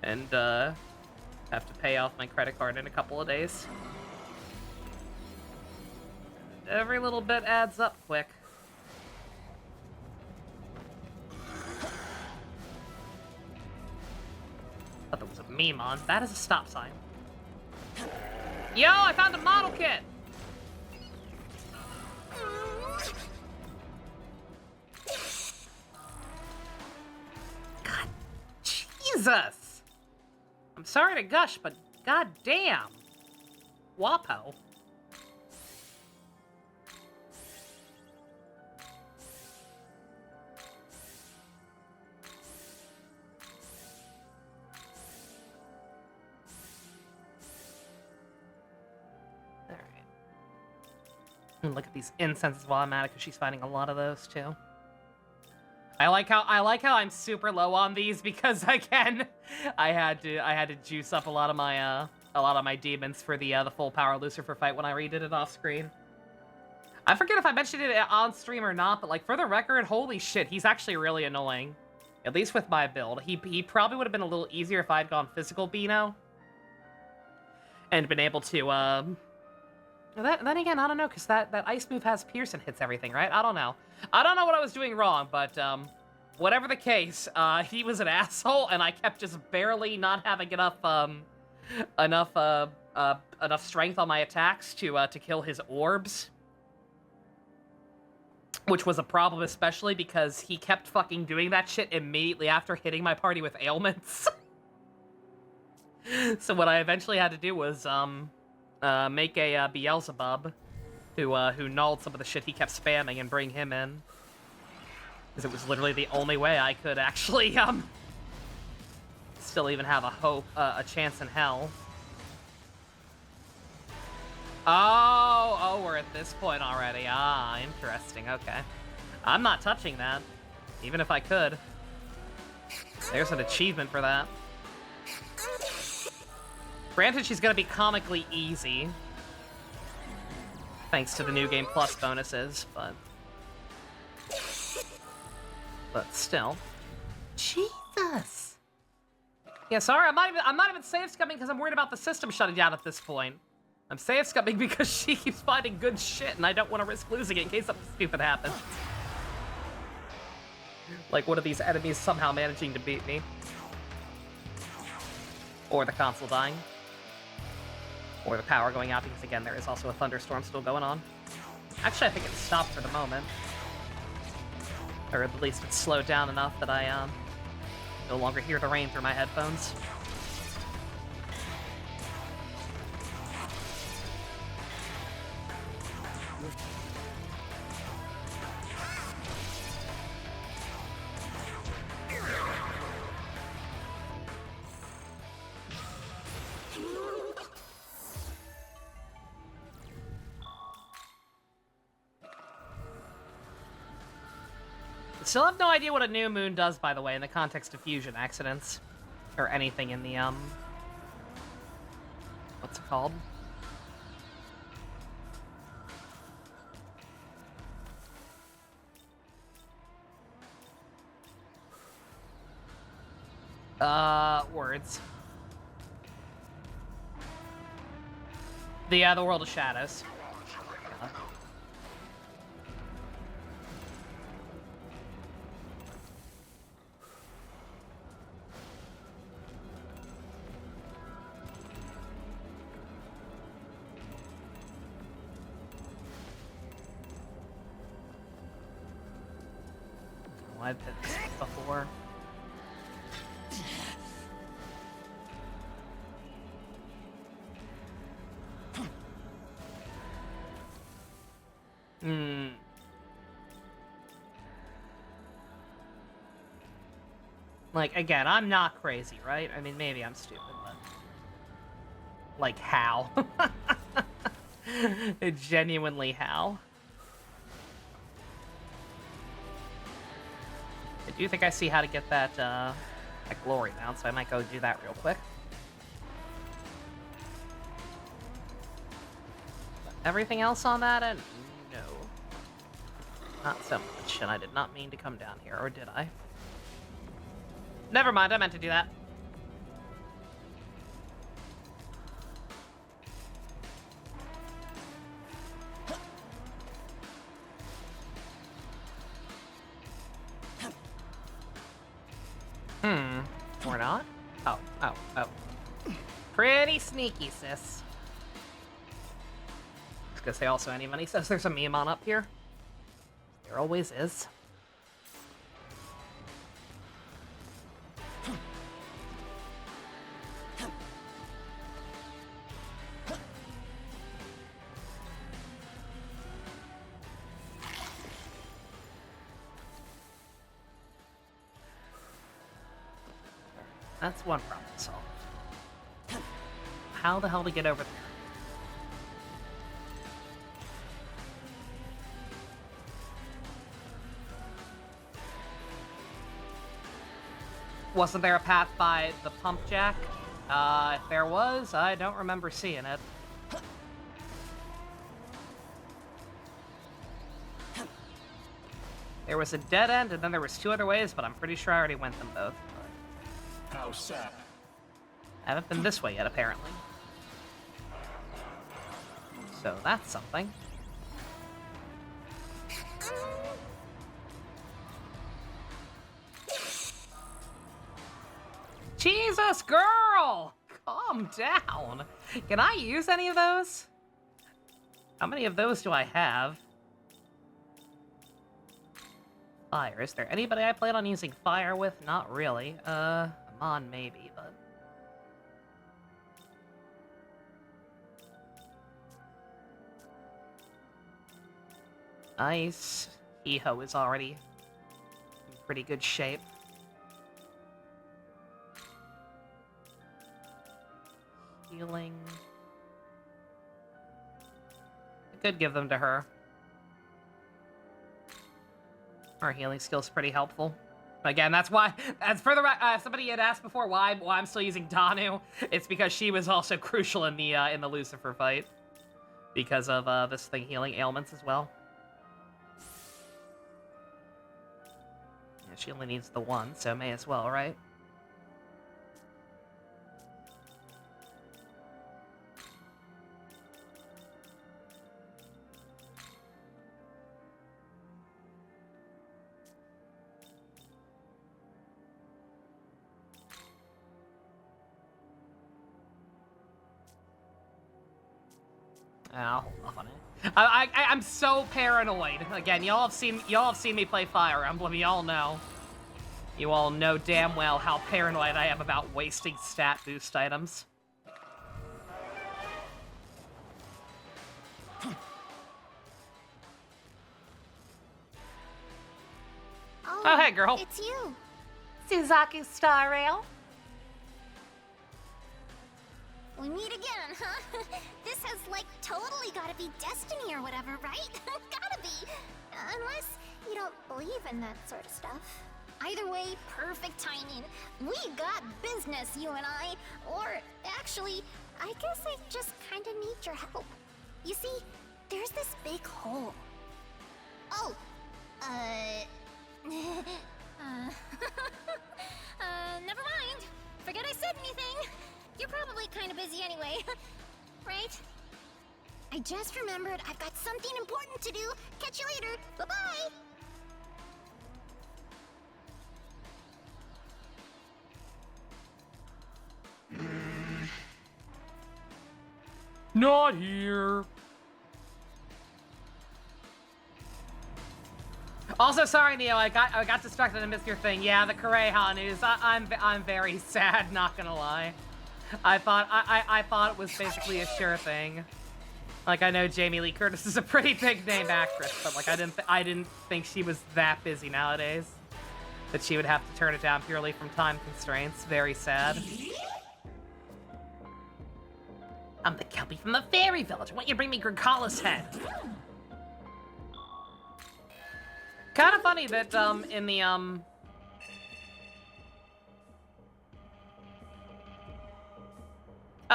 And, have to pay off my credit card in a couple of days. Every little bit adds up quick. I thought there was a meme on. That is a stop sign. Yo, I found a model kit! God, Jesus! I'm sorry to gush, but god damn. Wapo. And look at these incenses while I'm at it, because she's finding a lot of those too. I like how I'm super low on these because again, I had to juice up a lot of my demons for the full power Lucifer fight when I redid it off screen. I forget if I mentioned it on stream or not, but like for the record, holy shit, he's actually really annoying. At least with my build. He probably would have been a little easier if I had gone physical Beano and been able to then again, I don't know, because that ice move has pierce and hits everything, right? I don't know. I don't know what I was doing wrong, but whatever the case, he was an asshole, and I kept just barely not having enough strength on my attacks to kill his orbs. Which was a problem, especially because he kept fucking doing that shit immediately after hitting my party with ailments. So what I eventually had to do was make a Beelzebub who nulled some of the shit he kept spamming and bring him in. Because it was literally the only way I could actually still even have a chance in hell. Oh, we're at this point already. Ah, interesting, okay. I'm not touching that, even if I could. There's an achievement for that. Granted, she's gonna be comically easy, thanks to the New Game Plus bonuses, but still. Jesus. Yeah, sorry, I'm not even safe scumming because I'm worried about the system shutting down at this point. I'm safe scumming because she keeps finding good shit, and I don't want to risk losing it in case something stupid happens. Like one of these enemies somehow managing to beat me, or the console dying. Or the power going out, because again, there is also a thunderstorm still going on. Actually, I think it's stopped for the moment. Or at least it's slowed down enough that I no longer hear the rain through my headphones. Still have no idea what a new moon does, by the way, in the context of fusion accidents. Or anything in the, what's it called? Words. The World of Shadows. I've hit this before. Like, again, I'm not crazy, right? I mean, maybe I'm stupid, but... Like, how? Genuinely, how? I do think I see how to get that, that glory mount, so I might go do that real quick. But everything else on that end? No. Not so much, and I did not mean to come down here, or did I? Never mind, I meant to do that. Or not? Oh. Pretty sneaky, sis. I was gonna say also, anybody says there's a meme on up here? There always is. That's one problem solved. How the hell to get over there? Wasn't there a path by the pump jack? If there was, I don't remember seeing it. There was a dead end, and then there was 2 other ways, but I'm pretty sure I already went them both. How sad. I haven't been this way yet, apparently. So that's something. Jesus, girl! Calm down. Can I use any of those? How many of those do I have? Fire. Is there anybody I plan on using fire with? Not really. Amon maybe, but... Nice. Iho is already in pretty good shape. Healing. I could give them to her. Her healing skill's pretty helpful. Again, that's why, as for the somebody had asked before why I'm still using Danu. It's because she was also crucial in the Lucifer fight. Because of this thing healing ailments as well. Yeah, she only needs the one, so may as well, right? I'll hold off on it. I'm so paranoid. Again, y'all have seen me play Fire Emblem. Y'all know. You all know damn well how paranoid I am about wasting stat boost items. Oh, hey, girl. It's you, Suzaku Star Rail. We meet again, huh? This has, like, totally gotta be destiny or whatever, right? Gotta be. Unless you don't believe in that sort of stuff. Either way, perfect timing. We got business, you and I. Or, actually, I guess I just kinda need your help. You see, there's this big hole. Oh, never mind. Forget I said anything. You're probably kind of busy anyway, right? I just remembered I've got something important to do. Catch you later. Bye-bye. Not here. Also, sorry, Neo. I got distracted and missed your thing. Yeah, the Kureha news. I'm very sad. Not gonna lie. I thought it was basically a sure thing. Like, I know Jamie Lee Curtis is a pretty big name actress, but like I didn't think she was that busy nowadays. That she would have to turn it down purely from time constraints. Very sad. I'm the Kelpie from the fairy village. Why don't you bring me Grigala's head? Kind of funny that in the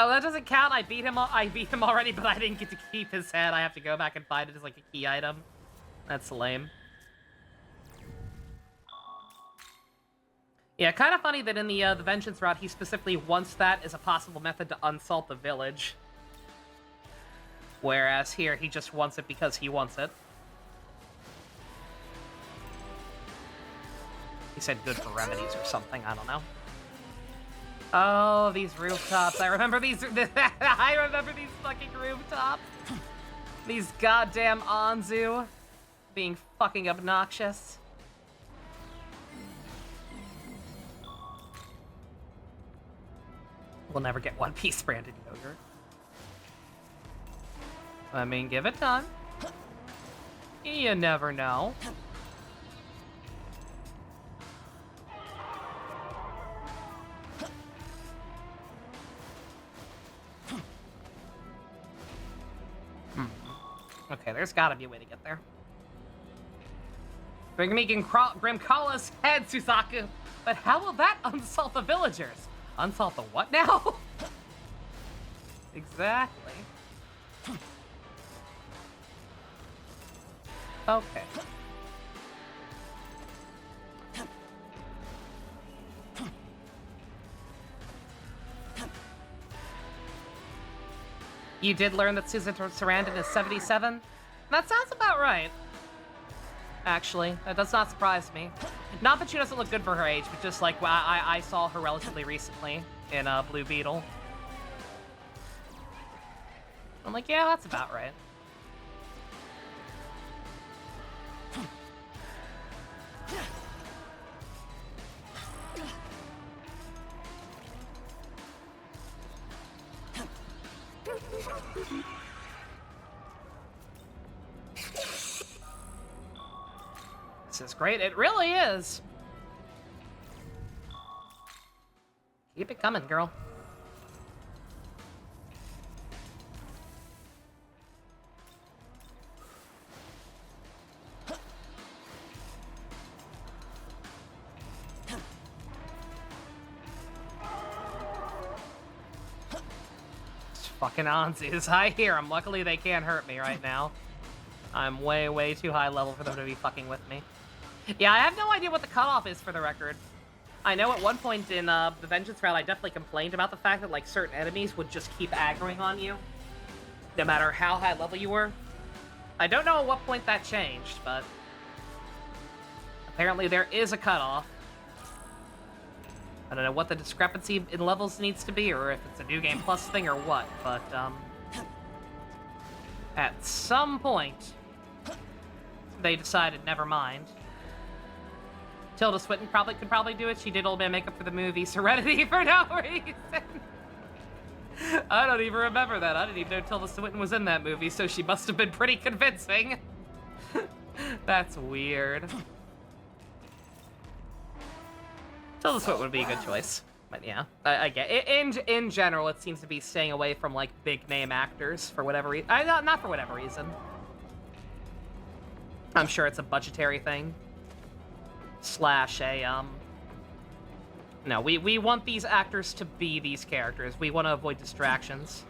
Oh, that doesn't count. I beat him already, but I didn't get to keep his head. I have to go back and find it as like a key item. That's lame. Yeah, kind of funny that in the Vengeance route, he specifically wants that as a possible method to unsalt the village. Whereas here, he just wants it because he wants it. He said good for remedies or something, I don't know. Oh, these rooftops. I remember these I remember these fucking rooftops. These goddamn Anzu being fucking obnoxious. We'll never get One Piece branded yogurt. I mean, give it time. You never know. Okay, there's gotta be a way to get there. Megami can Grimkala's head, Suzaku. But how will that unsalt the villagers? Unsalt the what now? Exactly. Okay. You did learn that Susan Sarandon is 77? That sounds about right. Actually, that does not surprise me. Not that she doesn't look good for her age, but just like I saw her relatively recently in Blue Beetle. I'm like, yeah, that's about right. This is great. It really is. Keep it coming, girl. Fucking Anzus. I hear them. Luckily, they can't hurt me right now. I'm way, way too high level for them to be fucking with me. Yeah, I have no idea what the cutoff is for the record. I know at one point in the Vengeance route, I definitely complained about the fact that, like, certain enemies would just keep aggroing on you, no matter how high level you were. I don't know at what point that changed, but apparently there is a cutoff. I don't know what the discrepancy in levels needs to be, or if it's a New Game Plus thing or what, but, at some point, they decided, never mind. Tilda Swinton could probably do it. She did old man makeup for the movie Serenity for no reason. I don't even remember that. I didn't even know Tilda Swinton was in that movie, so she must have been pretty convincing. That's weird. Tilda Swinton would be a good choice. But yeah, I get it. In general, it seems to be staying away from, like, big name actors for whatever reason. Not for whatever reason. I'm sure it's a budgetary thing. Slash a, No, we want these actors to be these characters. We want to avoid distractions.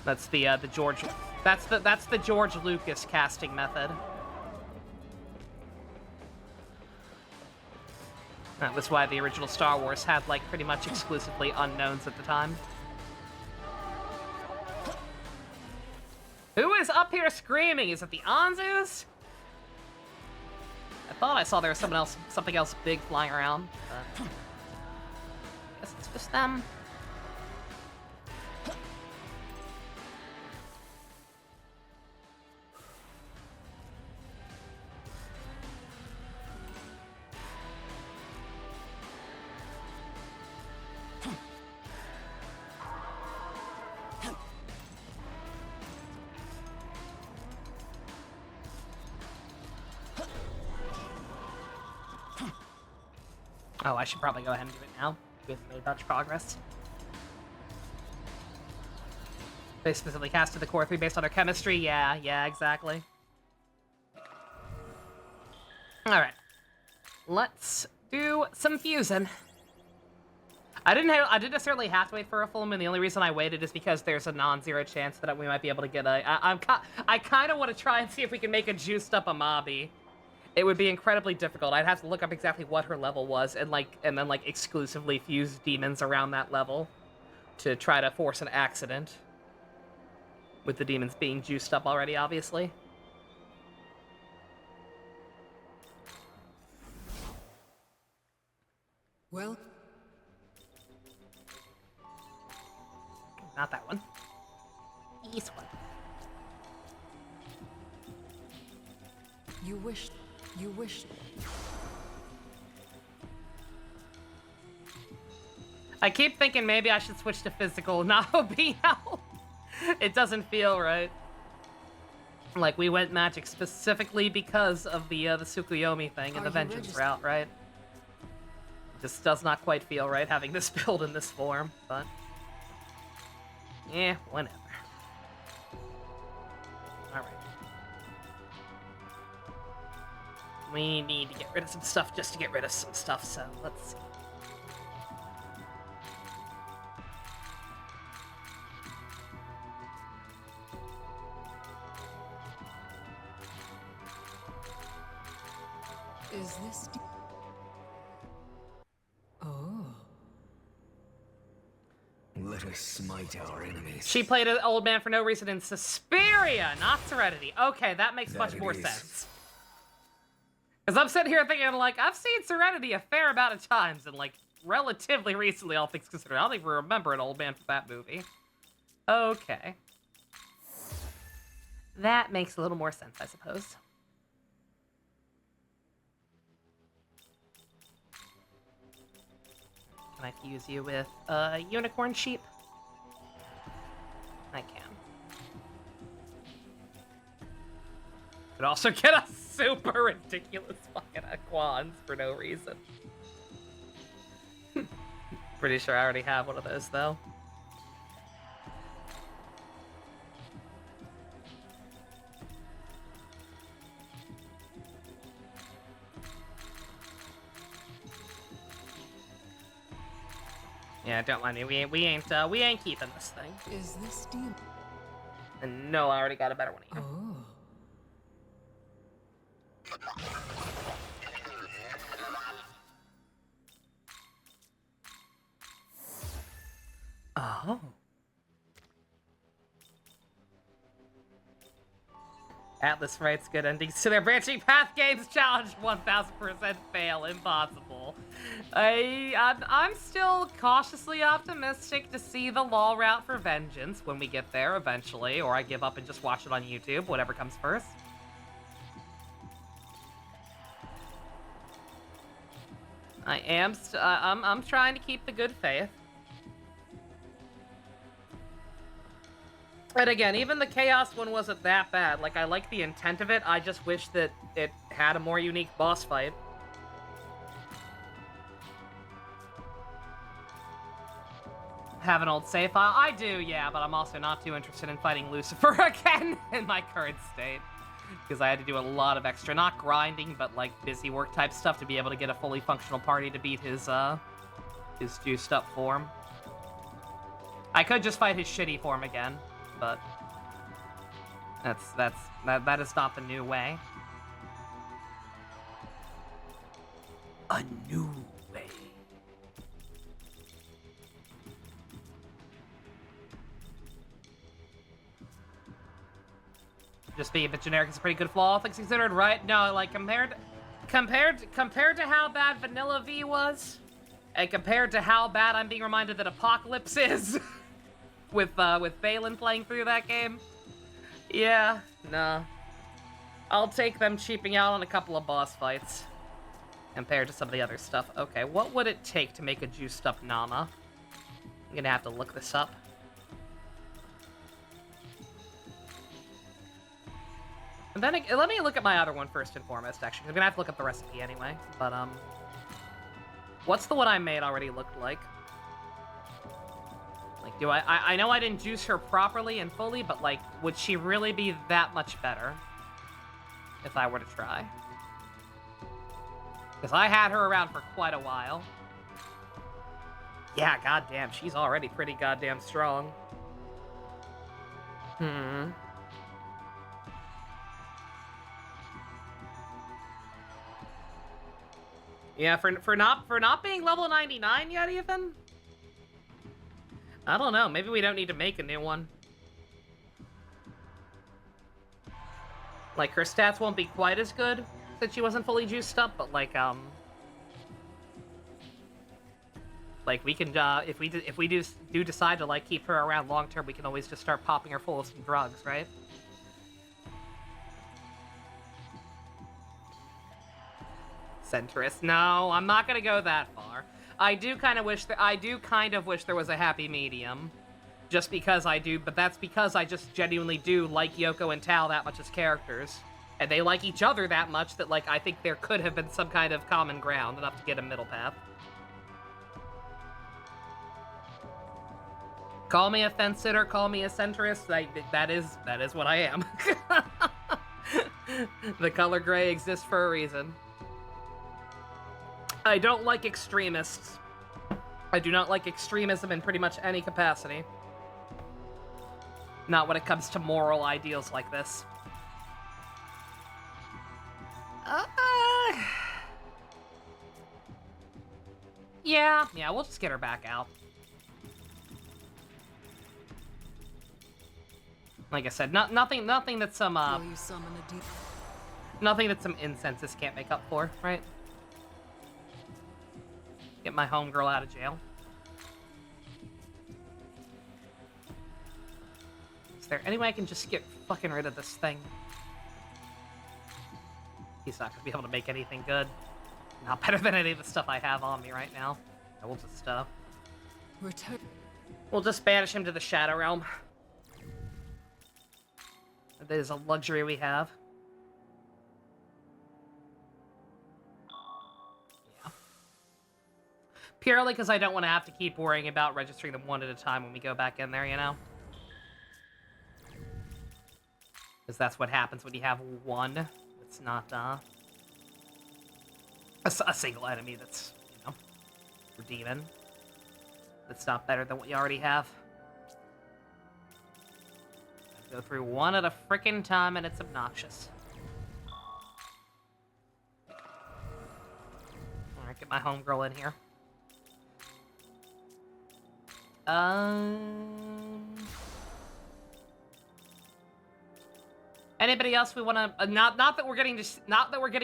That's the George... That's the George Lucas casting method. That was why the original Star Wars had, like, pretty much exclusively unknowns at the time. Who is up here screaming? Is it the Anzus? I thought I saw there was something else big flying around, but I guess it's just them. Oh, I should probably go ahead and do it now. We haven't made much progress. They specifically casted the core 3 based on their chemistry? Yeah, exactly. Alright. Let's do some fusing. I didn't necessarily have to wait for a full moon. The only reason I waited is because there's a non-zero chance that we might be able to get a... I kind of want to try and see if we can make a juiced up Amabi. It would be incredibly difficult. I'd have to look up exactly what her level was and then exclusively fuse demons around that level to try to force an accident. With the demons being juiced up already, obviously. Well, not that one. East one. You wish. I keep thinking maybe I should switch to physical, not Obino. It doesn't feel right. Like, we went magic specifically because of the Tsukuyomi thing and the Vengeance route, right? Just does not quite feel right having this build in this form, but... yeah, whatever. Alright. We need to get rid of some stuff just to get rid of some stuff, so let's see. Is this... Oh. Let us smite our enemies. She played an old man for no reason in Suspiria, not Serenity. Okay, that makes much more sense. Because I'm sitting here thinking, like, I've seen Serenity a fair amount of times, and, like, relatively recently, all things considered. I don't even remember an old man from that movie. Okay. That makes a little more sense, I suppose. Can I fuse you with a unicorn sheep? I can. Could also get a super ridiculous fucking Aquans for no reason. Pretty sure I already have one of those, though. Yeah, don't mind me. We ain't keeping this thing. Is this deal? And no, I already got a better one here. Oh. Atlas writes good endings to their branching path games. Challenge 1000% fail. Impossible. I'm still cautiously optimistic to see the law route for vengeance when we get there eventually, or I give up and just watch it on YouTube, whatever comes first. I'm trying to keep the good faith. And again, even the Chaos one wasn't that bad. Like, I like the intent of it. I just wish that it had a more unique boss fight. Have an old save file? I do, yeah, but I'm also not too interested in fighting Lucifer again in my current state. Because I had to do a lot of extra, not grinding, but like busy work type stuff to be able to get a fully functional party to beat his juiced up form. I could just fight his shitty form again, but that is not the new way. A new way. Just being a bit generic is a pretty good flaw, all things considered, right? No, like compared to how bad Vanilla V was, and compared to how bad I'm being reminded that Apocalypse is, with Balin playing through that game. Yeah, nah. I'll take them cheaping out on a couple of boss fights compared to some of the other stuff. Okay, what would it take to make a juiced up Nama? I'm gonna have to look this up. And then, let me look at my other one first and foremost, actually. I'm gonna have to look up the recipe anyway. But, what's the one I made already look like? Like, do I know I didn't juice her properly and fully, but, like, would she really be that much better if I were to try? Because I had her around for quite a while. Yeah, goddamn, she's already pretty goddamn strong. Yeah, for not being level 99 yet, even? I don't know. Maybe we don't need to make a new one. Like, her stats won't be quite as good since she wasn't fully juiced up, but like we can if we do decide to like keep her around long term, we can always just start popping her full of some drugs, right? Centrist. No, I'm not gonna go that far. I do kind of wish there was a happy medium, just because I do. But that's because I just genuinely do like Yoko and Tao that much as characters, and they like each other that much that like I think there could have been some kind of common ground enough to get a middle path. Call me a fence sitter, call me a centrist. That is what I am. The color gray exists for a reason. I don't like extremists. I do not like extremism in pretty much any capacity. Not when it comes to moral ideals like this. Yeah, we'll just get her back out. Like I said, nothing that some nothing that some incenses can't make up for, right? Get my homegirl out of jail. Is there any way I can just get fucking rid of this thing? He's not gonna be able to make anything good. Not better than any of the stuff I have on me right now. We'll just we'll just banish him to the Shadow Realm. That is a luxury we have. Yeah. Purely because I don't want to have to keep worrying about registering them one at a time when we go back in there, you know? Because that's what happens when you have one. It's not, a single enemy that's, you know, redeeming. That's not better than what you already have. Go through one at a frickin' time, and it's obnoxious. Alright, get my homegirl in here. Anybody else we want to? Not that we're getting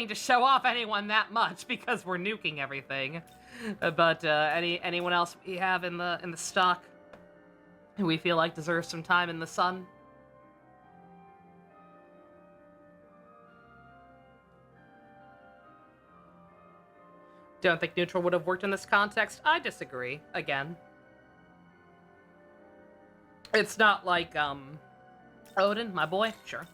to show off anyone that much because we're nuking everything, but anyone else we have in the stock who we feel like deserves some time in the sun. Don't think neutral would have worked in this context. I disagree. Again, it's not like Odin, my boy. Sure.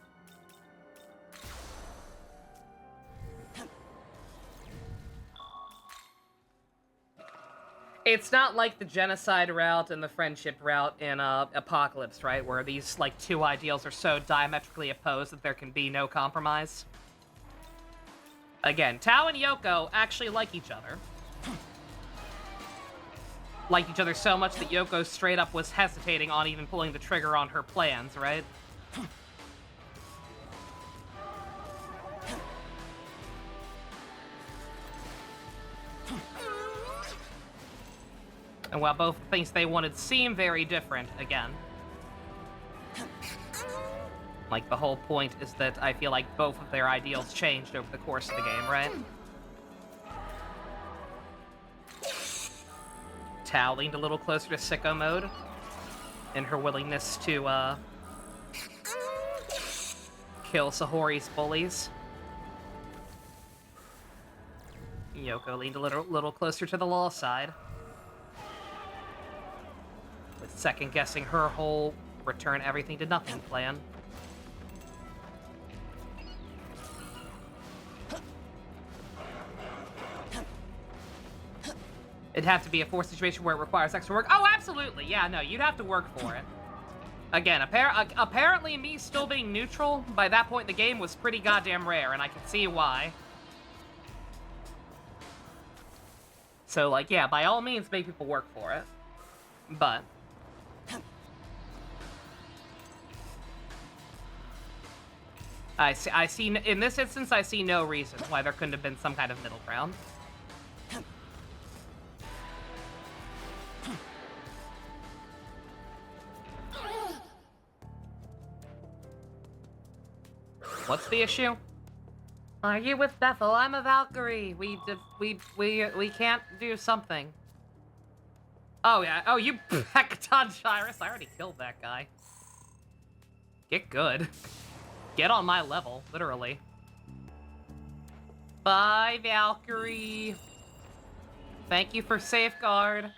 It's not like the genocide route and the friendship route in Apocalypse, right? Where these, like, two ideals are so diametrically opposed that there can be no compromise. Again, Tao and Yoko actually like each other. Like each other so much that Yoko straight up was hesitating on even pulling the trigger on her plans, right? And while both things they wanted seem very different, again, like, the whole point is that I feel like both of their ideals changed over the course of the game, right? Tao leaned a little closer to sicko mode in her willingness to, kill Sahori's bullies. Yoko leaned a little closer to the law side, with second-guessing her whole return everything to nothing plan. It'd have to be a forced situation where it requires extra work. Oh, absolutely. Yeah, no, you'd have to work for it. Again, apparently me still being neutral by that point in the game was pretty goddamn rare, and I can see why. So, like, yeah, by all means, make people work for it. But I see, in this instance, I see no reason why there couldn't have been some kind of middle ground. What's the issue? Are you with Bethel? I'm a Valkyrie. We can't do something. Oh yeah. Oh, you Hekaton Gyrus. I already killed that guy. Get good. Get on my level, literally. Bye, Valkyrie. Thank you for safeguard.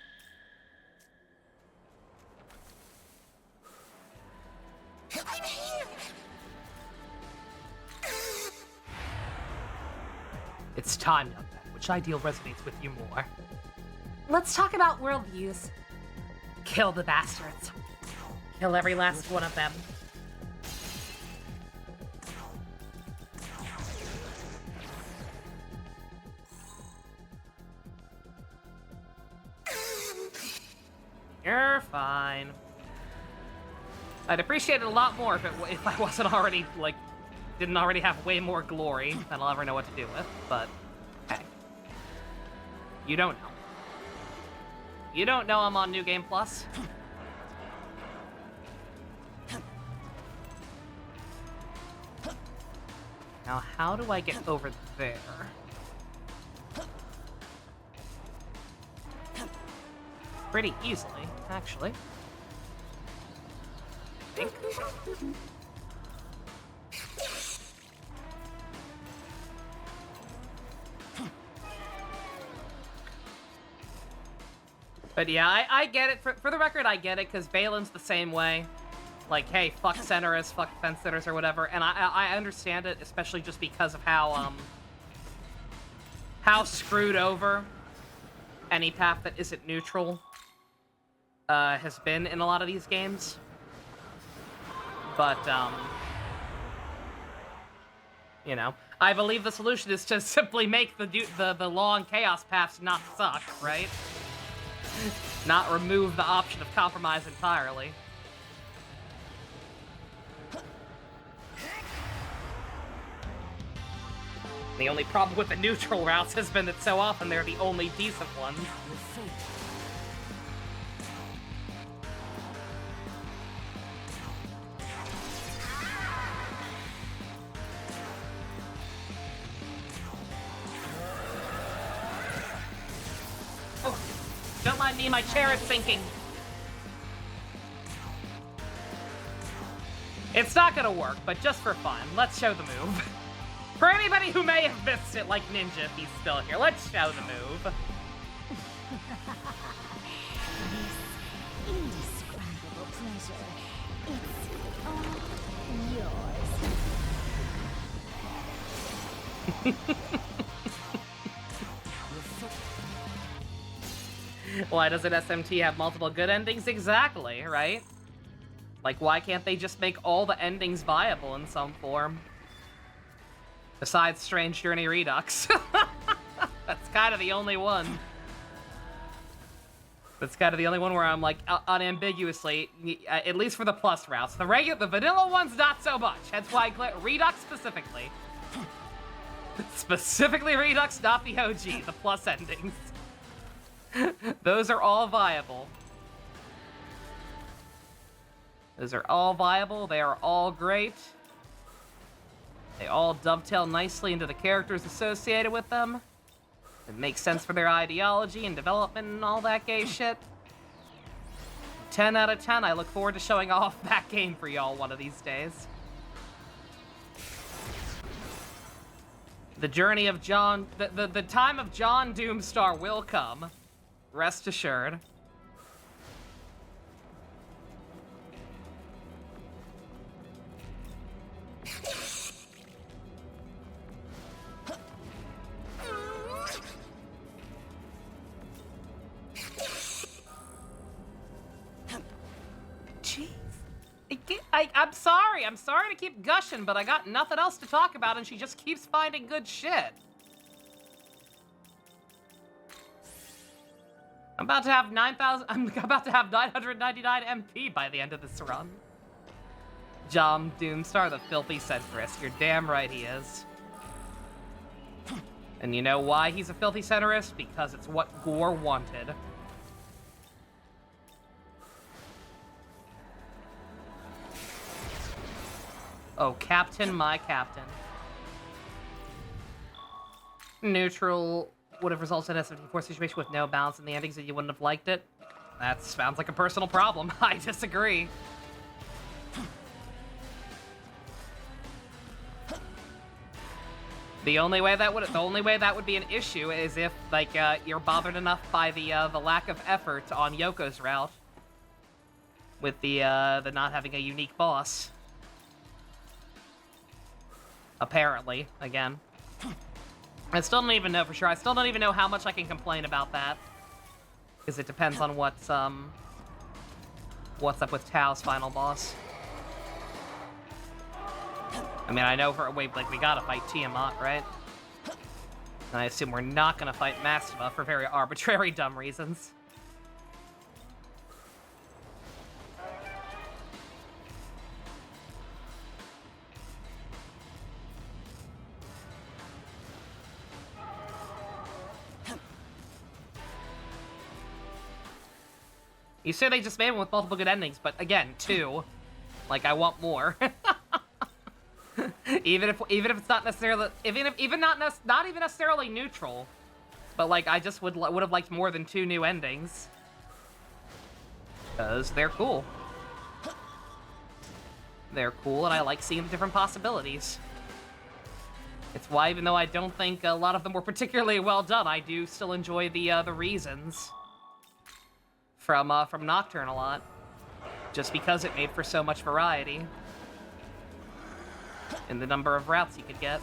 It's time now. Which ideal resonates with you more? Let's talk about worldviews. Kill the bastards. Kill every last one of them. You're fine. I'd appreciate it a lot more if I wasn't already, like, didn't already have way more glory than I'll ever know what to do with, but hey. You don't know. You don't know I'm on New Game Plus. Now, how do I get over there? Pretty easily, actually. I think. But yeah, I get it. For the record, I get it, because Balin's the same way. Like, hey, fuck centerists, fuck fence sitters, or whatever. And I understand it, especially just because of how screwed over any path that isn't neutral has been in a lot of these games. But, you know, I believe the solution is to simply make the long chaos paths not suck, right? Not remove the option of compromise entirely. The only problem with the neutral routes has been that so often they're the only decent ones. Oh, don't mind me, my chair is sinking. It's not gonna work, but just for fun, let's show the move. For anybody who may have missed it, like Ninja, if he's still here, let's show the move. This indescribable pleasure, it's all yours. Why doesn't SMT have multiple good endings? Exactly, right? Like, why can't they just make all the endings viable in some form? Besides Strange Journey Redux. That's kind of the only one. That's kind of the only one where I'm like, unambiguously, at least for the plus routes. The vanilla ones, not so much. That's why Redux specifically. Specifically Redux, not the OG, the plus endings. Those are all viable. Those are all viable. They are all great. They all dovetail nicely into the characters associated with them. It makes sense for their ideology and development and all that gay shit. 10 out of 10. I look forward to showing off that game for y'all one of these days. The journey of John... The time of John Doomstar will come. Rest assured. I'm sorry. I'm sorry to keep gushing, but I got nothing else to talk about, and she just keeps finding good shit. I'm about to have 999 MP by the end of this run. John Doomstar, the filthy centrist. You're damn right he is. And you know why he's a filthy centrist? Because it's what Gore wanted. Oh, Captain, my Captain. Neutral would have resulted in a 74 situation with no balance in the endings and you wouldn't have liked it. That sounds like a personal problem. I disagree. The only way that would be an issue is if, like, you're bothered enough by the lack of effort on Yoko's route with the not having a unique boss. Apparently, again. I still don't even know for sure. I still don't even know how much I can complain about that. Because it depends on what's up with Tao's final boss. I mean, I know for a way, like, we gotta fight Tiamat, right? And I assume we're not gonna fight Mastava for very arbitrary, dumb reasons. You say they just made one with multiple good endings, but again, 2. Like, I want more. even if it's not necessarily, not even necessarily neutral, but like I just would have liked more than 2 new endings, because they're cool. They're cool, and I like seeing the different possibilities. It's why, even though I don't think a lot of them were particularly well done, I do still enjoy the reasons from Nocturne a lot, just because it made for so much variety in the number of routes you could get.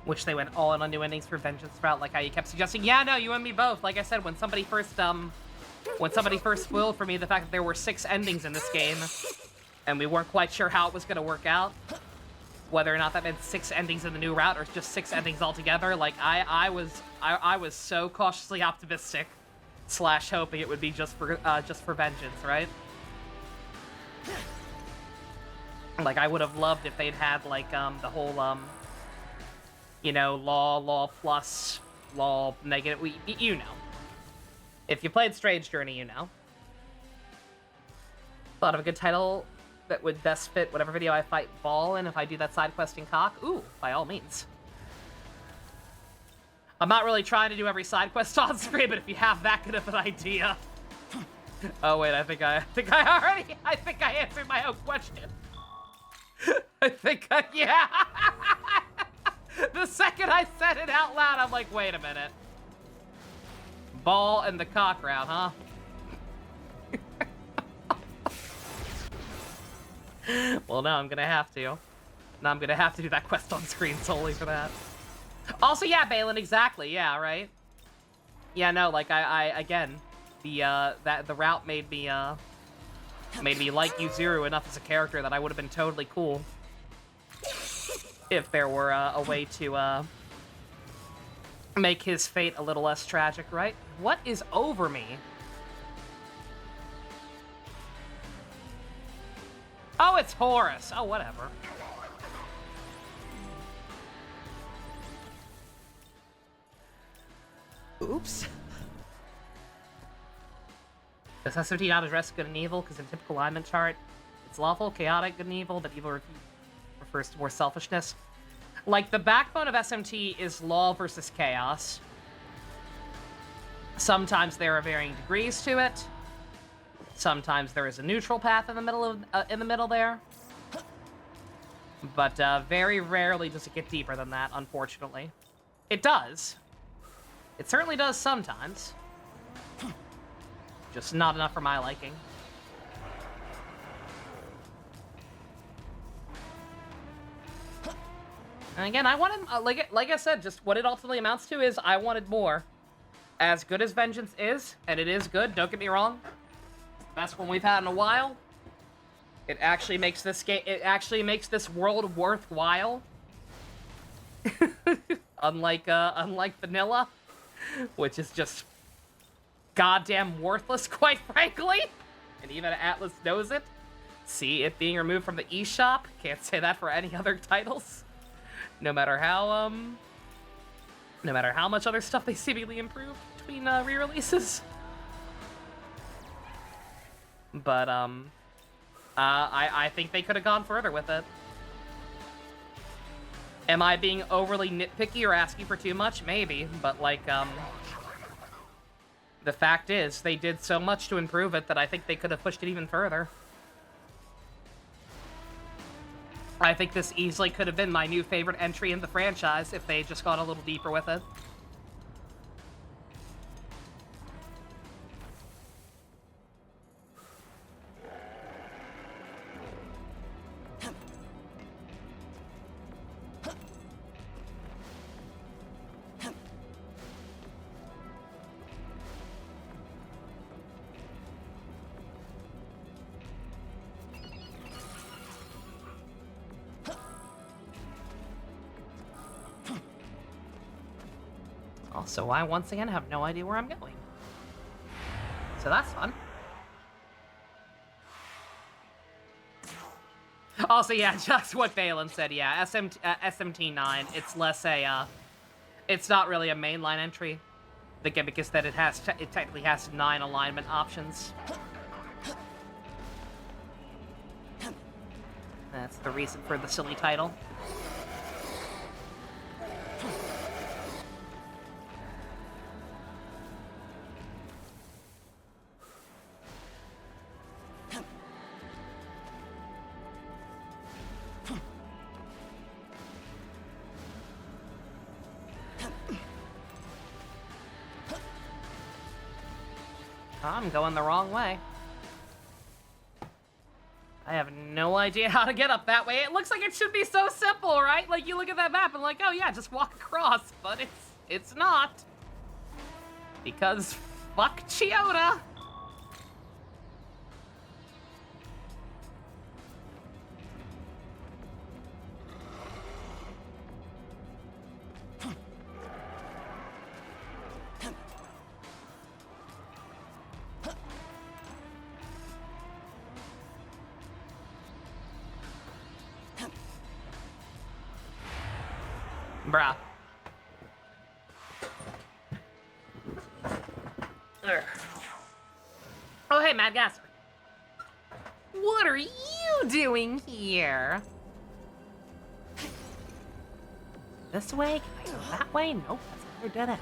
Which they went all in on new endings for Vengeance route, like how you kept suggesting. Yeah, no, you and me both. Like I said, when somebody first spoiled for me the fact that there were 6 endings in this game, and we weren't quite sure how it was gonna work out, whether or not that meant 6 endings in the new route or just 6 endings altogether. Like I was so cautiously optimistic, / hoping it would be just for Vengeance, right? Like I would have loved if they'd had like the whole you know, law plus, law negative, you know. If you played Strange Journey, you know. Thought of a good title that would best fit whatever video I fight Ball in if I do that side quest in CoC. Ooh, by all means. I'm not really trying to do every side quest on screen, but if you have that good of an idea. Oh wait, I think I answered my own question. Yeah. The second I said it out loud, I'm like, wait a minute. Ball and the CoC route, huh? Well, now I'm gonna have to. Now I'm gonna have to do that quest on screen solely for that. Also, yeah, Balin, exactly. Yeah, right. Yeah, no, like I again, the route made me like Yuzuru enough as a character that I would have been totally cool if there were a way to make his fate a little less tragic, right? What is over me? Oh, it's Horus. Oh, whatever. Oops. Does SMT not address good and evil? Because in typical alignment chart, it's lawful, chaotic, good and evil, but evil refers to more selfishness. Like, the backbone of SMT is law versus chaos. Sometimes there are varying degrees to it. Sometimes there is a neutral path in the middle there. But very rarely does it get deeper than that, unfortunately. It does. It certainly does sometimes. Just not enough for my liking. And again, I wanted, like I said, just what it ultimately amounts to is I wanted more. As good as Vengeance is, and it is good, don't get me wrong. Best one we've had in a while. It actually makes this game, it actually makes this world worthwhile. unlike Vanilla, which is just goddamn worthless, quite frankly. And even Atlas knows it. See it being removed from the eShop. Can't say that for any other titles. No matter how much other stuff they seemingly improved between re-releases. But I think they could have gone further with it. Am I being overly nitpicky or asking for too much? Maybe, but like the fact is they did so much to improve it that I think they could have pushed it even further. I think this easily could have been my new favorite entry in the franchise if they had just gone a little deeper with it. Also, I once again have no idea where I'm going. So that's fun. Also, yeah, just what Balin said, yeah, SMT9, it's less a, it's not really a mainline entry. The gimmick is that it technically has 9 alignment options. That's the reason for the silly title. I'm going the wrong way. I have no idea how to get up that way. It looks like it should be so simple, right? Like, you look at that map and like, oh yeah, just walk across. But it's not. Because fuck Chiyoda. Bruh. Ugh. Oh, hey, Mad Gasper. What are you doing here? This way? Can I go that way? Nope, that's another dead end.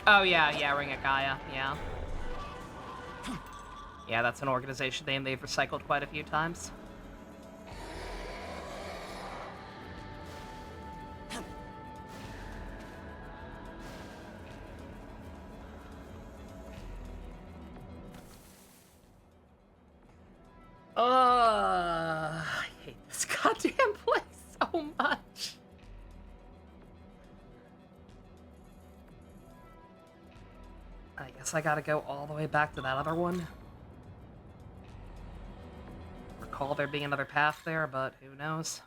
Oh, yeah, Ring of Gaia, yeah. Yeah, that's an organization name they've recycled quite a few times. I hate this goddamn place so much. I guess I gotta go all the way back to that other one. Recall there being another path there, but who knows?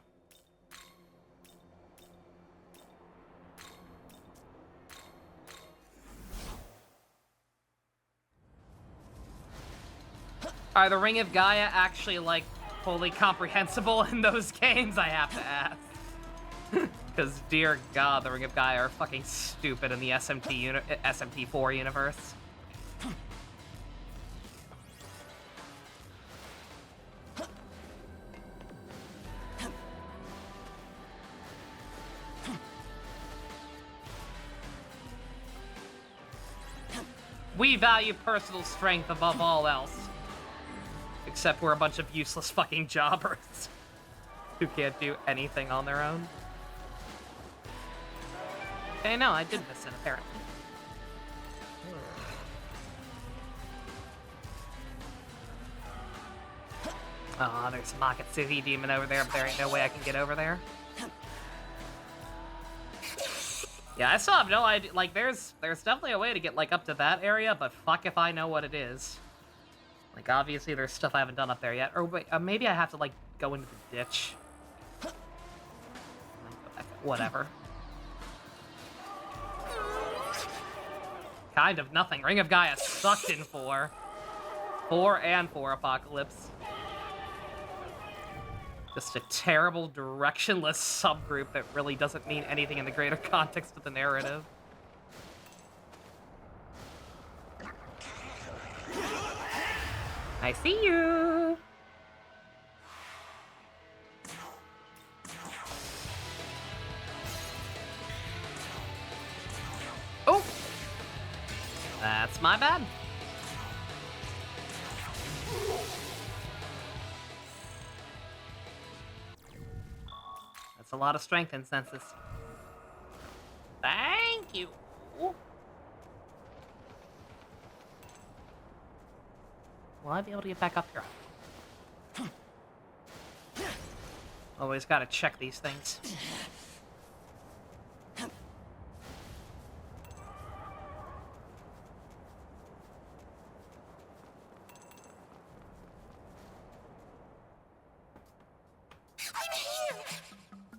Are the Ring of Gaia actually, like, fully comprehensible in those games, I have to ask. Because, dear God, the Ring of Gaia are fucking stupid in the SMT4 universe. We value personal strength above all else. Except we're a bunch of useless fucking jobbers who can't do anything on their own. Hey, no, I did miss it, apparently. Oh, there's a Makatsuhi demon over there, but there ain't no way I can get over there. Yeah, I still have no idea. Like, there's definitely a way to get, like, up to that area, but fuck if I know what it is. Like, obviously there's stuff I haven't done up there yet. Or wait, maybe I have to, like, go into the ditch. Whatever. Kind of nothing. Ring of Gaia sucked in 4. 4 and 4 Apocalypse. Just a terrible, directionless subgroup that really doesn't mean anything in the greater context of the narrative. I see you! Oh! That's my bad. That's a lot of strength and senses. Thank you! Will I be able to get back up here? Always gotta check these things.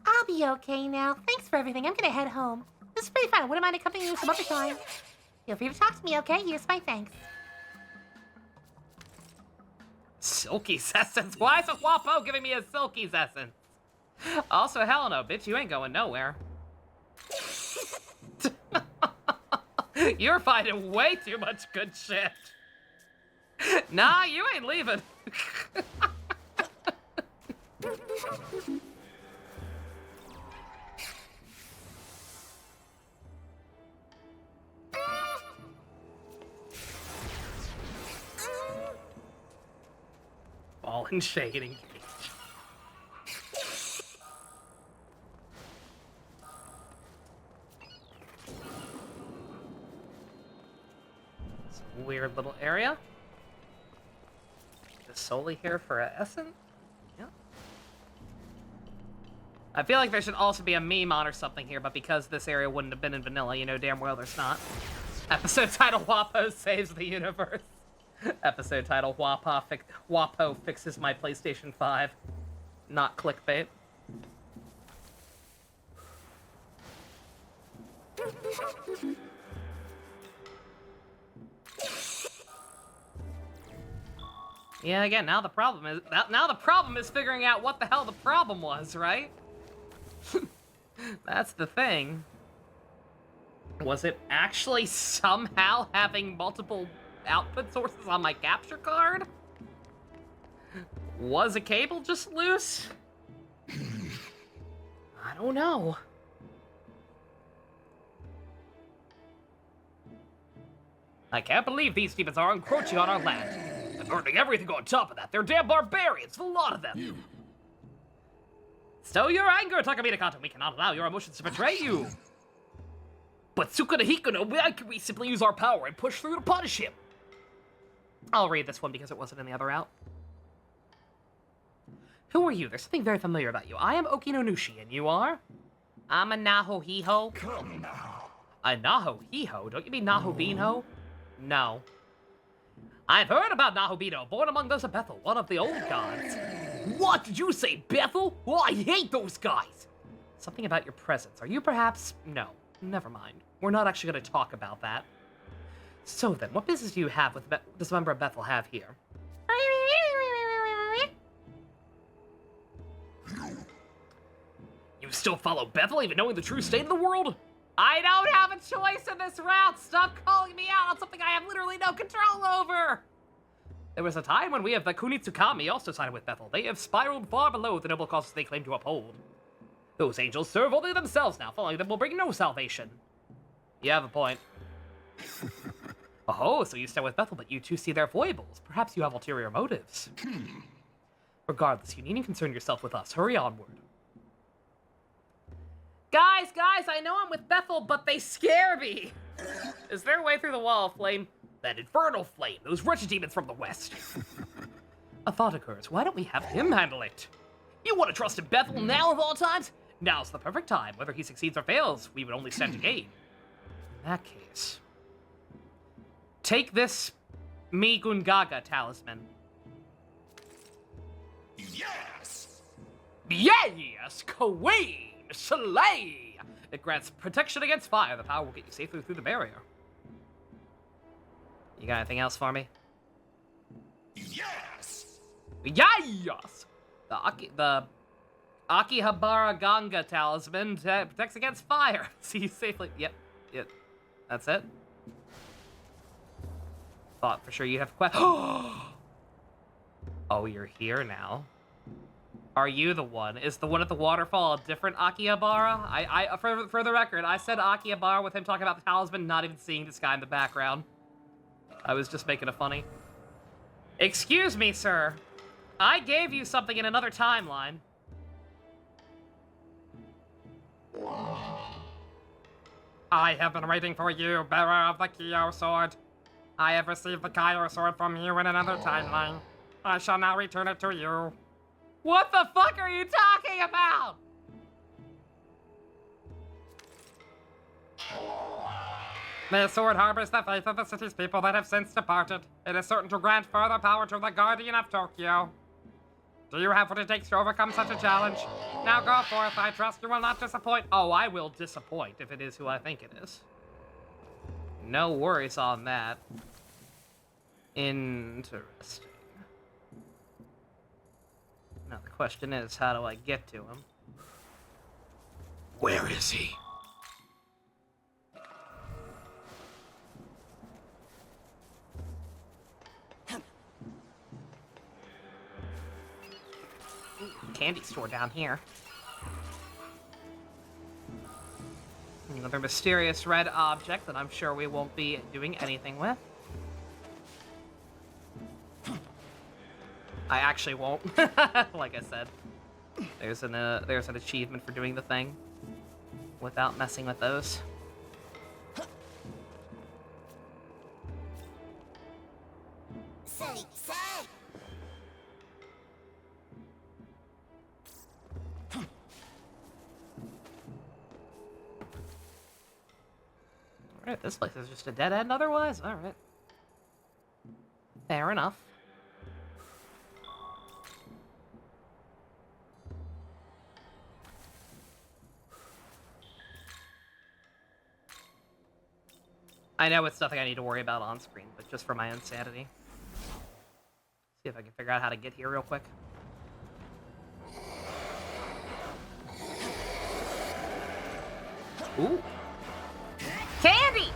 I'll be okay now. Thanks for everything. I'm gonna head home. This is pretty fun. Wouldn't mind accompanying you some other time. Feel free to talk to me, okay? Here's my thanks. Silky's essence? Why is a Wapo giving me a Silky's essence? Also, hell no, bitch, you ain't going nowhere. You're finding way too much good shit. Nah, you ain't leaving. Ball and shading. It's a weird little area. Just solely here for an essence? Yeah. I feel like there should also be a meme on or something here, but because this area wouldn't have been in vanilla, you know damn well there's not. Episode title, Wapo saves the universe. Episode title, Wapo fixes my PlayStation 5. Not clickbait. Yeah, again, now the problem is figuring out what the hell the problem was, right? That's the thing. Was it actually somehow having multiple output sources on my capture card? Was a cable just loose? I don't know. I can't believe these demons are encroaching on our land and burning everything on top of that. They're damn barbarians, a lot of them. Stow your anger, Takamine Kanto. We cannot allow your emotions to betray you. But Sukuna Hikuno, why can we simply use our power and push through to punish him? I'll read this one because it wasn't in the other route. Who are you? There's something very familiar about you. I am Okino Nushi, and you are? I'm a Naho Hiho. Come now. A Naho Hiho? Don't you mean Naho Beanho? No. I've heard about Nahobino, born among those of Bethel, one of the old gods. What did you say, Bethel? Oh, I hate those guys. Something about your presence. Are you perhaps... No, never mind. We're not actually going to talk about that. So then, what business do you have with does a member of Bethel have here? You still follow Bethel, even knowing the true state of the world? I don't have a choice in this route! Stop calling me out on something I have literally no control over! There was a time when we of the Kunitsukami also sided with Bethel. They have spiraled far below the noble causes they claim to uphold. Those angels serve only themselves now. Following them will bring no salvation. You have a point. Oh, so you stand with Bethel, but you too see their foibles. Perhaps you have ulterior motives. Regardless, you needn't concern yourself with us. Hurry onward. Guys, I know I'm with Bethel, but they scare me. Is there a way through the wall of flame? That infernal flame, those wretched demons from the west. A thought occurs. Why don't we have him handle it? You want to trust in Bethel now of all times? Now's the perfect time. Whether he succeeds or fails, we would only stand to gain. In that case, take this Migungaga talisman. Yes! Yes! Queen! Slay! It grants protection against fire. The power will get you safely through the barrier. You got anything else for me? Yes! Yes! The Akihabara Ganga talisman protects against fire. See you safely. Yep. That's it. Thought for sure you'd have a question. Oh, you're here now. Are you the one? Is the one at the waterfall a different Akihabara? For the record, I said Akihabara with him talking about the talisman, not even seeing this guy in the background. I was just making it funny. Excuse me, sir. I gave you something in another timeline. I have been waiting for you, bearer of the Kyo sword. I have received the Kyo sword from you in another timeline. I shall now return it to you. What the fuck are you talking about? The sword harbors the faith of the city's people that have since departed. It is certain to grant further power to the Guardian of Tokyo. Do you have what it takes to overcome such a challenge? Now go forth, I trust you will not disappoint. Oh, I will disappoint if it is who I think it is. No worries on that. Interesting. Now the question is, how do I get to him? Where is he? Candy store down here. Another mysterious red object that I'm sure we won't be doing anything with. I actually won't. Like I said, there's an achievement for doing the thing without messing with those. Alright, this place is just a dead end otherwise? Alright. Fair enough. I know it's nothing I need to worry about on screen, but just for my own sanity. See if I can figure out how to get here real quick. Ooh. Candy!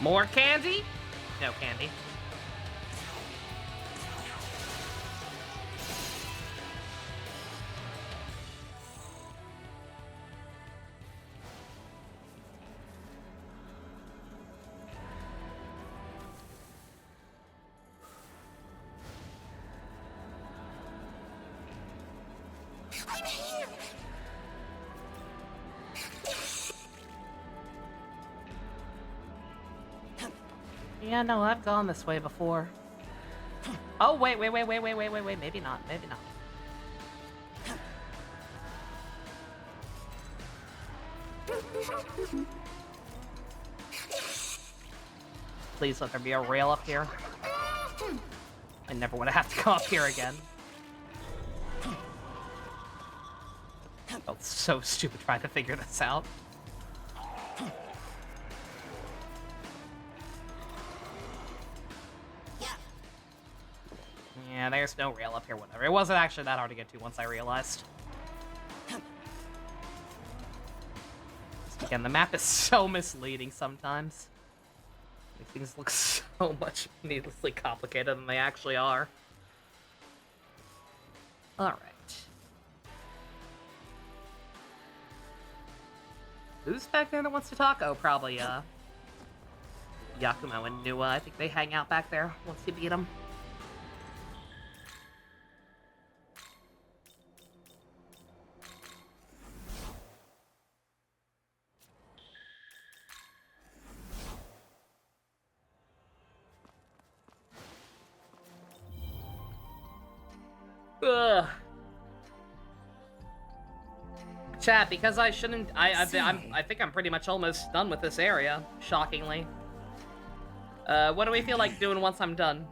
More candy? No candy. I'm here! Yeah, no, I've gone this way before. Oh, wait, maybe not, maybe not. Please let there be a rail up here. I never want to have to come up here again. Felt so stupid trying to figure this out. Yeah, there's no rail up here, whatever. It wasn't actually that hard to get to once I realized. Again, the map is so misleading sometimes. These things look so much needlessly complicated than they actually are. Alright. Who's back there that wants to talk? Oh, probably, Yakumo and Nua. I think they hang out back there once you beat them. Ugh. Chat, because I shouldn't. I think I'm pretty much almost done with this area. Shockingly. What do we feel like doing once I'm done?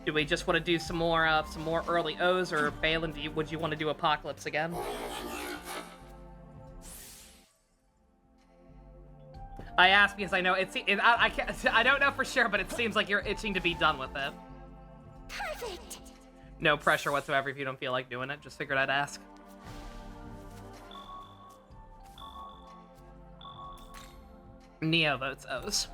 Do we just want to do some more early O's, or Balin? Would you want to do Apocalypse again? I ask because I know I don't know for sure, but it seems like you're itching to be done with it. Perfect. No pressure whatsoever if you don't feel like doing it. Just figured I'd ask. Neo votes O's.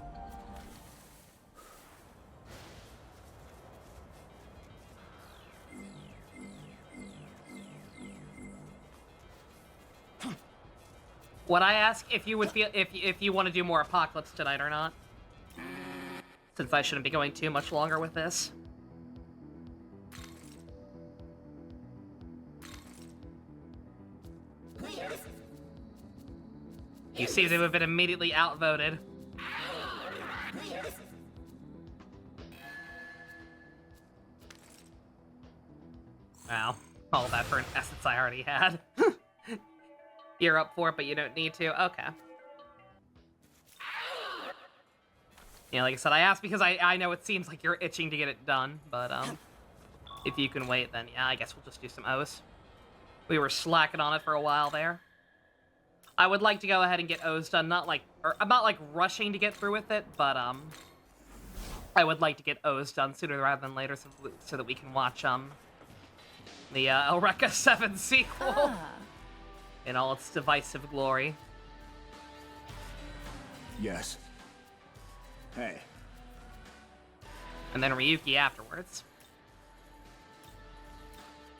Would I ask if you would feel if you want to do more Apocalypse tonight or not? Since I shouldn't be going too much longer with this. You seem to have been immediately outvoted. Wow. All that for an essence I already had. You're up for it, but you don't need to? Okay. Yeah, like I said, I asked because I know it seems like you're itching to get it done, but, if you can wait, then yeah, I guess we'll just do some O's. We were slacking on it for a while there. I would like to go ahead and get O's done, I'm not, like, rushing to get through with it, but, I would like to get O's done sooner rather than later so that we can watch, the, Eureka 7 sequel in all its divisive glory. Yes. Hey. And then Ryuki afterwards.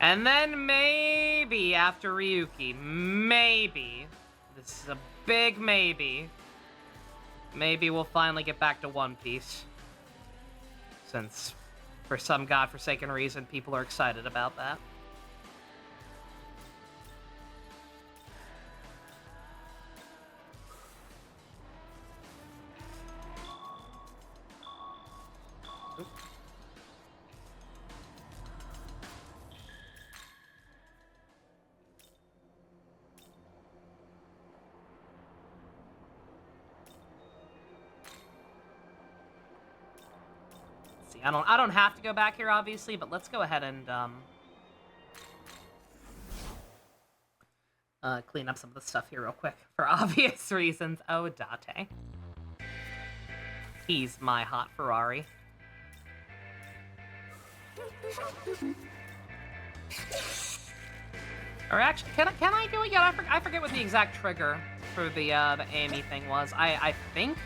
And then maybe after Ryuki, maybe, this is a big maybe, maybe we'll finally get back to One Piece. Since, for some godforsaken reason, people are excited about that. I don't have to go back here, obviously, but let's go ahead and, clean up some of the stuff here real quick, for obvious reasons. Oh, Date. He's my hot Ferrari. Or actually, can I do it yet? I forget what the exact trigger for the Amy thing was. I think...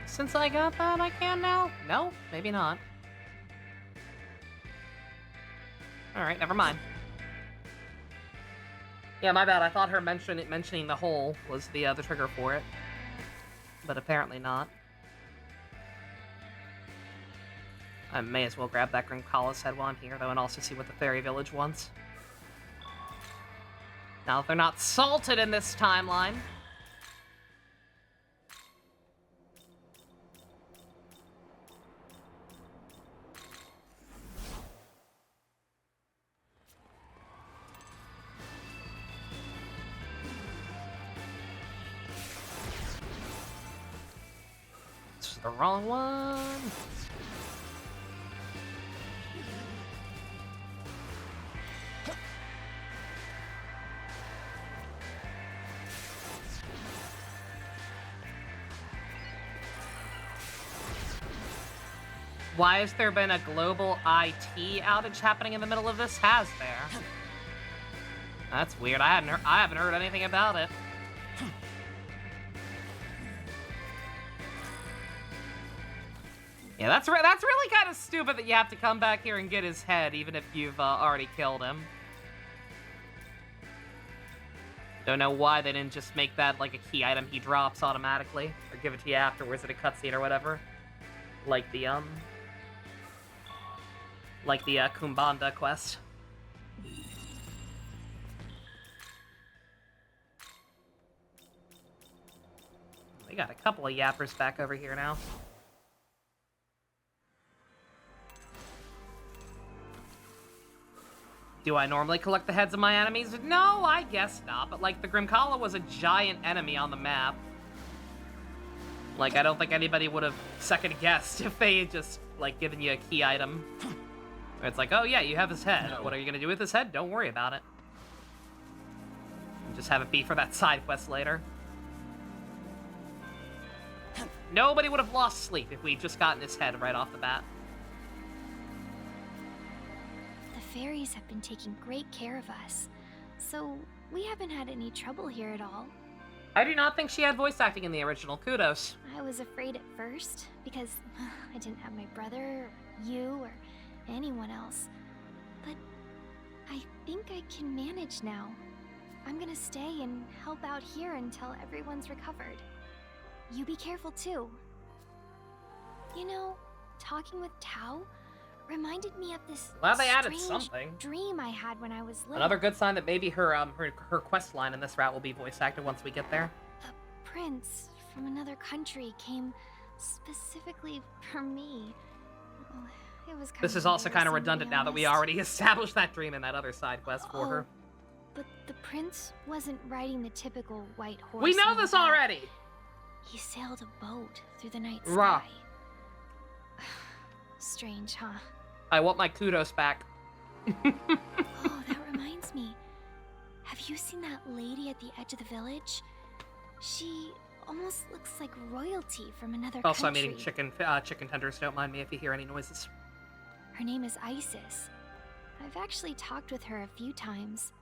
Since I got that, I can now? No? Maybe not. Alright, never mind. Yeah, my bad. I thought her mentioning the hole was the trigger for it. But apparently not. I may as well grab that Grimkala's head while I'm here, though, and also see what the Fairy Village wants. Now, if they're not salted in this timeline... The wrong one. Why has there been a global IT outage happening in the middle of this? Has there? That's weird. I haven't heard anything about it. Yeah, that's really kind of stupid that you have to come back here and get his head, even if you've already killed him. Don't know why they didn't just make that like a key item he drops automatically, or give it to you afterwards at a cutscene or whatever, like the Kumbanda quest. We got a couple of yappers back over here now. Do I normally collect the heads of my enemies? No, I guess not. But, like, the Grimkala was a giant enemy on the map. Like, I don't think anybody would have second-guessed if they had just, like, given you a key item. Where it's like, oh, yeah, you have his head. What are you going to do with his head? Don't worry about it. Just have it be for that side quest later. Nobody would have lost sleep if we'd just gotten his head right off the bat. The fairies have been taking great care of us, so we haven't had any trouble here at all. I do not think she had voice acting in the original. Kudos. I was afraid at first, because I didn't have my brother, or you, or anyone else. But I think I can manage now. I'm gonna stay and help out here until everyone's recovered. You be careful too. You know, talking with Tao reminded me of this Glad they added strange something. dream I had when I was little. Another good sign that maybe her quest line in this route will be voice acted once we get there. A prince from another country came specifically for me. it was kind This of is also kind of embarrassing, to redundant be now that we honest. already established that dream in that other side quest for her. But the prince wasn't riding the typical white horse. We know and all this that. already! He sailed a boat through the night Rah. sky. Strange, huh? I want my kudos back. Oh, that reminds me. Have you seen that lady at the edge of the village? She almost looks like royalty from another Also, I'm country. eating chicken tenders. Don't mind me if you hear any noises. Her name is Isis. I've actually talked with her a few times.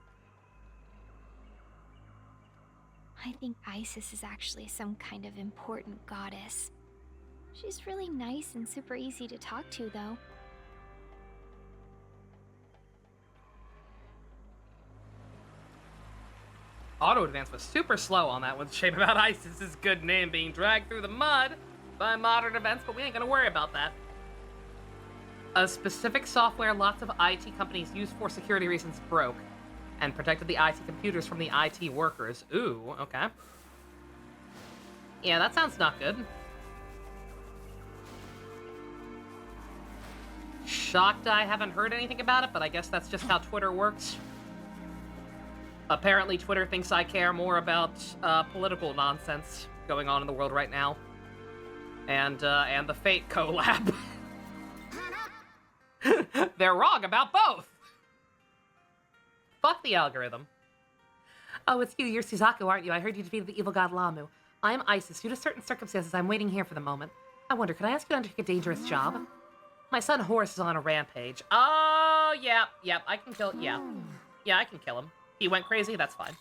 I think Isis is actually some kind of important goddess. She's really nice and super easy to talk to, though. Auto advance was super slow on that one. Shame about Isis's good name being dragged through the mud by modern events, but we ain't gonna worry about that. A specific software lots of IT companies use for security reasons broke and protected the IT computers from the IT workers. Ooh, okay. Yeah, that sounds not good. Shocked I haven't heard anything about it, but I guess that's just how Twitter works. Apparently, Twitter thinks I care more about political nonsense going on in the world right now, and the Fate collab. They're wrong about both. Fuck the algorithm. Oh, it's you. You're Suzaku, aren't you? I heard you defeated the evil god Lamu. I am Isis. Due to certain circumstances, I'm waiting here for the moment. I wonder, could I ask you to undertake a dangerous job? My son Horace is on a rampage. Oh, yeah, I can kill. Yeah, I can kill him. He went crazy. That's fine.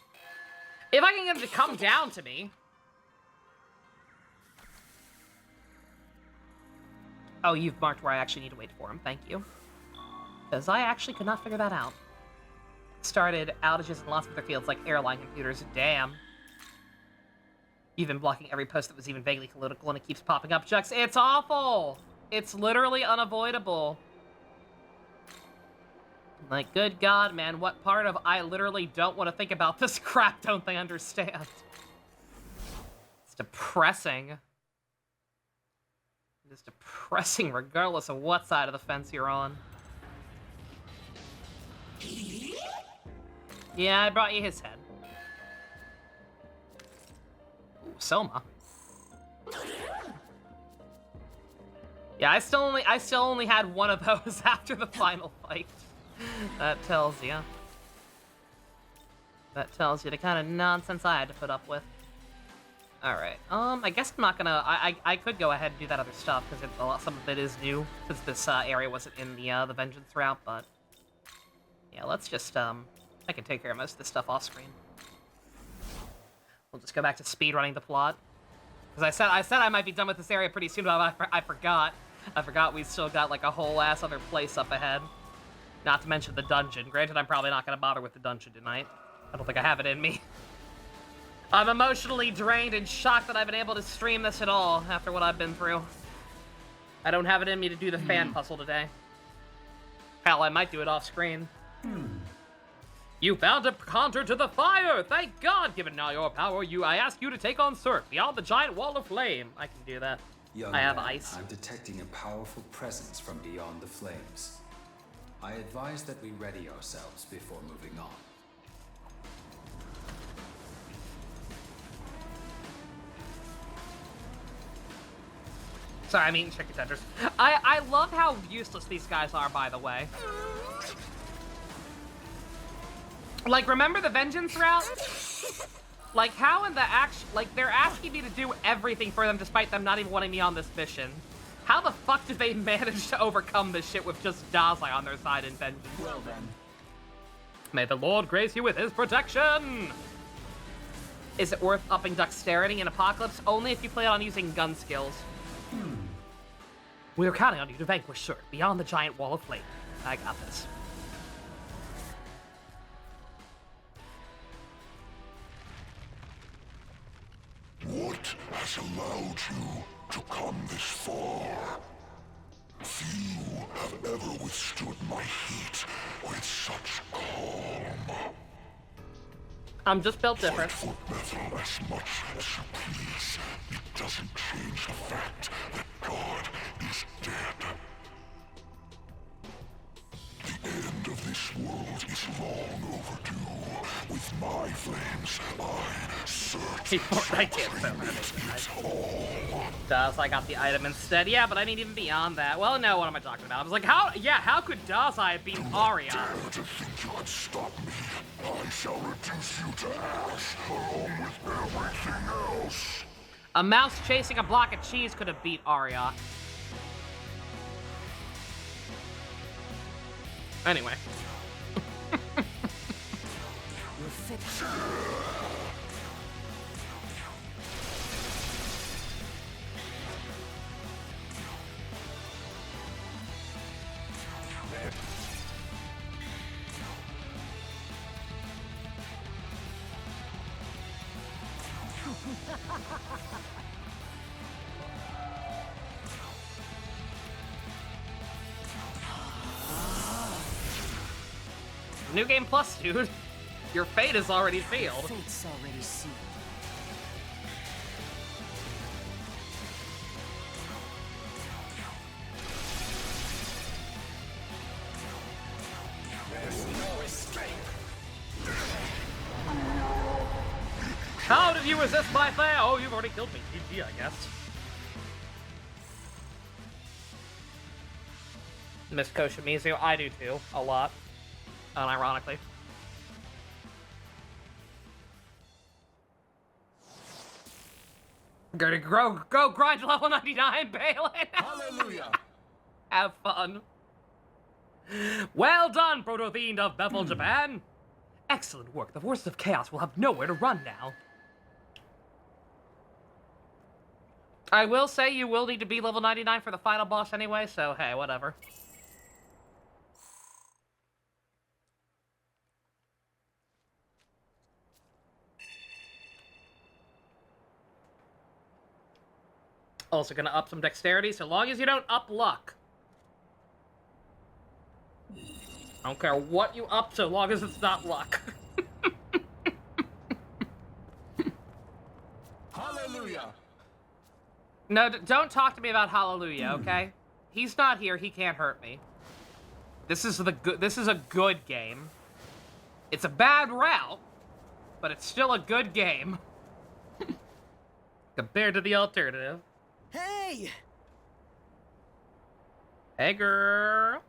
If I can get him to come down to me. Oh, you've marked where I actually need to wait for him. Thank you. Because I actually could not figure that out. Started outages in lots of other fields like airline computers. Damn. You've been blocking every post that was even vaguely political and it keeps popping up. Jux, it's awful! It's literally unavoidable. Like, good God, man, what part of I literally don't want to think about this crap don't they understand? It's depressing. It's depressing regardless of what side of the fence you're on. Yeah, I brought you his head. Ooh, Soma. Yeah, I still only had one of those after the final fight. That tells you. That tells you the kind of nonsense I had to put up with. Alright, I guess I'm not gonna... I could go ahead and do that other stuff, because some of it is new, because this area wasn't in the Vengeance route, but... Yeah, let's just, I can take care of most of this stuff off-screen. We'll just go back to speedrunning the plot. Because I said I might be done with this area pretty soon, but I forgot. I forgot we still got, like, a whole-ass other place up ahead. Not to mention the dungeon. Granted, I'm probably not going to bother with the dungeon tonight. I don't think I have it in me. I'm emotionally drained and shocked that I've been able to stream this at all after what I've been through. I don't have it in me to do the fan puzzle today. Hell, I might do it off-screen. You found a counter to the fire! Thank God! Given now your power, I ask you to take on Cirque beyond the giant wall of flame. I can do that. Young I have man, ice. I'm detecting a powerful presence from beyond the flames. I advise that we ready ourselves before moving on. Sorry, I'm eating chicken tenders. I love how useless these guys are, by the way. Like, remember the Vengeance route? Like, how in the like, they're asking me to do everything for them despite them not even wanting me on this mission. How the fuck did they manage to overcome this shit with just Dazai on their side in Vengeance? Well then. May the Lord grace you with his protection! Is it worth upping dexterity in Apocalypse? Only if you play on using gun skills. We're counting on you to vanquish Cirque beyond the giant wall of flame. I got this. What has allowed you to come this far? Few have ever withstood my heat with such calm. I'm just built different. Fight for metal as much as you please. It doesn't change the fact that God is dead. world is long overdue. With my flames, I search. Hey, Fortnite Does I got the item instead? Yeah, but I mean even beyond that. Well, no, what am I talking about? I was like, how could Dazai have beaten Aria? Dare to think you can stop me. I shall reduce you to ash, along with everything else. A mouse chasing a block of cheese could have beat Aria. Anyway. New Game Plus, dude. Your fate is already sealed. Fate's already sealed. There's no escape. How did you resist my fire? Oh, you've already killed me. GG, I guess. Miss Koshimizu, I do too. A lot. Unironically. Gonna go grind to level 99, Balin! Hallelujah! Have fun. Well done, Proto-Fiend of Bethel, Japan! Excellent work. The forces of chaos will have nowhere to run now. I will say you will need to be level 99 for the final boss anyway, so hey, whatever. Also gonna up some dexterity, so long as you don't up luck. I don't care what you up, so long as it's not luck. Hallelujah! No, don't talk to me about Hallelujah, okay? He's not here, he can't hurt me. This is a good game. It's a bad route, but it's still a good game. Compared to the alternative. Hey! Hey, girl.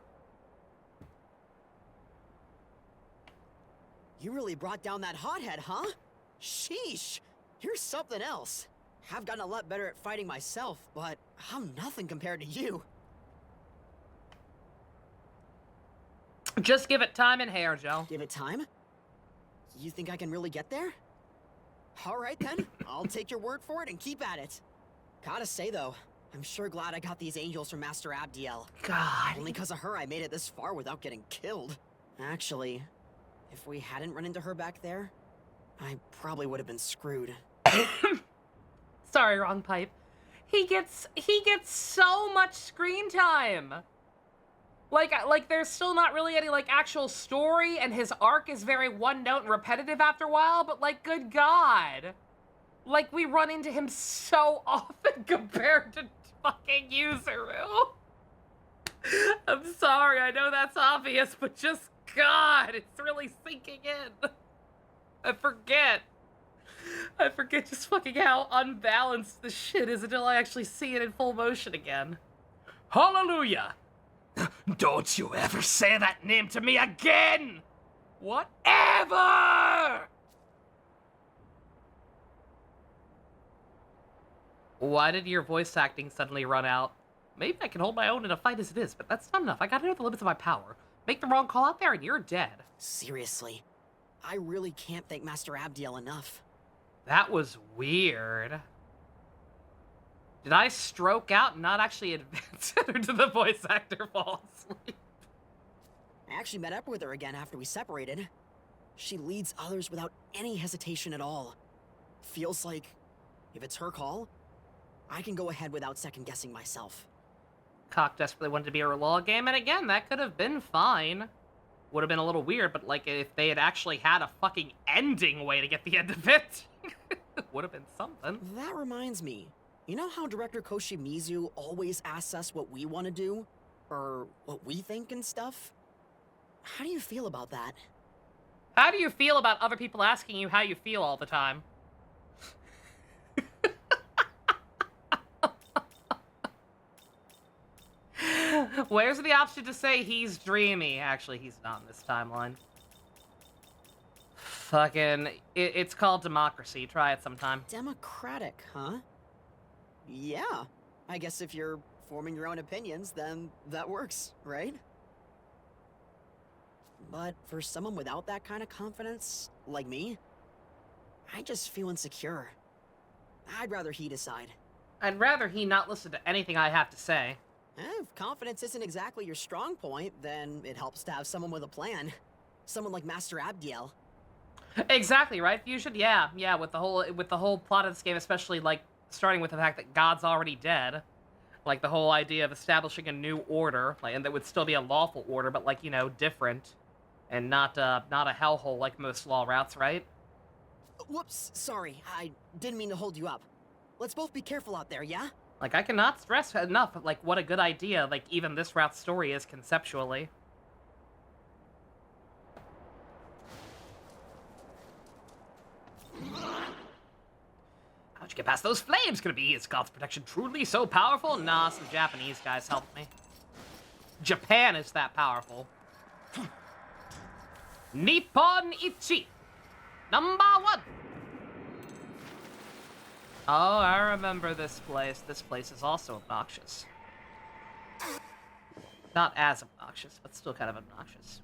You really brought down that hothead, huh? Sheesh! You're something else. I've gotten a lot better at fighting myself, but I'm nothing compared to you. Just give it time and hair, Joe. Give it time? You think I can really get there? Alright then, I'll take your word for it and keep at it. Gotta say though, I'm sure glad I got these angels from Master Abdiel. God. Only because of her I made it this far without getting killed. Actually, if we hadn't run into her back there, I probably would have been screwed. Sorry, wrong pipe. He gets so much screen time. Like there's still not really any like actual story, and his arc is very one note and repetitive after a while, but like good God. Like we run into him so often compared to fucking Yuzuru. I'm sorry, I know that's obvious, but just God, it's really sinking in. I forget just fucking how unbalanced this shit is until I actually see it in full motion again. Hallelujah! Don't you ever say that name to me again! Whatever! Why did your voice acting suddenly run out? Maybe I can hold my own in a fight as it is, but that's not enough. I gotta know the limits of my power. Make the wrong call out there and you're dead. Seriously, I really can't thank Master Abdiel enough. That was weird. Did I stroke out and not actually advance it, or did the voice actor fall asleep? I actually met up with her again after we separated. She leads others without any hesitation at all. Feels like, if it's her call, I can go ahead without second-guessing myself. CoC desperately wanted to be a law game, and again, that could have been fine. Would have been a little weird, but like if they had actually had a fucking ending way to get the end of it, would have been something. That reminds me. You know how Director Koshimizu always asks us what we want to do? Or what we think and stuff? How do you feel about that? How do you feel about other people asking you how you feel all the time? Where's the option to say he's dreamy? Actually, he's not in this timeline. Fucking... It's called democracy. Try it sometime. Democratic, huh? Yeah. I guess if you're forming your own opinions, then that works, right? But for someone without that kind of confidence, like me, I just feel insecure. I'd rather he decide. I'd rather he not listen to anything I have to say. If confidence isn't exactly your strong point, then it helps to have someone with a plan. Someone like Master Abdiel. Exactly, right, Fusion? Yeah, with the whole plot of this game, especially, like, starting with the fact that God's already dead. Like, the whole idea of establishing a new order, like, and that would still be a lawful order, but, like, you know, different. And not a hellhole like most law routes, right? Whoops, sorry. I didn't mean to hold you up. Let's both be careful out there, yeah? Like, I cannot stress enough, like, what a good idea, like, even this route's story is conceptually. How'd you get past those flames? Could it be, is God's protection truly so powerful? Nah, some Japanese guys helped me. Japan is that powerful. Nippon Ichi! #1! Oh, I remember this place. This place is also obnoxious. Not as obnoxious, but still kind of obnoxious.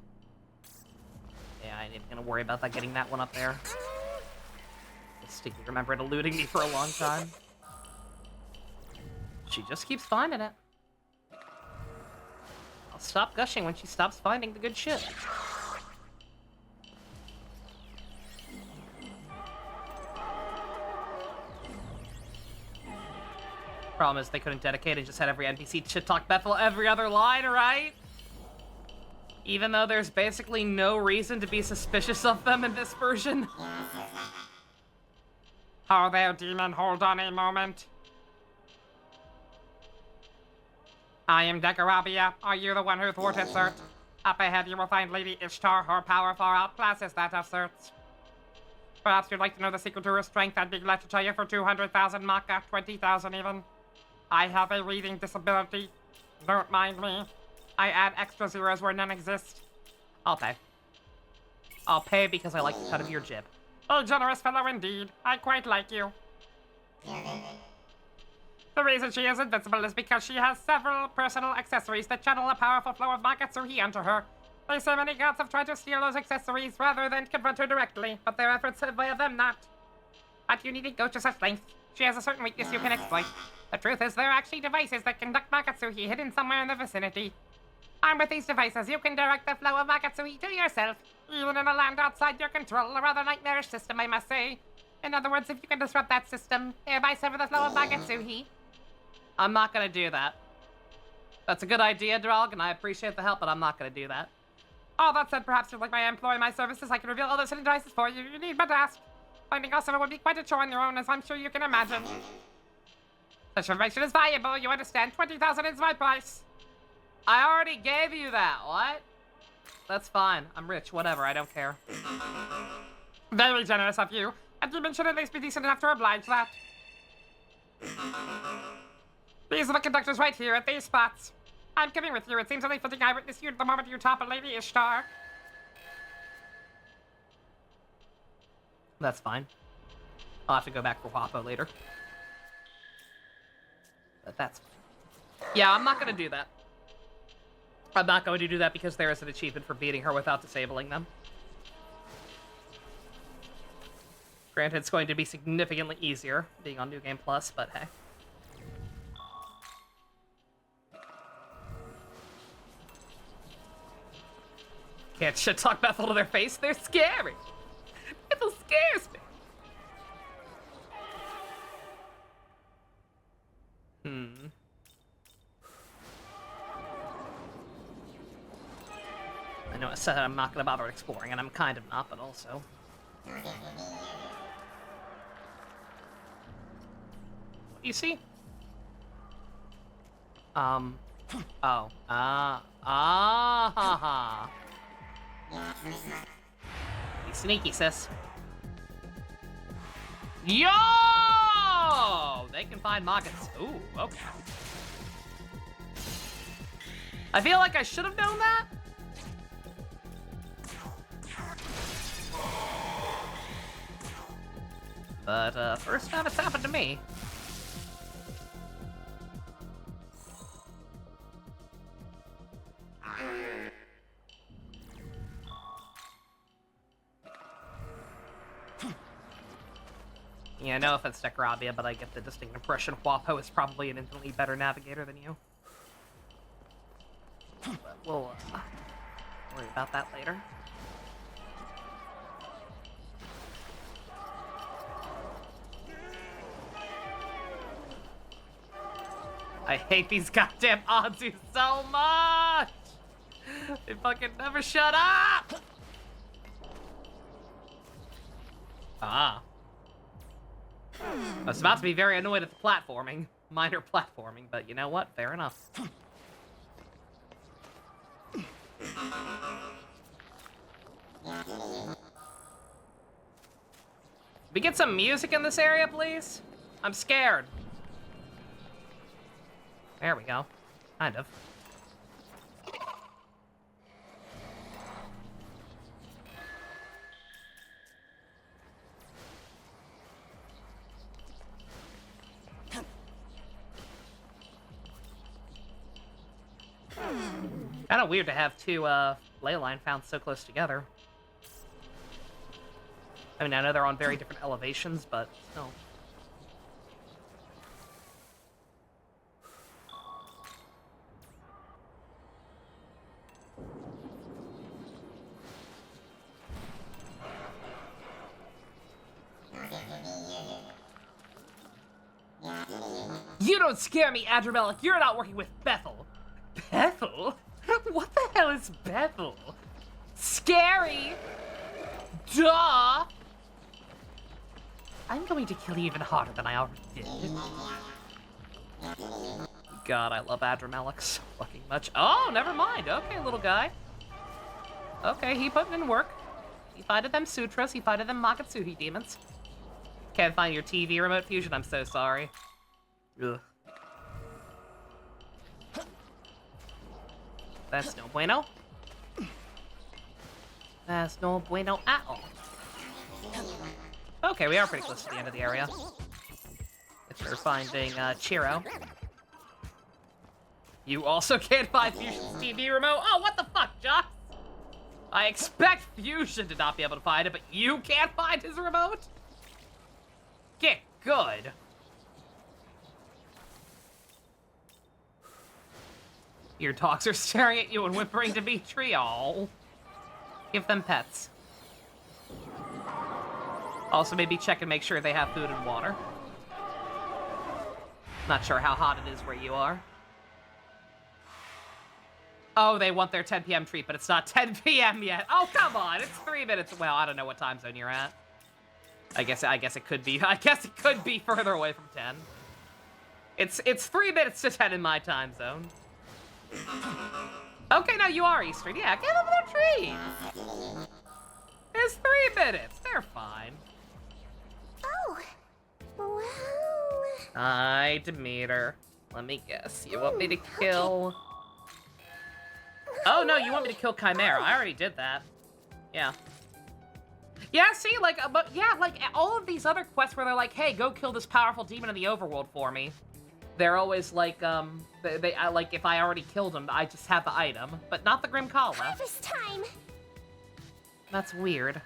Yeah, I ain't even gonna worry about that, getting that one up there. Sticky remember it eluding me for a long time. She just keeps finding it. I'll stop gushing when she stops finding the good shit. Problem is they couldn't dedicate and just had every NPC shit talk Bethel every other line, right? Even though there's basically no reason to be suspicious of them in this version. Oh, there, demon, hold on a moment. I am Dekarabia. Are you the one who thwarted Cert? Up ahead you will find Lady Ishtar. Her power far outclasses that of Cert's. Perhaps you'd like to know the secret to her strength. I'd be glad to tell you for 200,000 Maka, 20,000 even. I have a reading disability. Don't mind me. I add extra zeros where none exist. I'll pay. I'll pay because I like the cut of your jib. A generous fellow indeed. I quite like you. The reason she is invincible is because she has several personal accessories that channel a powerful flow of Makatsuhi into her. They say many gods have tried to steal those accessories rather than confront her directly, but their efforts avail them not. But you needn't go to such lengths. She has a certain weakness you can exploit. The truth is, there are actually devices that conduct Makatsuhi hidden somewhere in the vicinity. Armed with these devices, you can direct the flow of Makatsuhi to yourself, even in a land outside your control. A rather nightmarish system, I must say. In other words, if you can disrupt that system, thereby sever the flow of Makatsuhi. I'm not gonna do that. That's a good idea, Drog, and I appreciate the help, but I'm not gonna do that. All that said, perhaps you'd like my employ my services. I can reveal all those hidden devices for you. You need but ask. Finding us would be quite a chore on your own, as I'm sure you can imagine. Such information is valuable, you understand. 20,000 is my price. I already gave you that, what? That's fine. I'm rich, whatever, I don't care. Very generous of you. A demon should at least be decent enough to oblige that. These are the conductors right here at these spots. I'm coming with you. It seems only fitting I witnessed you the moment you topple Lady Ishtar. That's fine. I'll have to go back for Wapo later. But that's fine. Yeah, I'm not gonna do that. I'm not going to do that because there is an achievement for beating her without disabling them. Granted, it's going to be significantly easier being on New Game Plus, but hey. Can't shit talk Bethel to their face, they're scary. Bethel scares me. I know I said I'm not gonna bother exploring, and I'm kind of not, but also. What do you see? Ha ha. Be sneaky, sis. Yo! They can find Mockets. Ooh, okay. I feel like I should have known that. But, first time it's happened to me. Yeah, no offense to Karabia, but I get the distinct impression Wapo is probably an infinitely better navigator than you. But we'll, worry about that later. I hate these goddamn Anzu so much! They fucking never shut up! Ah. I was about to be very annoyed at the platforming. Minor platforming, but you know what? Fair enough. We get some music in this area, please? I'm scared. There we go. Kind of. Kind of weird to have two ley line found so close together. I mean, I know they're on very different elevations, but still. You don't scare me, Adramelic. You're not working with Bethel. Bethel? What the hell is Bethel? Scary! Duh! I'm going to kill you even harder than I already did. God, I love Adramelic so fucking much. Oh, never mind. Okay, little guy. Okay, he put in work. He fighted them sutras. He fighted them Makatsuhi demons. Can't find your TV remote fusion. I'm so sorry. Ugh. That's no bueno. That's no bueno at all. Okay, we are pretty close to the end of the area. If we're finding Chiro. You also can't find Fusion's TV remote? Oh, what the fuck, Josh? I expect Fusion to not be able to find it, but you can't find his remote? Get good. Your dogs are staring at you and whimpering to be trio. Give them pets. Also, maybe check and make sure they have food and water. Not sure how hot it is where you are. Oh, they want their 10 p.m. treat, but it's not 10 p.m. yet. Oh, come on. It's 3 minutes. Well, I don't know what time zone you're at. I guess it could be. I guess it could be further away from 10. It's 3 minutes to 10 in my time zone. Okay, now you are Eastern. Yeah, give them their treat. It's 3 minutes. They're fine. Oh, well... Hi, Demeter. Let me guess. You want me to kill... Oh, no, you want me to kill Chimera. I already did that. Yeah. Yeah, see, like, but yeah, like, all of these other quests where they're like, hey, go kill this powerful demon in the overworld for me. They're always like, like, if I already killed him, I just have the item, but not the Grim Kala. Harvest time! That's weird.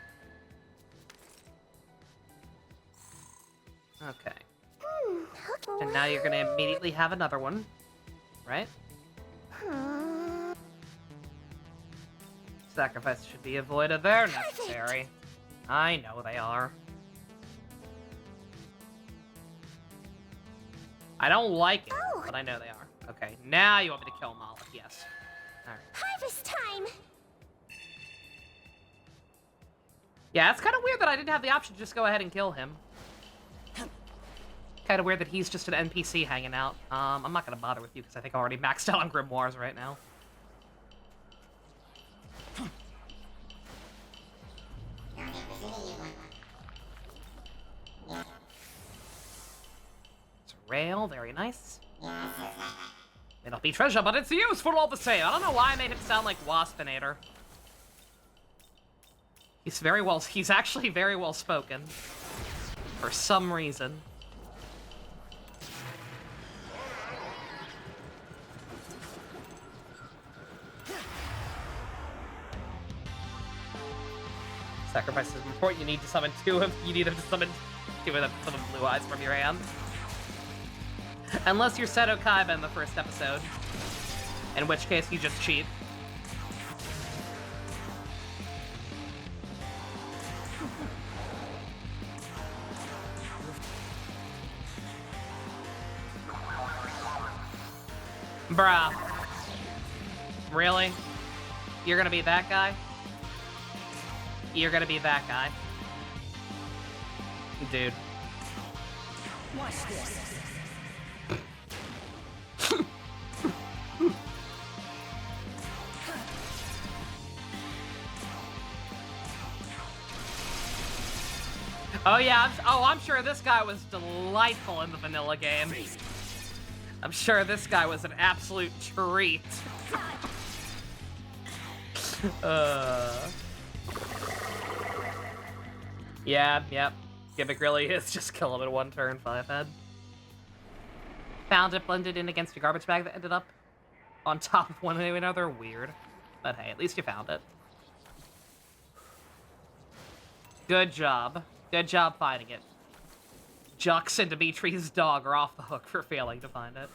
Okay. And now you're gonna immediately have another one, right? Sacrifices should be avoided. They're necessary. I know they are. I don't like it, but I know they are. Okay, now you want me to kill Moloch, yes. Alright. Harvest time! Yeah, it's kind of weird that I didn't have the option to just go ahead and kill him. Kind of weird that he's just an NPC hanging out. I'm not gonna bother with you because I think I'm already maxed out on Grimoires right now. rail, very nice. May not be treasure, but it's useful all the same. I don't know why I made him sound like Waspinator. He's actually very well spoken. For some reason. Sacrifice is important. You need to summon two of you need him to summon two of them to summon blue eyes from your hand. Unless you're Seto Kaiba in the first episode. In which case you just cheat. Bruh. Really? You're gonna be that guy? You're gonna be that guy. Dude. Watch this. Oh yeah, I'm sure this guy was delightful in the vanilla game. I'm sure this guy was an absolute treat. Yeah, yep. Gimmick really is just kill him in one turn, 5 head. Found it blended in against a garbage bag that ended up on top of one another. Weird. But hey, at least you found it. Good job. Good job finding it. Jux and Dimitri's dog are off the hook for failing to find it.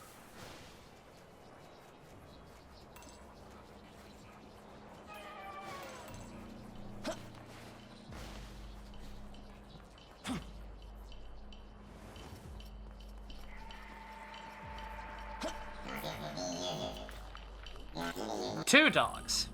Two dogs.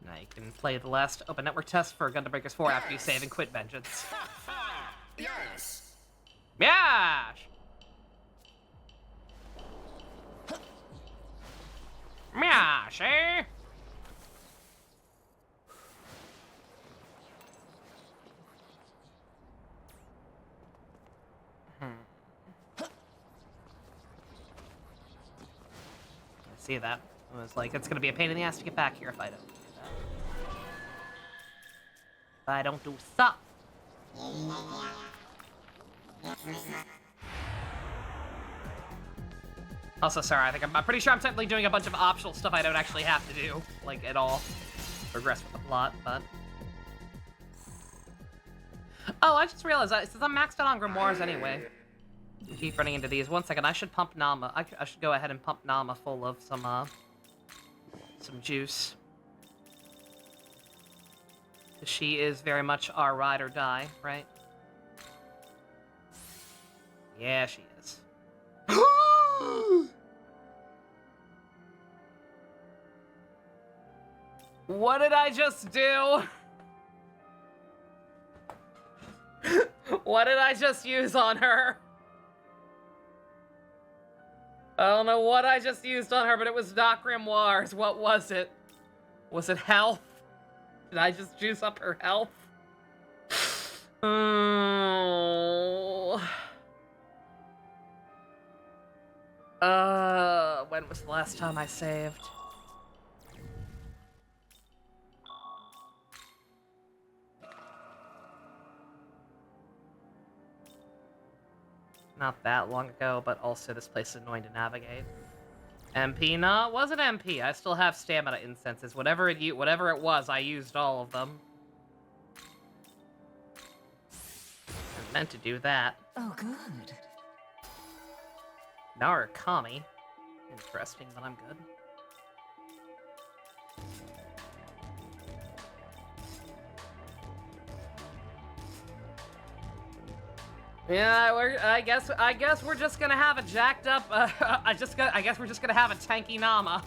Now you can play the last open network test for Gundam Breakers 4 after you save and quit Vengeance. Yes! Yash! Yash, eh? I see that. I was like, it's gonna be a pain in the ass to get back here if I don't do that. If I don't do stuff. Also, sorry, I'm pretty sure I'm technically doing a bunch of optional stuff I don't actually have to do, like, at all. Progress with the plot, but... Oh, I just realized that since I'm maxed out on grimoires anyway. Keep running into these. 1 second, I should pump Nama. I should go ahead and pump Nama full of some juice. She is very much our ride or die, right? Yeah, she is. What did I just do? What did I just use on her? I don't know what I just used on her, but it was not grimoires. What was it? Was it health? Did I just juice up her health? Oh. When was the last time I saved? Not that long ago, but also this place is annoying to navigate. MP? No, it wasn't MP. I still have stamina incenses. Whatever it was, I used all of them. I meant to do that. Oh, good. Narukami. Interesting, but I'm good. Yeah, I guess we're just gonna have a jacked up. I guess we're just gonna have a tanky Nama.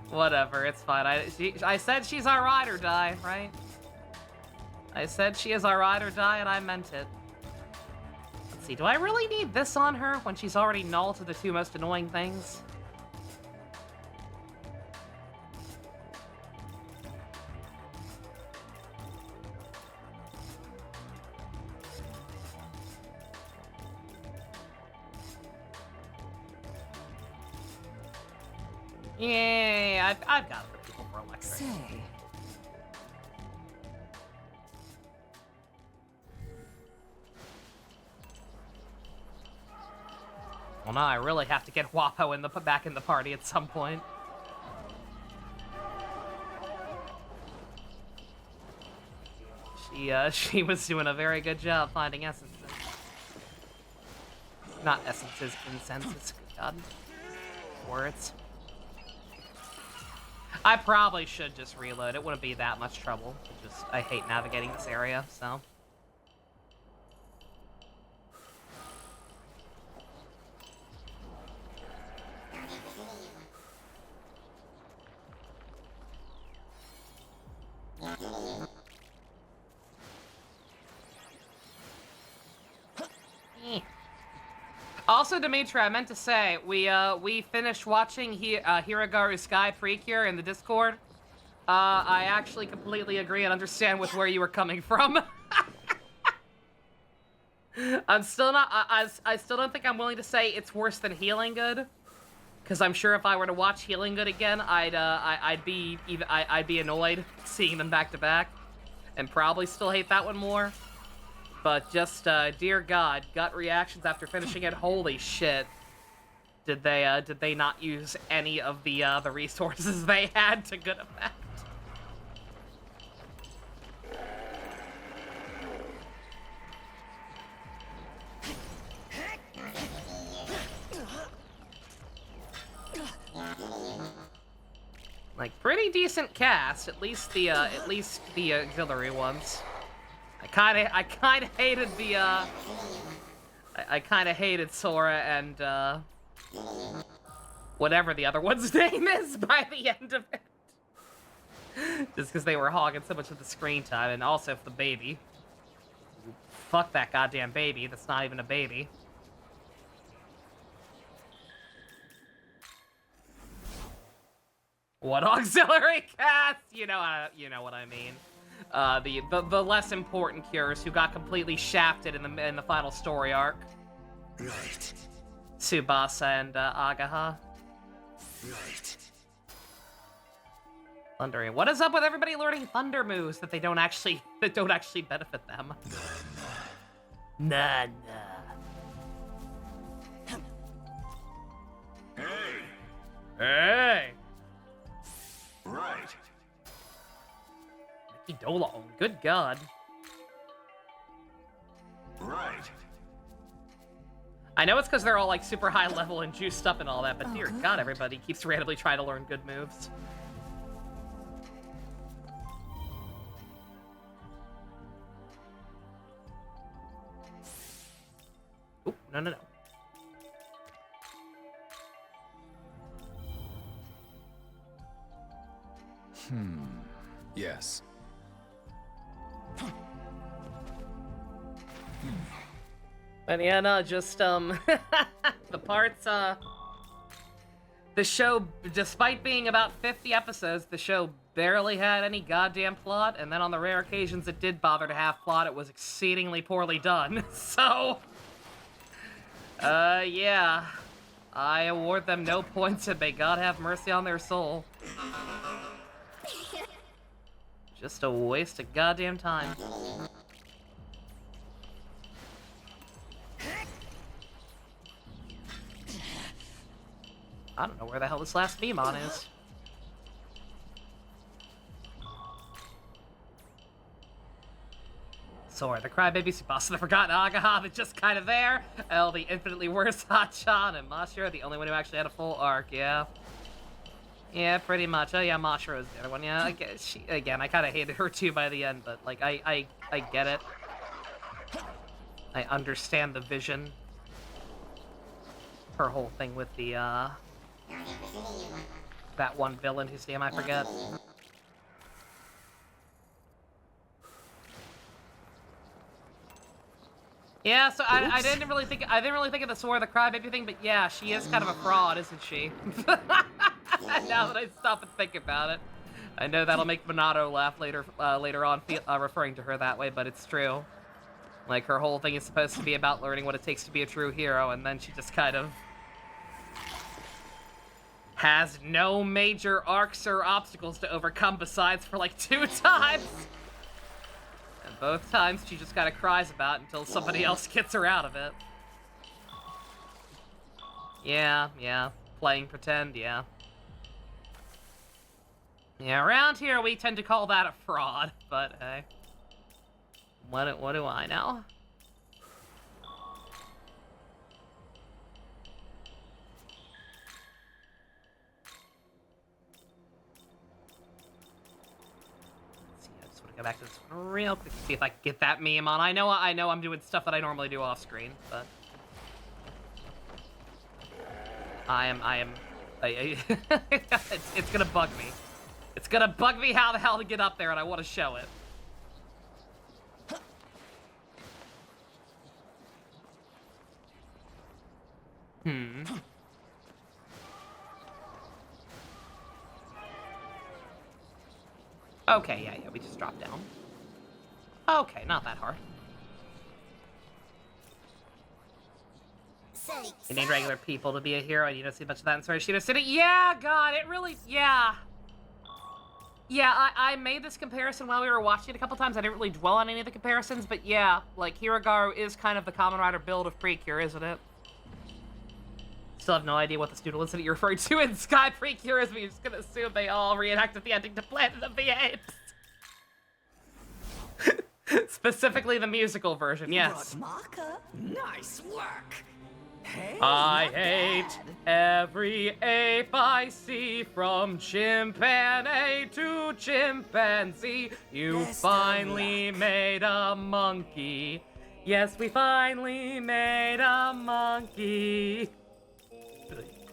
Whatever, it's fine. I said she's our ride or die, right? I said she is our ride or die, and I meant it. Let's see, do I really need this on her when she's already null to the two most annoying things? Yay, I've got it people for electric. Say, Well, now I really have to get Wapo back in the party at some point. She was doing a very good job finding essences. Not essences, incenses. Good God. Words. I probably should just reload. It wouldn't be that much trouble. I hate navigating this area, so. Also, Dimitri, I meant to say, we finished watching Hiragaru Sky Precure in the Discord. I actually completely agree and understand with where you were coming from. I'm still not, I still don't think I'm willing to say it's worse than Healing Good. Because I'm sure if I were to watch Healing Good again, I'd be annoyed seeing them back to back. And probably still hate that one more. But just, dear God, gut reactions after finishing it. Holy shit! Did they not use any of the resources they had to good effect? Like, pretty decent cast, at least the auxiliary ones. I kinda hated the, I kinda hated Sora and, whatever the other one's name is by the end of it. Just because they were hogging so much of the screen time, and also for the baby. Fuck that goddamn baby, that's not even a baby. What auxiliary cast? You know what I mean. The less important cures who got completely shafted in the final story arc. Right. Tsubasa and Agaha. Right. Thundering. What is up with everybody learning thunder moves that don't actually benefit them? Nah. Hey. Right. Idola on. Good God. Right. I know it's because they're all like super high level and juiced up and all that, but dear God, everybody keeps randomly trying to learn good moves. Oop, no. Yes. And yeah, no, just, the parts, the show, despite being about 50 episodes, the show barely had any goddamn plot, and then on the rare occasions it did bother to have plot, it was exceedingly poorly done. So, yeah. I award them no points and may God have mercy on their soul. Just a waste of goddamn time. I don't know where the hell this last Mimon is. Sora, the crybaby Tsubasa, the forgotten Agaha, that's just kind of there. El, the infinitely worse Hachan, and Mashiro, the only one who actually had a full arc, yeah. Yeah, pretty much. Oh yeah, Mashiro is the other one, yeah. I guess again, I kind of hated her too by the end, but like, I get it. I understand the vision. Her whole thing with the, that one villain whose name I forget. Yeah, so I didn't really think of the Sword of the Crybaby thing, but yeah, she is kind of a fraud, isn't she? Now that I stop and think about it, I know that'll make Minato laugh later on, referring to her that way, but it's true. Like, her whole thing is supposed to be about learning what it takes to be a true hero, and then she just kind of has no major arcs or obstacles to overcome besides for like 2 times. And both times she just kind of cries about it until somebody else gets her out of it. Yeah. Playing pretend, yeah. Yeah, around here we tend to call that a fraud, but hey. What do I know? Go back to this one real quick to see if I can get that meme on. I know I'm doing stuff that I normally do off screen, but it's gonna bug me. It's gonna bug me how the hell to get up there, and I want to show it. Okay, yeah, we just dropped down. Okay, not that hard. You need regular people to be a hero, and you don't see much of that in Sword Shooter City. Yeah, God, it really, yeah. Yeah, I made this comparison while we were watching it a couple times. I didn't really dwell on any of the comparisons, but yeah, like, Hirogaru is kind of the Kamen Rider build of Precure, isn't it? Still have no idea what the student incident you're referring to in Sky Precure is, but you're just gonna assume they all reenacted the ending to Planet of the Apes. Specifically the musical version, yes. Nice work. Hey, I hate every ape I see, from chimpanzee to chimpanzee. You finally made a monkey. Yes, we finally made a monkey.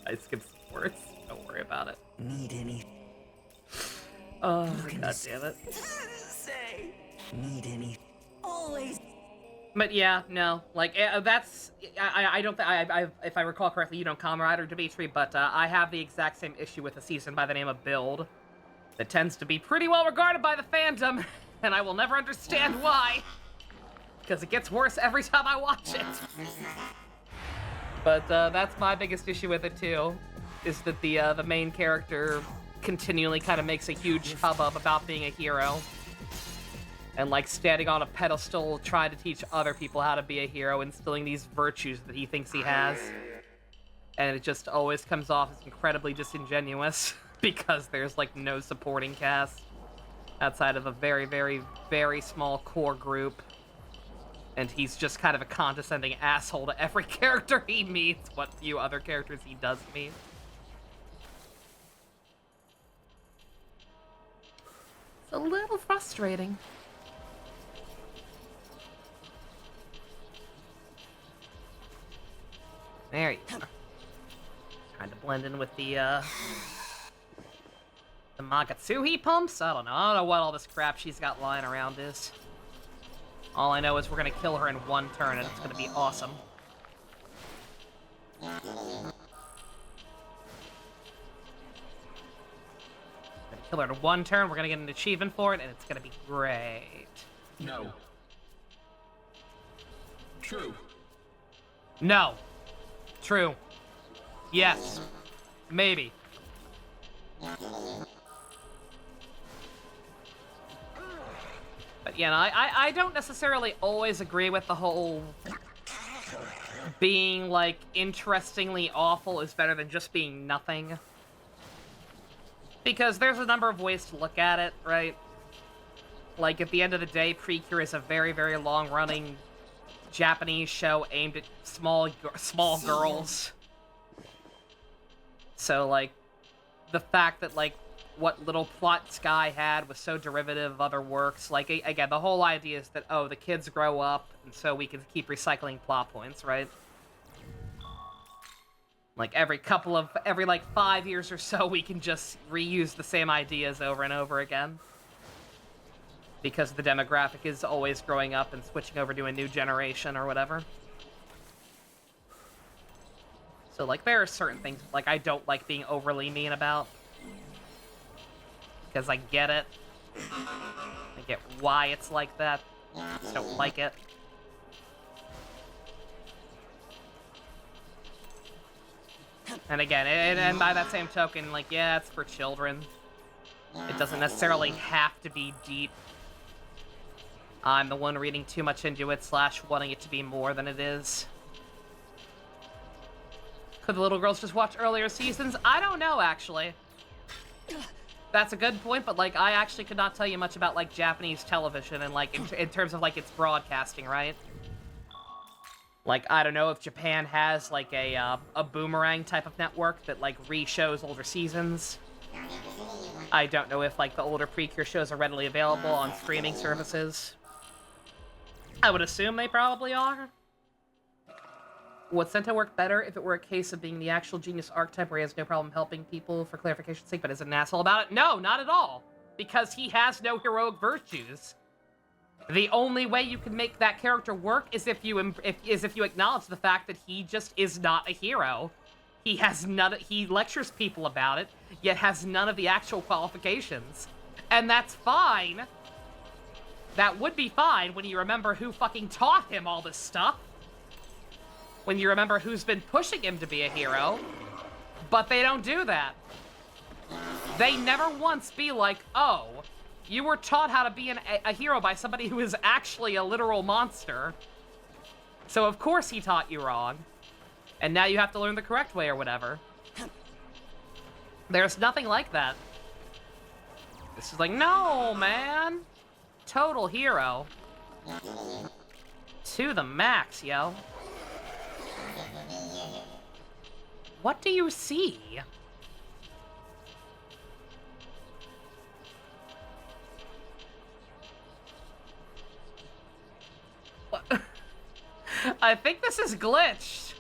I skipped some words. Don't worry about it. Need any? Oh, God damn it. Say. Need any? Always. But yeah, no, like that's I don't if I recall correctly, you don't Kamen Rider Dimitri, but I have the exact same issue with a season by the name of Build that tends to be pretty well regarded by the fandom, and I will never understand why, because it gets worse every time I watch it. But that's my biggest issue with it too, is that the main character continually kind of makes a huge hubbub about being a hero. And like standing on a pedestal, trying to teach other people how to be a hero, instilling these virtues that he thinks he has. And it just always comes off as incredibly disingenuous, because there's like no supporting cast outside of a very, very, very small core group. And he's just kind of a condescending asshole to every character he meets, what few other characters he does meet. It's a little frustrating. There you go. Trying to blend in with the Magatsuhi pumps? I don't know what all this crap she's got lying around is. All I know is we're gonna kill her in one turn, and it's gonna be awesome. Gonna kill her in one turn, we're gonna get an achievement for it, and it's gonna be great. No. True. No. True. Yes. Maybe. But yeah, no, I don't necessarily always agree with the whole being, like, interestingly awful is better than just being nothing. Because there's a number of ways to look at it, right? Like, at the end of the day, Precure is a very, very long-running Japanese show aimed at small girls. So, like, the fact that, like, what little plot Sky had was so derivative of other works. Like, again, the whole idea is that, oh, the kids grow up, and so we can keep recycling plot points, right? Like, every 5 years or so, we can just reuse the same ideas over and over again. because the demographic is always growing up and switching over to a new generation or whatever. So, like, there are certain things, like, I don't like being overly mean about. Because I get it. I get why it's like that. I just don't like it. And again, and by that same token, like, yeah, it's for children. It doesn't necessarily have to be deep. I'm the one reading too much into it, / wanting it to be more than it is. Could the little girls just watch earlier seasons? I don't know, actually. That's a good point, but, like, I actually could not tell you much about, like, Japanese television and, like, in terms of, like, its broadcasting, right? Like, I don't know if Japan has, like, a boomerang type of network that, like, re-shows older seasons. I don't know if, like, the older Precure shows are readily available on streaming services. I would assume they probably are. Would Sento work better if it were a case of being the actual genius archetype where he has no problem helping people for clarification's sake, but is an asshole about it? No, not at all. Because he has no heroic virtues. The only way you can make that character work is if you acknowledge the fact that he just is not a hero. He has none. He lectures people about it, yet has none of the actual qualifications, and that's fine. That would be fine when you remember who fucking taught him all this stuff. When you remember who's been pushing him to be a hero, but they don't do that. They never once be like, oh, you were taught how to be a hero by somebody who is actually a literal monster. So of course he taught you wrong. And now you have to learn the correct way or whatever. There's nothing like that. This is like, no, man. Total hero. To the max, yo. What do you see? What? I think this is glitched.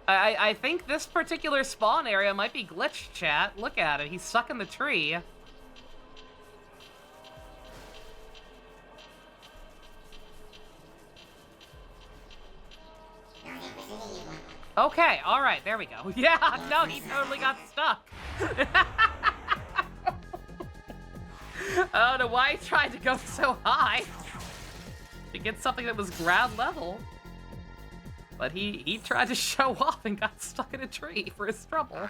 I think this particular spawn area might be glitched, chat. Look at it. He's stuck in the tree. Okay, alright, there we go. Yeah, no, he totally got stuck. I don't know why he tried to go so high to get something that was ground level. But he tried to show off and got stuck in a tree for his trouble.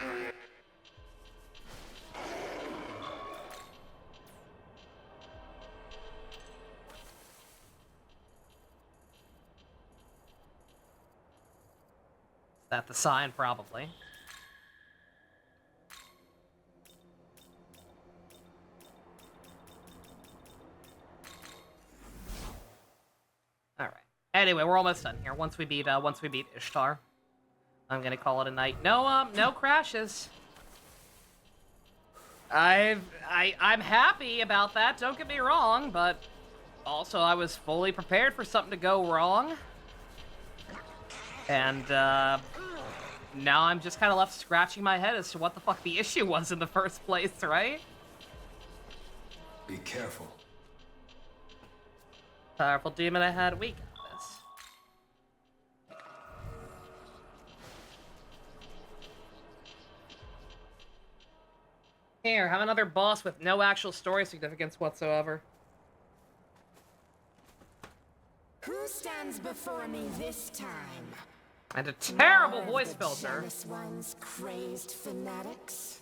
Is that the sign? Probably. Alright. Anyway, we're almost done here. Once we beat Ishtar, I'm gonna call it a night. No crashes. I'm happy about that, don't get me wrong, but also I was fully prepared for something to go wrong. And, now I'm just kind of left scratching my head as to what the fuck the issue was in the first place, right? Be careful. Powerful demon ahead, we got this. Here, have another boss with no actual story significance whatsoever. Who stands before me this time? And a terrible voice filter. Jealous ones, crazed fanatics.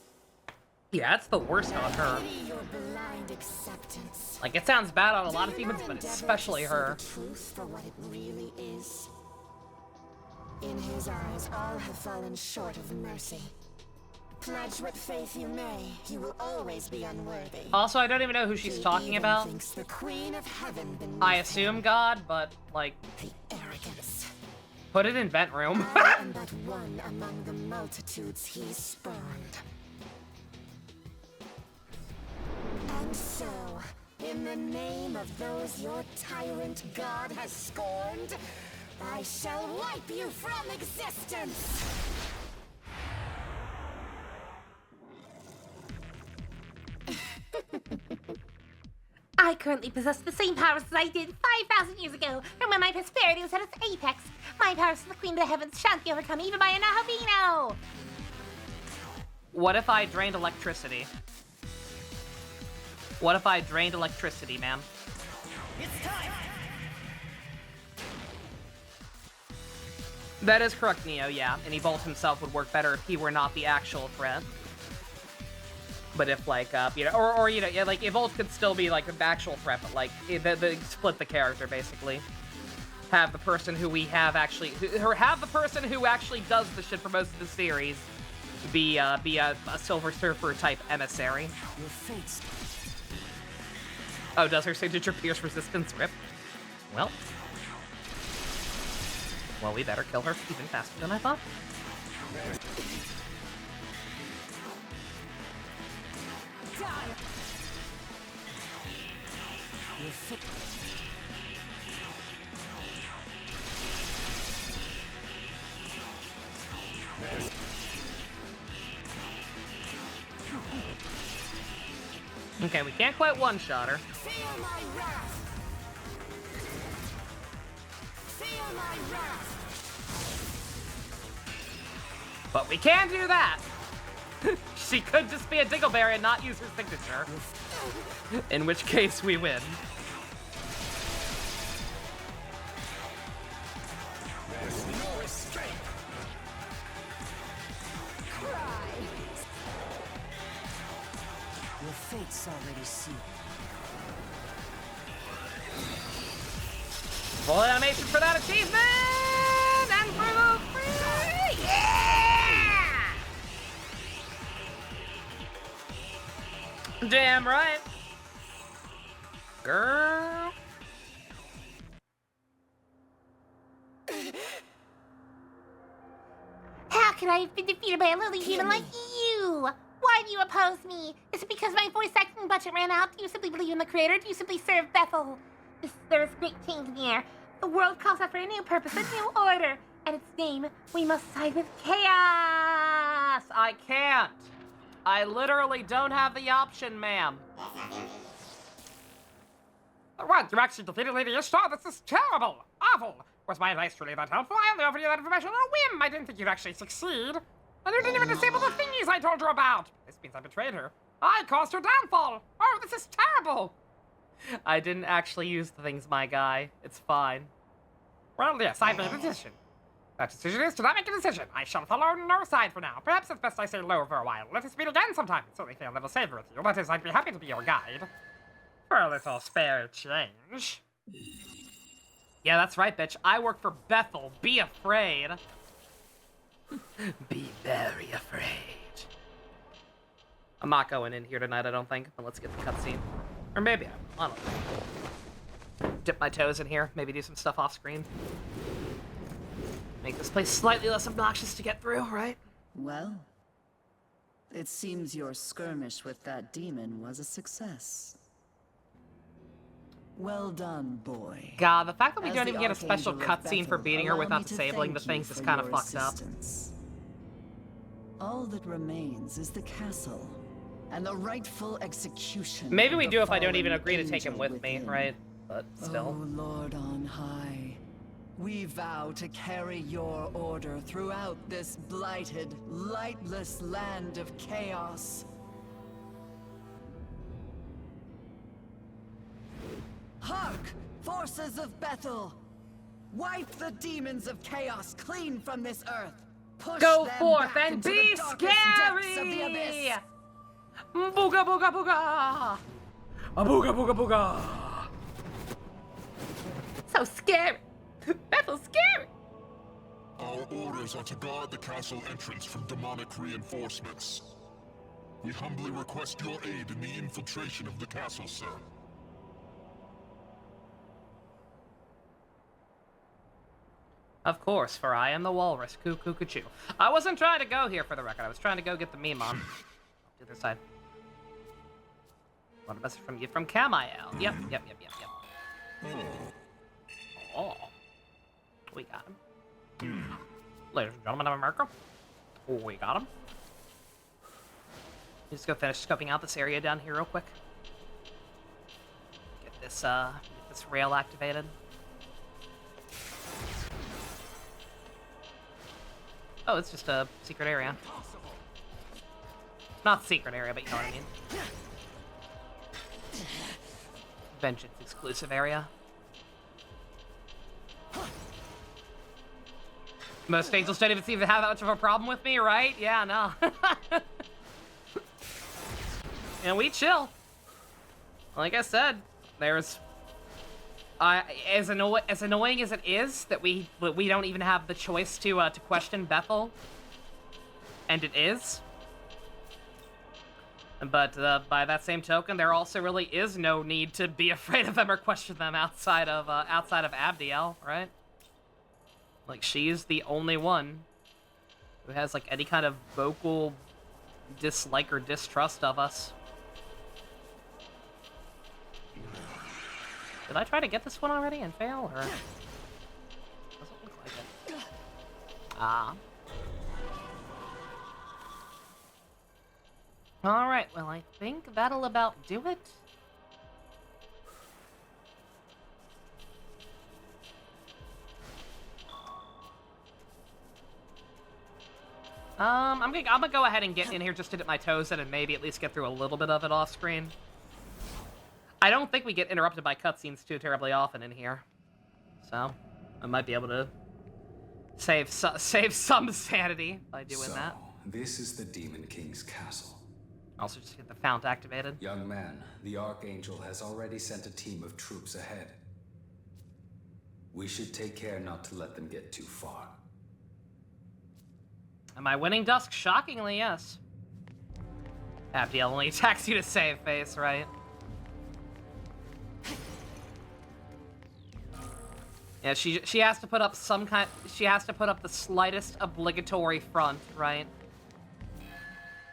Yeah, it's the worst on her. Your blind acceptance. Like, it sounds bad on a lot of demons, but especially her. The truth for what it really is. In his eyes, all have fallen short of mercy. Pledge what faith you may, you will always be unworthy. Also, I don't even know who she's talking about. The Queen of Heaven I assume God, but, like... The arrogance. Put it in vent room. I am but one among the multitudes he spurned. And so, in the name of those your tyrant god has scorned, I shall wipe you from existence! I currently possess the same powers as I did 5,000 years ago, from when my prosperity was at its apex. My powers from the Queen of the Heavens shan't be overcome even by a Nahabino! What if I drained electricity? What if I drained electricity, ma'am? It's time! That is correct, Neo, yeah. And Evolt himself would work better if he were not the actual threat. But if, like, you know, or you know, yeah, like, Evolt could still be, like, an actual threat, but, like, split the character, basically. Have the person who we have actually, or have the person who actually does the shit for most of the series be a Silver Surfer type emissary. Your fate's... Oh, does her signature pierce resistance rip? Well, we better kill her even faster than I thought. Okay, we can't quite one-shot her. Feel my wrath! Feel my wrath! But we can do that! She could just be a Dingleberry and not use her signature. In which case, we win. There's no escape! Cry! Your fate's already sealed. Full animation for that achievement! And for the free! Yeah! Damn right. Girl. How could I have been defeated by a lily human like you? Why do you oppose me? Is it because my voice acting budget ran out? Do you simply believe in the creator? Do you simply serve Bethel? There is great change in the air. The world calls out for a new purpose, a new order. And its name, we must side with chaos! I can't. I literally don't have the option, ma'am. What? You actually defeated Lady Ishtar? This is terrible! Awful! Was my advice really that helpful? I only offered you that information on a whim! I didn't think you'd actually succeed! And you didn't even disable the thingies I told you about! This means I betrayed her. I caused her downfall! Oh, this is terrible! I didn't actually use the things, my guy. It's fine. Well, yes, I made a decision. That decision is to not make a decision. I shall follow no side for now. Perhaps it's best I stay low for a while. Let us meet again sometime. So they feel a little safer with you. That is, I'd be happy to be your guide. For a little spare change. Yeah, that's right, bitch. I work for Bethel. Be afraid. Be very afraid. I'm not going in here tonight, I don't think, but let's get the cutscene. Or maybe I don't know. Dip my toes in here, maybe do some stuff off screen. Make this place slightly less obnoxious to get through, right? Well, it seems your skirmish with that demon was a success. Well done, boy. God, the fact that we As don't the even get a special Archangel of cutscene for Bethel, beating her allow without me to disabling the thank you things is for kind of your fucked up. assistance. All that remains is the castle, and the rightful execution. Maybe we of do the if I don't even fallen agree to take him angel with me, within. right? But still. Oh, Lord on high, we vow to carry your order throughout this blighted, lightless land of chaos. Hark, forces of Bethel! Wipe the demons of chaos clean from this earth! Push Go them forth back and into be the darkest depths of the scary! abyss! Booga booga booga! A booga booga booga! So scary! Bethel's scary! Our orders are to guard the castle entrance from demonic reinforcements. We humbly request your aid in the infiltration of the castle, sir. Of course, for I am the walrus. Cuckoo cuckoo. I wasn't trying to go here for the record. I was trying to go get the meme on. To this side. What a message from you from Camiel. Yep. Oh. We got him. Ladies and gentlemen of America. We got him. Just go finish scoping out this area down here real quick. this this rail activated. Oh, it's just a secret area. Not secret area, but you know what I mean. Vengeance exclusive area. Most angels don't even seem to have that much of a problem with me, right? Yeah, no. And we chill. Like I said, there's... as annoying as it is that we don't even have the choice to question Bethel, and it is. But by that same token, there also really is no need to be afraid of them or question them outside of Abdiel, right? Like, she is the only one who has like any kind of vocal dislike or distrust of us. Did I try to get this one already and fail, or doesn't look like it? Ah. Alright, well, I think that'll about do it. I'm gonna go ahead and get in here just to dip my toes in and maybe at least get through a little bit of it off screen. I don't think we get interrupted by cutscenes too terribly often in here, so I might be able to save some sanity by doing that. This is the Demon King's castle. Also, just get the fount activated. Young man, the Archangel has already sent a team of troops ahead. We should take care not to let them get too far. Am I winning Dusk? Shockingly, yes. Abdiel only attacks you to save face, right? Yeah, she has to put up some kind. She has to put up the slightest obligatory front, right?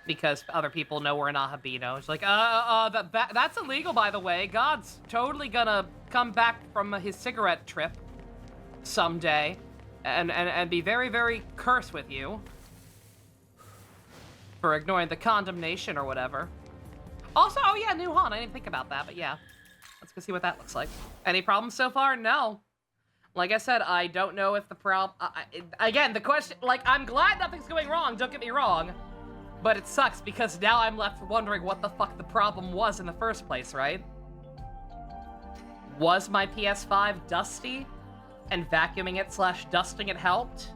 Because other people know we're in Ahabino. It's like, that's illegal, by the way. God's totally gonna come back from his cigarette trip someday, and be very, very cursed with you for ignoring the condemnation or whatever. Also, oh yeah, New Han. I didn't think about that, but yeah, let's go see what that looks like. Any problems so far? No. Like I said, I don't know if the problem... again, the question... Like, I'm glad nothing's going wrong, don't get me wrong. But it sucks, because now I'm left wondering what the fuck the problem was in the first place, right? Was my PS5 dusty? And vacuuming it / dusting it helped?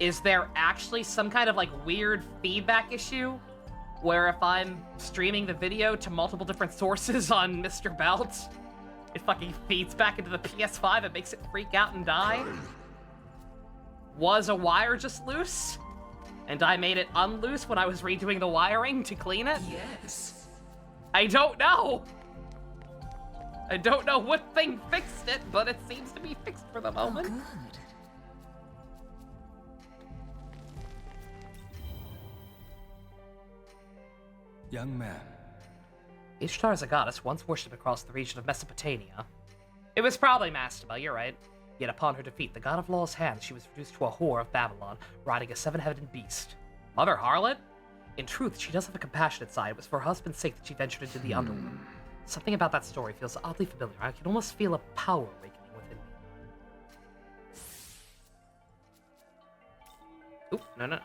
Is there actually some kind of, like, weird feedback issue? Where if I'm streaming the video to multiple different sources on Mr. Belt... it fucking feeds back into the PS5 and makes it freak out and die? Was a wire just loose? And I made it unloose when I was redoing the wiring to clean it? Yes. I don't know! I don't know what thing fixed it, but it seems to be fixed for the moment. Oh, good. Young man. Ishtar is a goddess once worshipped across the region of Mesopotamia. It was probably Mastaba, you're right. Yet upon her defeat, the god of law's hands, she was reduced to a whore of Babylon, riding a seven-headed beast. Mother harlot? In truth, she does have a compassionate side. It was for her husband's sake that she ventured into the underworld. Something about that story feels oddly familiar. I can almost feel a power awakening within me. Oop, no.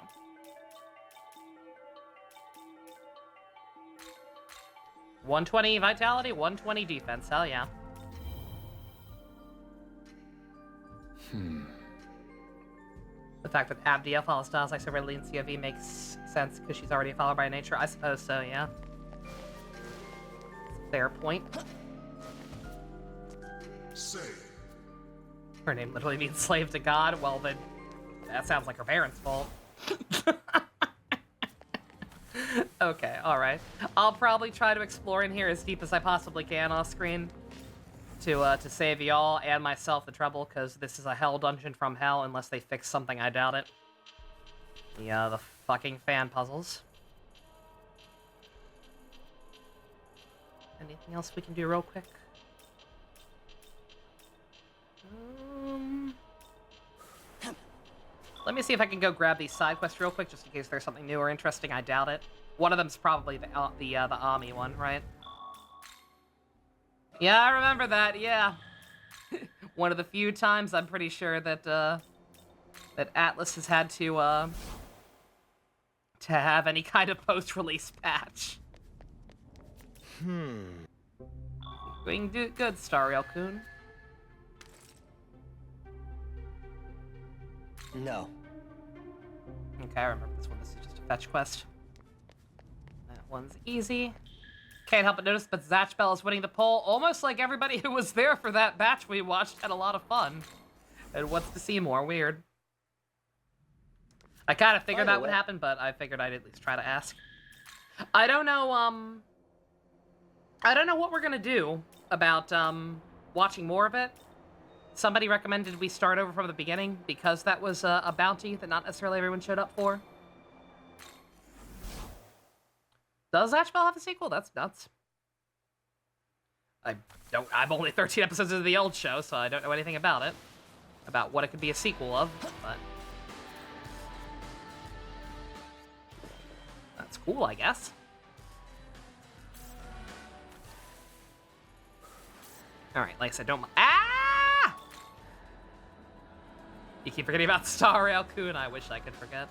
120 vitality, 120 defense, hell yeah. The fact that Abdiel follows styles like Silverly and COV makes sense because she's already a follower by nature. I suppose so, yeah. Fair point. Say. Her name literally means slave to God. Well, then that sounds like her parents' fault. Okay, alright. I'll probably try to explore in here as deep as I possibly can off screen to save y'all and myself the trouble, because this is a hell dungeon from hell unless they fix something. I doubt it. Yeah, the fucking fan puzzles. Anything else we can do real quick? Let me see if I can go grab these side quests real quick, just in case there's something new or interesting. I doubt it. One of them's probably the Ami one, right? Yeah, I remember that, yeah. One of the few times I'm pretty sure that, that Atlas has had to have any kind of post-release patch. Doing good, Stariel-kun. No. Okay, I remember this one. This is just a fetch quest. That one's easy. Can't help but notice, but Zatch Bell is winning the poll. Almost like everybody who was there for that batch we watched had a lot of fun. And wants to see more. Weird. I kind of figured that would happen, but I figured I'd at least try to ask. I don't know what we're gonna do about, watching more of it. Somebody recommended we start over from the beginning because that was a bounty that not necessarily everyone showed up for. Does Zatch Bell have a sequel? That's nuts. I'm only 13 episodes into the old show, so I don't know anything about it. About what it could be a sequel of, but... that's cool, I guess. Alright, like I said, don't... ah! You keep forgetting about Stariel-kun. I wish I could forget.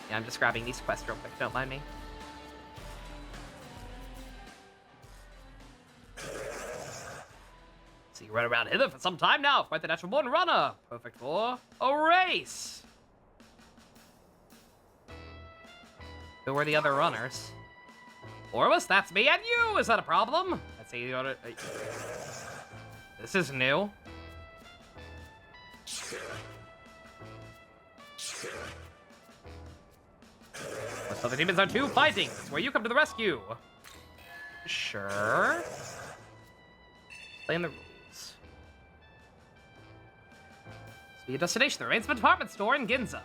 Yeah, I'm just grabbing these quests real quick, don't mind me. So you run around hither for some time now. Quite the natural born runner. Perfect for a race. Who are the other runners? Ormus, that's me and you! Is that a problem? I'd say you ought to... this is new. So the demons are two fighting. It's where you come to the rescue. Sure. Playing the rules. See your destination, the Rainsman department store in Ginza.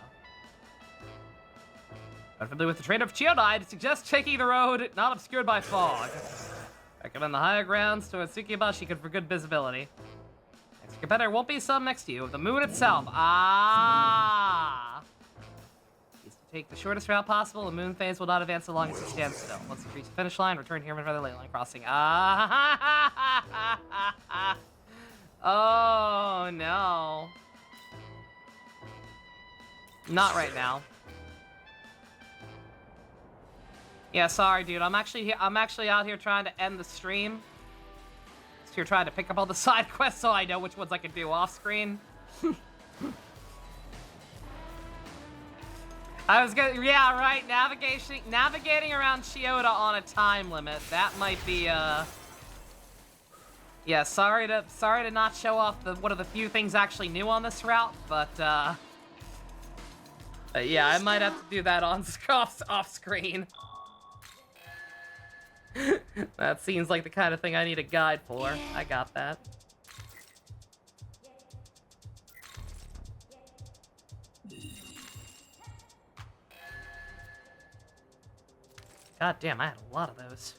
Unfamiliar with the train of Chiodai, I'd suggest taking the road not obscured by fog. Recommend the higher grounds towards Tsukibashi for good visibility. Next competitor won't be some next to you, the moon itself. Ah! Needs to take the shortest route possible. The moon phase will not advance so long as it stands still. Once you reach the finish line, return here for the ley line crossing. Ah! Oh no! Not right now. Yeah, sorry, dude. I'm actually out here trying to end the stream. Just here trying to pick up all the side quests so I know which ones I can do off screen. I was gonna, yeah, right. Navigating around Chiyoda on a time limit. That might be yeah, sorry to not show off one of the few things actually new on this route, but yeah, I might have to do that off screen. That seems like the kind of thing I need a guide for. I got that. God damn, I had a lot of those.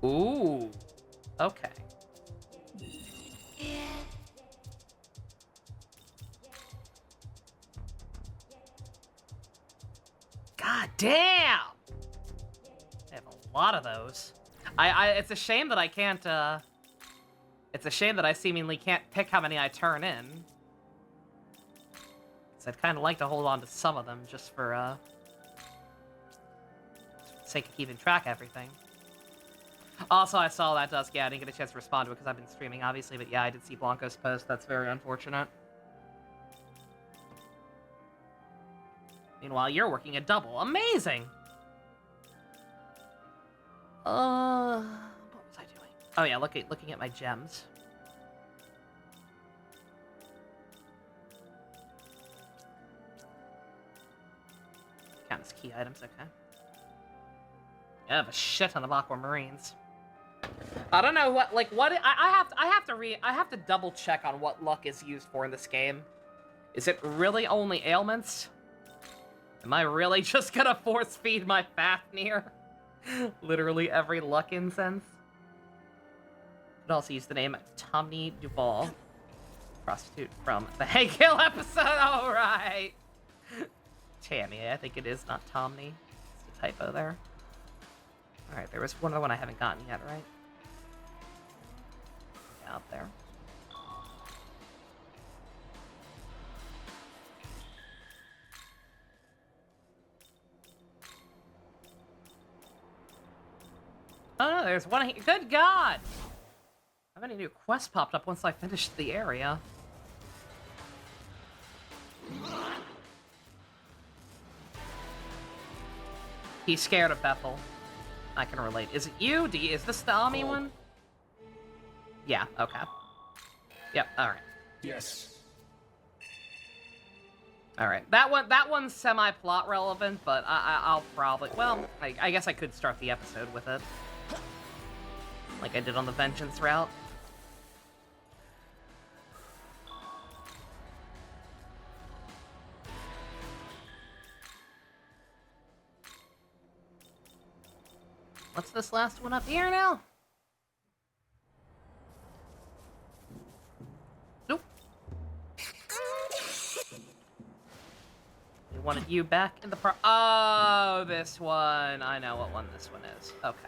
Ooh. Okay. God damn! I have a lot of those. It's a shame that I can't, it's a shame that I seemingly can't pick how many I turn in. Because I'd kind of like to hold on to some of them just for, sake of keeping track of everything. Also, I saw that Dusk. Yeah, I didn't get a chance to respond to it because I've been streaming, obviously. But yeah, I did see Blanco's post. That's very unfortunate. Meanwhile, you're working a double. Amazing! What was I doing? Oh yeah, looking at my gems. Count as key items, okay. I have a shit ton of aquamarines. I don't know what I have to double check on what luck is used for in this game. Is it really only ailments? Am I really just gonna force feed my Fafnir literally every luck incense? Could also use the name Tommy Duval, prostitute from the Hank Hill episode. All right, Tammy, I think it is, not Tommy. It's typo there. Alright, there was one other one I haven't gotten yet, right? Yeah, up there. Oh no, there's one here. Good God! How many new quests popped up once I finished the area? He's scared of Bethel. I can relate. Is it you? Is this the Ami one? Yeah, okay. Yep, alright. Yes. Alright, that one's semi-plot relevant, but I'll probably... Well, I guess I could start the episode with it. Like I did on the Vengeance route. What's this last one up here now? Nope. We wanted you back in the Oh, this one. I know what one this one is. Okay.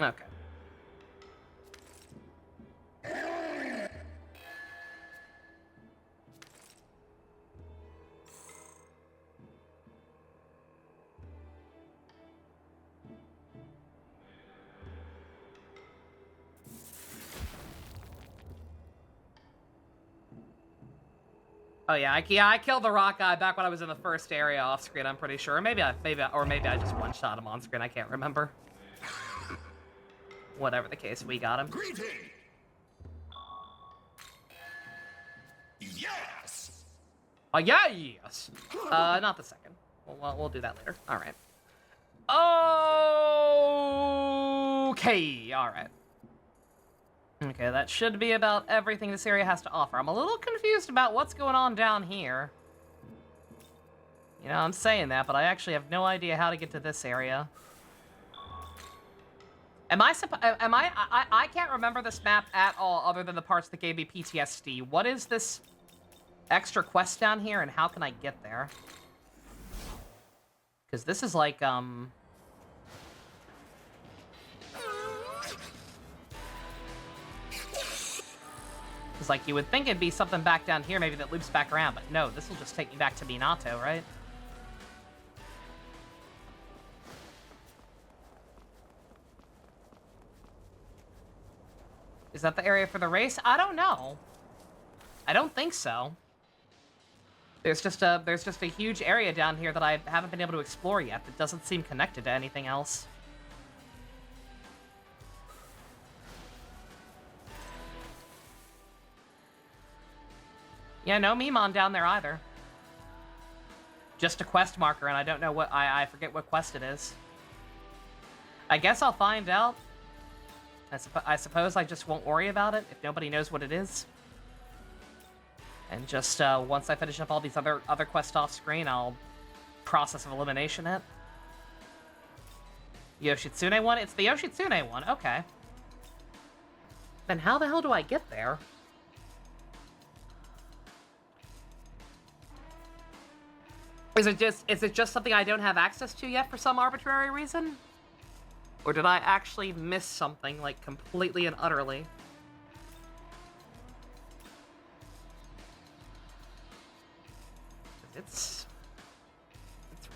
Okay. Oh yeah, I killed the rock guy back when I was in the first area off screen. I'm pretty sure. Maybe I just one shot him on screen. I can't remember. Whatever the case, we got him. Greeting. Yes. Yeah, yes. Not the second. We'll do that later. All right. Okay. All right. Okay, that should be about everything this area has to offer. I'm a little confused about what's going on down here. You know, I'm saying that, but I actually have no idea how to get to this area. I can't remember this map at all other than the parts that gave me PTSD. What is this extra quest down here, and how can I get there? Because this is like, It's like you would think it'd be something back down here, maybe that loops back around, but no, this will just take me back to Minato, right? Is that the area for the race? I don't know. I don't think so. There's just a huge area down here that I haven't been able to explore yet that doesn't seem connected to anything else. Yeah, no Mimon down there either. Just a quest marker, and I don't know what... I forget what quest it is. I guess I'll find out. I suppose I just won't worry about it if nobody knows what it is. And just, once I finish up all these other quests off screen, I'll process of elimination it. Yoshitsune one? It's the Yoshitsune one, okay. Then how the hell do I get there? Is it just something I don't have access to yet for some arbitrary reason? Or did I actually miss something, like, completely and utterly? It's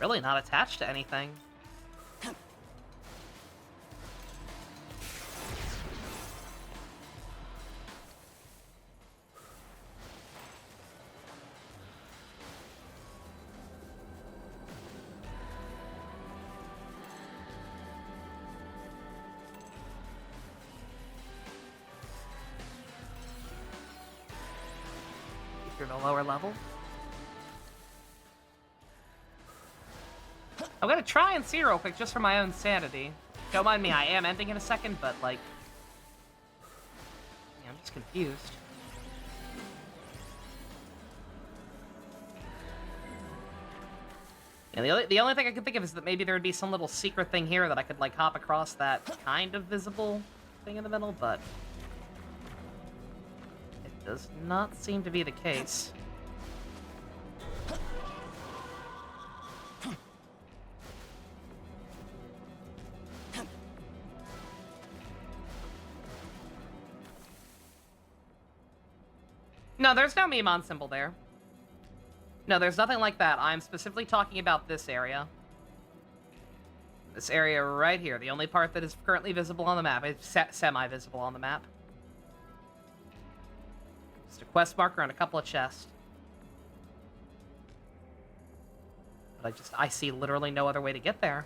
really not attached to anything. The lower level. I'm gonna try and see real quick just for my own sanity. Don't mind me, I am ending in a second, but like... Yeah, I'm just confused. And the only thing I could think of is that maybe there would be some little secret thing here that I could, like, hop across that kind of visible thing in the middle, but it does not seem to be the case. No, there's no Memon symbol there. No, there's nothing like that. I'm specifically talking about this area. This area right here. The only part that is currently visible on the map. It's semi-visible on the map. Just a quest marker and a couple of chests. But I see literally no other way to get there.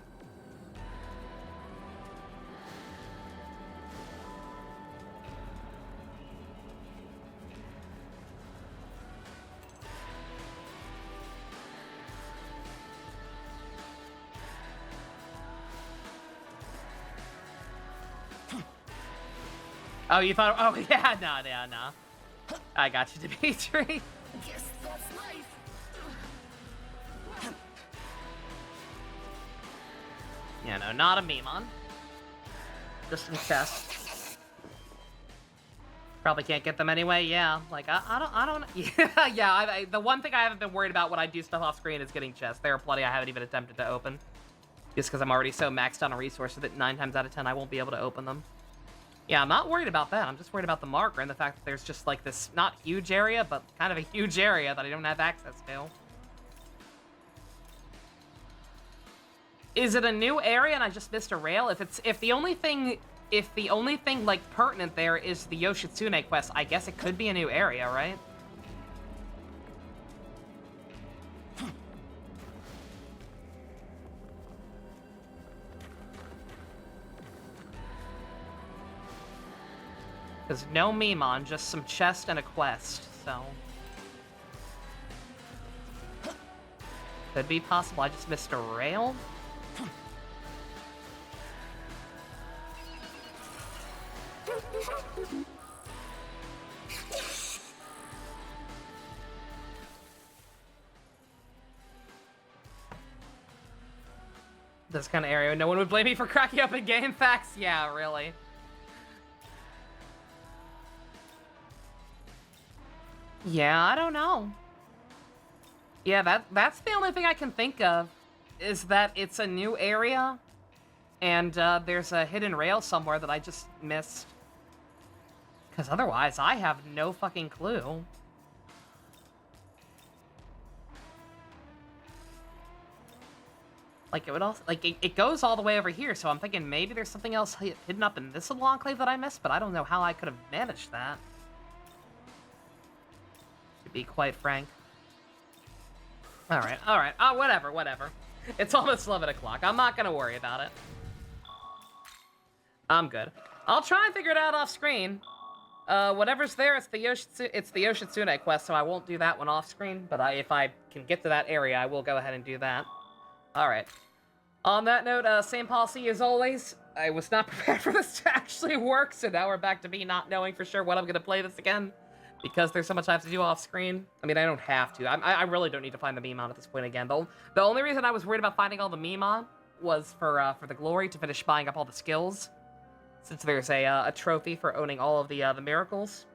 Oh, you thought? Oh, yeah, no. I got you, Dimitri. Yes, that's life. Yeah, no, not a Memon. Just some chests. Probably can't get them anyway. Yeah, like I don't. Yeah. The one thing I haven't been worried about when I do stuff off screen is getting chests. There are plenty I haven't even attempted to open, just because I'm already so maxed out on resources that 9 times out of 10 I won't be able to open them. Yeah, I'm not worried about that. I'm just worried about the marker and the fact that there's just, like, this not huge area, but kind of a huge area that I don't have access to. Is it a new area and I just missed a rail? If the only thing like pertinent there is the Yoshitsune quest, I guess it could be a new area, right? Because no Memon, just some chest and a quest, so... Could be possible I just missed a rail? This kind of area, no one would blame me for cracking up in game facts? Yeah, really. Yeah, I don't know. Yeah, that's the only thing I can think of, is that it's a new area, and there's a hidden rail somewhere that I just missed. Because otherwise, I have no fucking clue. Like, it would also, like, it goes all the way over here, so I'm thinking maybe there's something else hidden up in this little enclave that I missed, but I don't know how I could have managed that. To be quite frank. Alright. Oh, whatever. It's almost 11 o'clock. I'm not gonna worry about it. I'm good. I'll try and figure it out off screen. Whatever's there, it's the Yoshitsune quest, so I won't do that one off screen, but if I can get to that area, I will go ahead and do that. Alright. On that note, same policy as always. I was not prepared for this to actually work, so now we're back to me not knowing for sure when I'm gonna play this again. Because there's so much I have to do off screen. I mean, I don't have to. I really don't need to find the Memon at this point again. The only reason I was worried about finding all the Memon was for the glory, to finish buying up all the skills. Since there's a trophy for owning all of the miracles.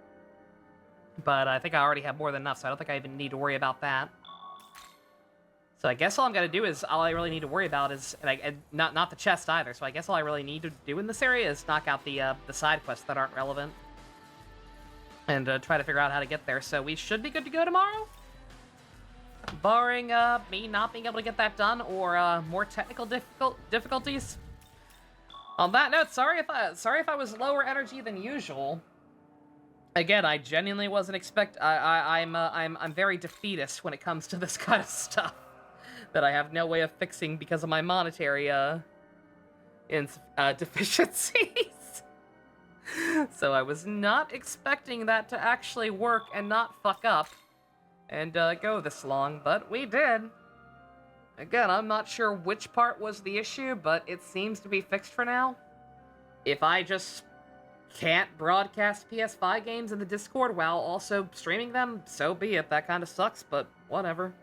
But I think I already have more than enough, so I don't think I even need to worry about that. So I guess all I'm gonna do is, all I really need to worry about is, and not the chest either, so I guess all I really need to do in this area is knock out the side quests that aren't relevant. And try to figure out how to get there, so we should be good to go tomorrow? Barring me not being able to get that done, or more technical difficulties. On that note, sorry if I was lower energy than usual. Again, I genuinely wasn't I'm very defeatist when it comes to this kind of stuff that I have no way of fixing because of my monetary deficiencies. So I was not expecting that to actually work and not fuck up and go this long, but we did. Again, I'm not sure which part was the issue, but it seems to be fixed for now. If I just can't broadcast PS5 games in the Discord while also streaming them, so be it. That kind of sucks, but whatever.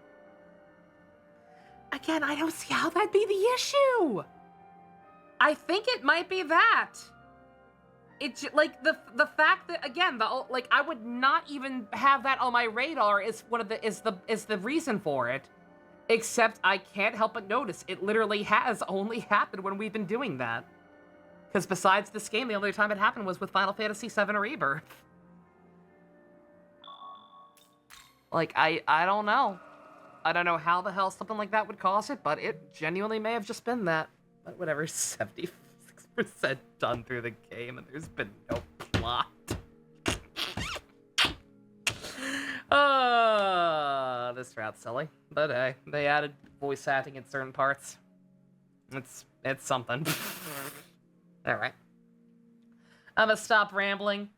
again, I don't see how that'd be the issue. I think it might be that. It's like the fact that, again, I would not even have that on my radar is the reason for it. Except I can't help but notice it literally has only happened when we've been doing that. Because besides this game, the only time it happened was with Final Fantasy VII Rebirth. Like, I don't know. I don't know how the hell something like that would cause it, but it genuinely may have just been that. But whatever, 76% done through the game, and there's been no plot. This route's silly. But hey, they added voice acting in certain parts. It's something. Alright. I'm gonna stop rambling.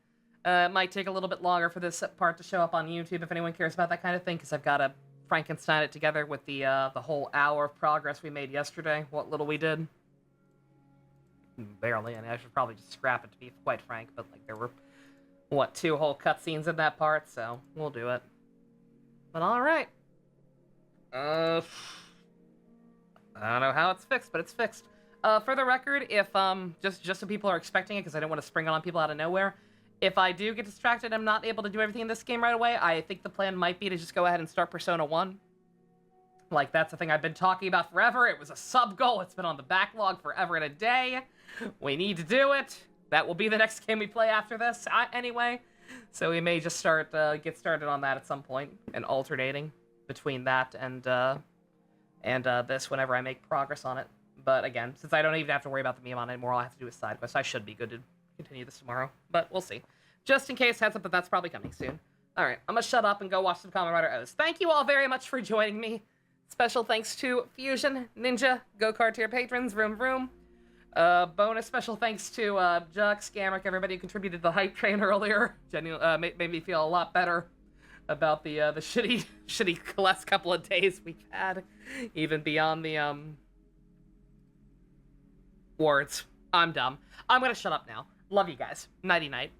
It might take a little bit longer for this part to show up on YouTube if anyone cares about that kind of thing, because I've got to Frankenstein it together with the whole hour of progress we made yesterday, what little we did. Barely, and I should probably just scrap it, to be quite frank, but like there were, 2 whole cutscenes in that part, so we'll do it. But alright. I don't know how it's fixed, but it's fixed. For the record, if, just so people are expecting it, because I don't want to spring it on people out of nowhere, if I do get distracted and I'm not able to do everything in this game right away, I think the plan might be to just go ahead and start Persona 1. Like, that's the thing I've been talking about forever. It was a sub-goal. It's been on the backlog forever and a day. We need to do it. That will be the next game we play after this, anyway. So we may just get started on that at some point, and alternating between that and this whenever I make progress on it. But again, since I don't even have to worry about the Miamon anymore, all I have to do is side quests. I should be good to continue this tomorrow, but we'll see. Just in case, heads up that that's probably coming soon. Alright, I'm gonna shut up and go watch some Kamen Rider O's. Thank you all very much for joining me. Special thanks to Fusion, Ninja, Go-Kart tier patrons, Vroom Vroom. Bonus special thanks to Juck, Scamrick, everybody who contributed to the hype train earlier. Made me feel a lot better about the shitty last couple of days we've had, even beyond the words. I'm dumb. I'm gonna shut up now. Love you guys. Nighty night.